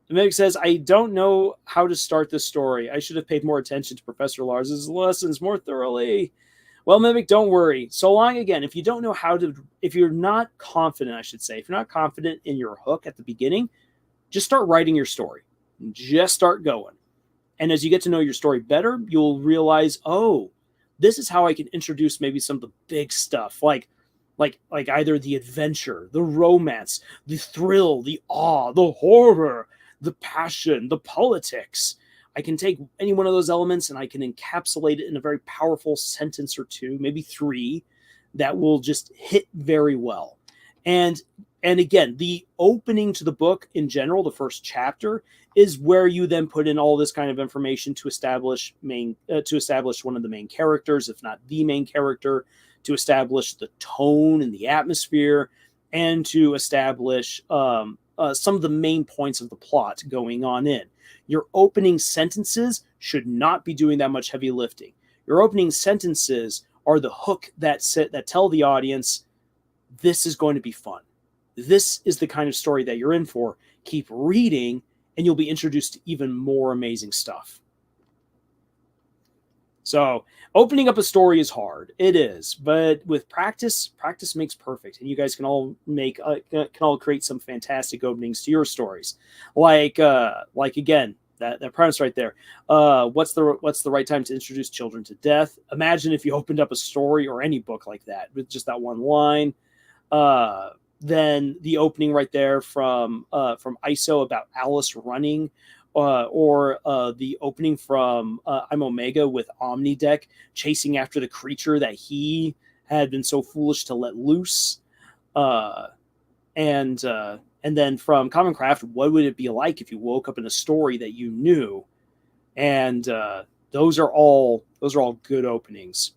Meg says, I don't know how to start this story. I should have paid more attention to Professor Lars's lessons more thoroughly. Well, Mimic, don't worry. So long, again, if you're not confident, if you're not confident in your hook at the beginning, just start writing your story. Just start going. And as you get to know your story better, you'll realize, oh, this is how I can introduce maybe some of the big stuff, like either the adventure, the romance, the thrill, the awe, the horror, the passion, the politics. I can take any one of those elements and I can encapsulate it in a very powerful sentence or two, maybe three, that will just hit very well. And again, the opening to the book in general, the first chapter, is where you then put in all this kind of information to establish one of the main characters, if not the main character, to establish the tone and the atmosphere, and to establish some of the main points of the plot going on in. Your opening sentences should not be doing that much heavy lifting. Your opening sentences are the hook that tell the audience, this is going to be fun. This is the kind of story that you're in for. Keep reading, and you'll be introduced to even more amazing stuff. So opening up a story is hard. It is, but with practice makes perfect, and you guys can all create some fantastic openings to your stories. Like again, that premise right there. What's the right time to introduce children to death? Imagine if you opened up a story or any book like that with just that one line. Then the opening right there from ISO about Alice running. Or the opening from I'm Omega with Omnideck chasing after the creature that he had been so foolish to let loose. And then from Common Craft, what would it be like if you woke up in a story that you knew? And those are all good openings.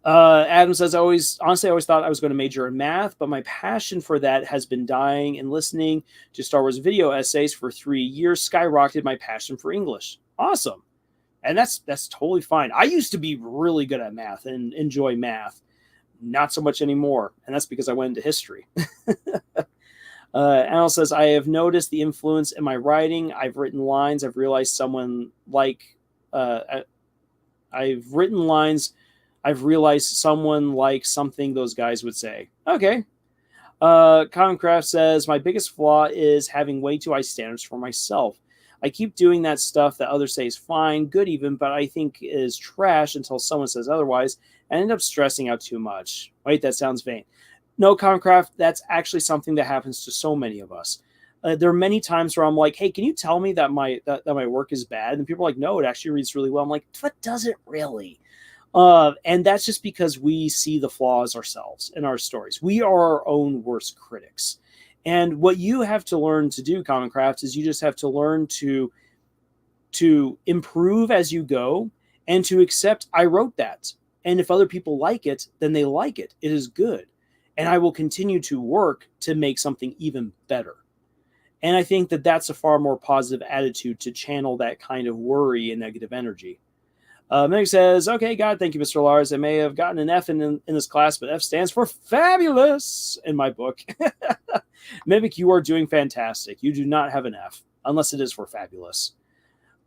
Adam says, I always thought I was going to major in math, but my passion for that has been dying, and listening to Star Wars video essays for 3 years skyrocketed my passion for English. Awesome. And that's totally fine. I used to be really good at math and enjoy math. Not so much anymore. And that's because I went into history. Al says, I have noticed the influence in my writing. I've written lines. I've realized someone like something those guys would say. Okay. Common Craft says, my biggest flaw is having way too high standards for myself. I keep doing that stuff that others say is fine, good even, but I think is trash until someone says otherwise, and end up stressing out too much. Wait, that sounds vain. No, Common Craft, that's actually something that happens to so many of us. There are many times where I'm like, hey, can you tell me that my work is bad? And people are like, no, it actually reads really well. I'm like, but does it really? And that's just because we see the flaws ourselves in our stories. We are our own worst critics. And what you have to learn to do, Common Craft, is you just have to learn to improve as you go and to accept, I wrote that. And if other people like it, then they like it. It is good. And I will continue to work to make something even better. And I think that that's a far more positive attitude to channel that kind of worry and negative energy. Meg says, okay, God, thank you, Mr. Lars. I may have gotten an F in this class, but F stands for fabulous in my book. Mimic, you are doing fantastic. You do not have an F, unless it is for fabulous.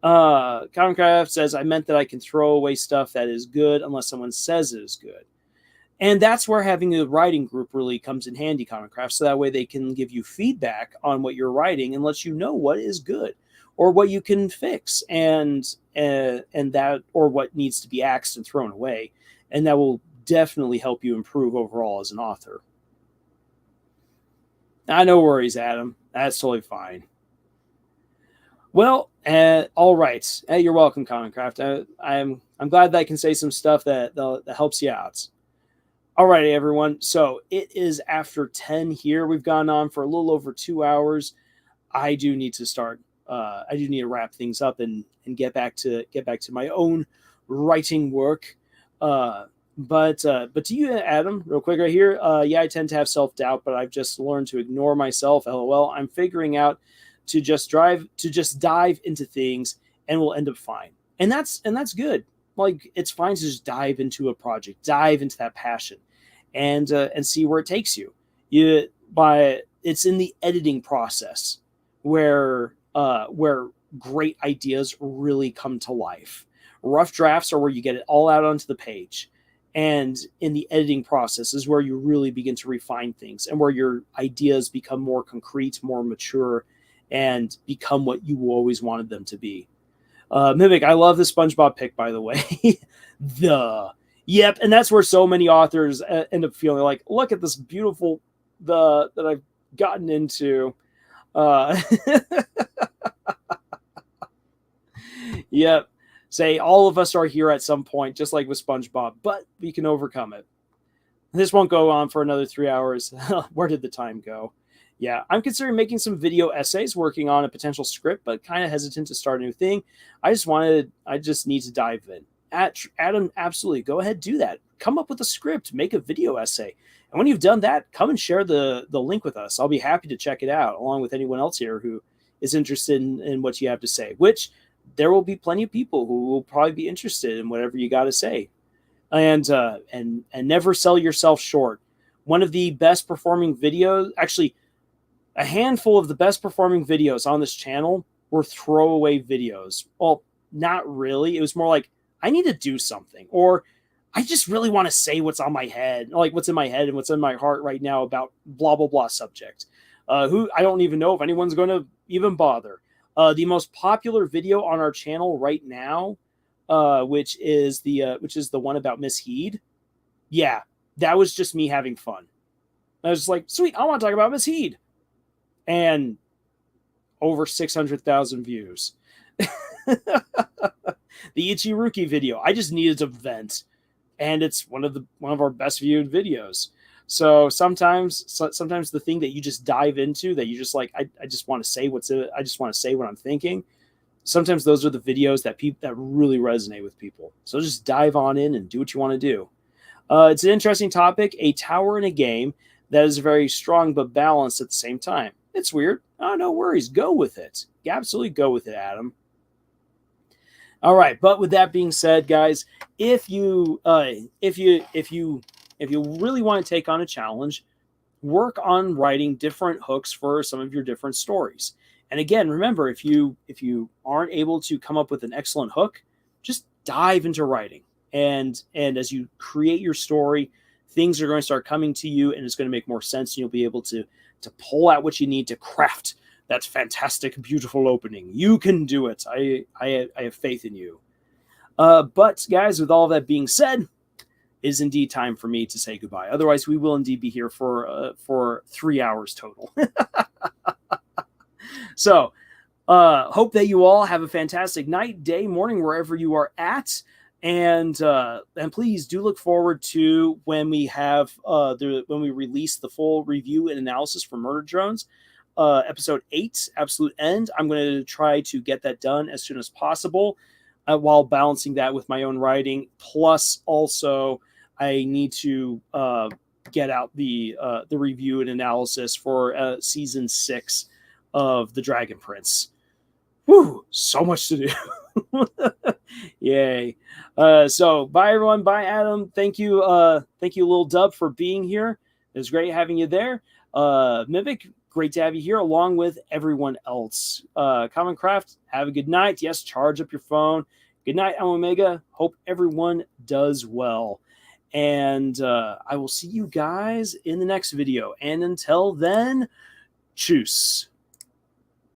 Comcraft says, I meant that I can throw away stuff that is good unless someone says it is good. And that's where having a writing group really comes in handy, Comcraft, so that way they can give you feedback on what you're writing and let you know what is good or what you can fix and that, or what needs to be axed and thrown away. And that will definitely help you improve overall as an author. No worries, Adam. That's totally fine. Well, all right. You're welcome, Comcraft. I'm glad that I can say some stuff that helps you out. All right, everyone. So it is after 10 here. We've gone on for a little over 2 hours. I do need to start. I do need to wrap things up and get back to my own writing work. But to you, Adam, real quick right here. Yeah, I tend to have self-doubt, but I've just learned to ignore myself. LOL. I'm figuring out to just dive into things, and we'll end up fine. And that's good. Like, it's fine to just dive into a project, dive into that passion, and see where it takes you. It's in the editing process where great ideas really come to life. Rough drafts are where you get it all out onto the page. And in the editing process is where you really begin to refine things and where your ideas become more concrete, more mature, and become what you always wanted them to be. Mimic, I love the SpongeBob pick, by the way. Yep, and that's where so many authors end up feeling like, look at this beautiful that I've gotten into. Yep. Say all of us are here at some point, just like with SpongeBob, but we can overcome it. This won't go on for another 3 hours. Where did the time go? Yeah, I'm considering making some video essays, working on a potential script, but kind of hesitant to start a new thing. I just need to dive in. Adam, absolutely, go ahead, do that. Come up with a script, make a video essay. And when you've done that, come and share the link with us. I'll be happy to check it out, along with anyone else here who is interested in what you have to say, which there will be plenty of people who will probably be interested in whatever you got to say. And never sell yourself short. One of the best performing videos, actually, a handful of the best performing videos on this channel were throwaway videos. Well, not really. It was more like, I need to do something, or I just really want to say what's on my head, like what's in my head and what's in my heart right now about blah, blah, blah subject. Who I don't even know if anyone's going to even bother. The most popular video on our channel right now, which is the one about Miss Heed. Yeah, that was just me having fun. I was just like, sweet, I want to talk about Miss Heed. And over 600,000 views. The Ichiruki video, I just needed to vent, and it's one of our best viewed videos. So sometimes the thing that you just dive into, that you just like, I just want to say I just want to say what I'm thinking. Sometimes those are the videos that really resonate with people. So just dive on in and do what you want to do. It's an interesting topic, a tower in a game that is very strong but balanced at the same time. It's weird. Oh, no worries. Go with it. Absolutely go with it, Adam. All right, but with that being said, guys, if you really want to take on a challenge, work on writing different hooks for some of your different stories. And again, remember, if you aren't able to come up with an excellent hook, just dive into writing. And as you create your story, things are going to start coming to you, and it's going to make more sense, and you'll be able to pull out what you need to craft that fantastic, beautiful opening. You can do it. I have faith in you. But guys, with all that being said, it is indeed time for me to say goodbye. Otherwise, we will indeed be here for 3 hours total. So, hope that you all have a fantastic night, day, morning, wherever you are at. And please do look forward to when we have when we release the full review and analysis for Murder Drones, episode 8, Absolute End. I'm going to try to get that done as soon as possible, while balancing that with my own writing. Plus, also, I need to get out the review and analysis for season 6 of The Dragon Prince. Whew, so much to do. Yay. So bye everyone. Bye Adam. Thank you, Lil Dub, for being here. It was great having you there. Mimic, great to have you here along with everyone else. Common Craft, have a good night. Yes, charge up your phone. Good night, I'm Omega. Hope everyone does well. And I will see you guys in the next video. And until then, tschüss.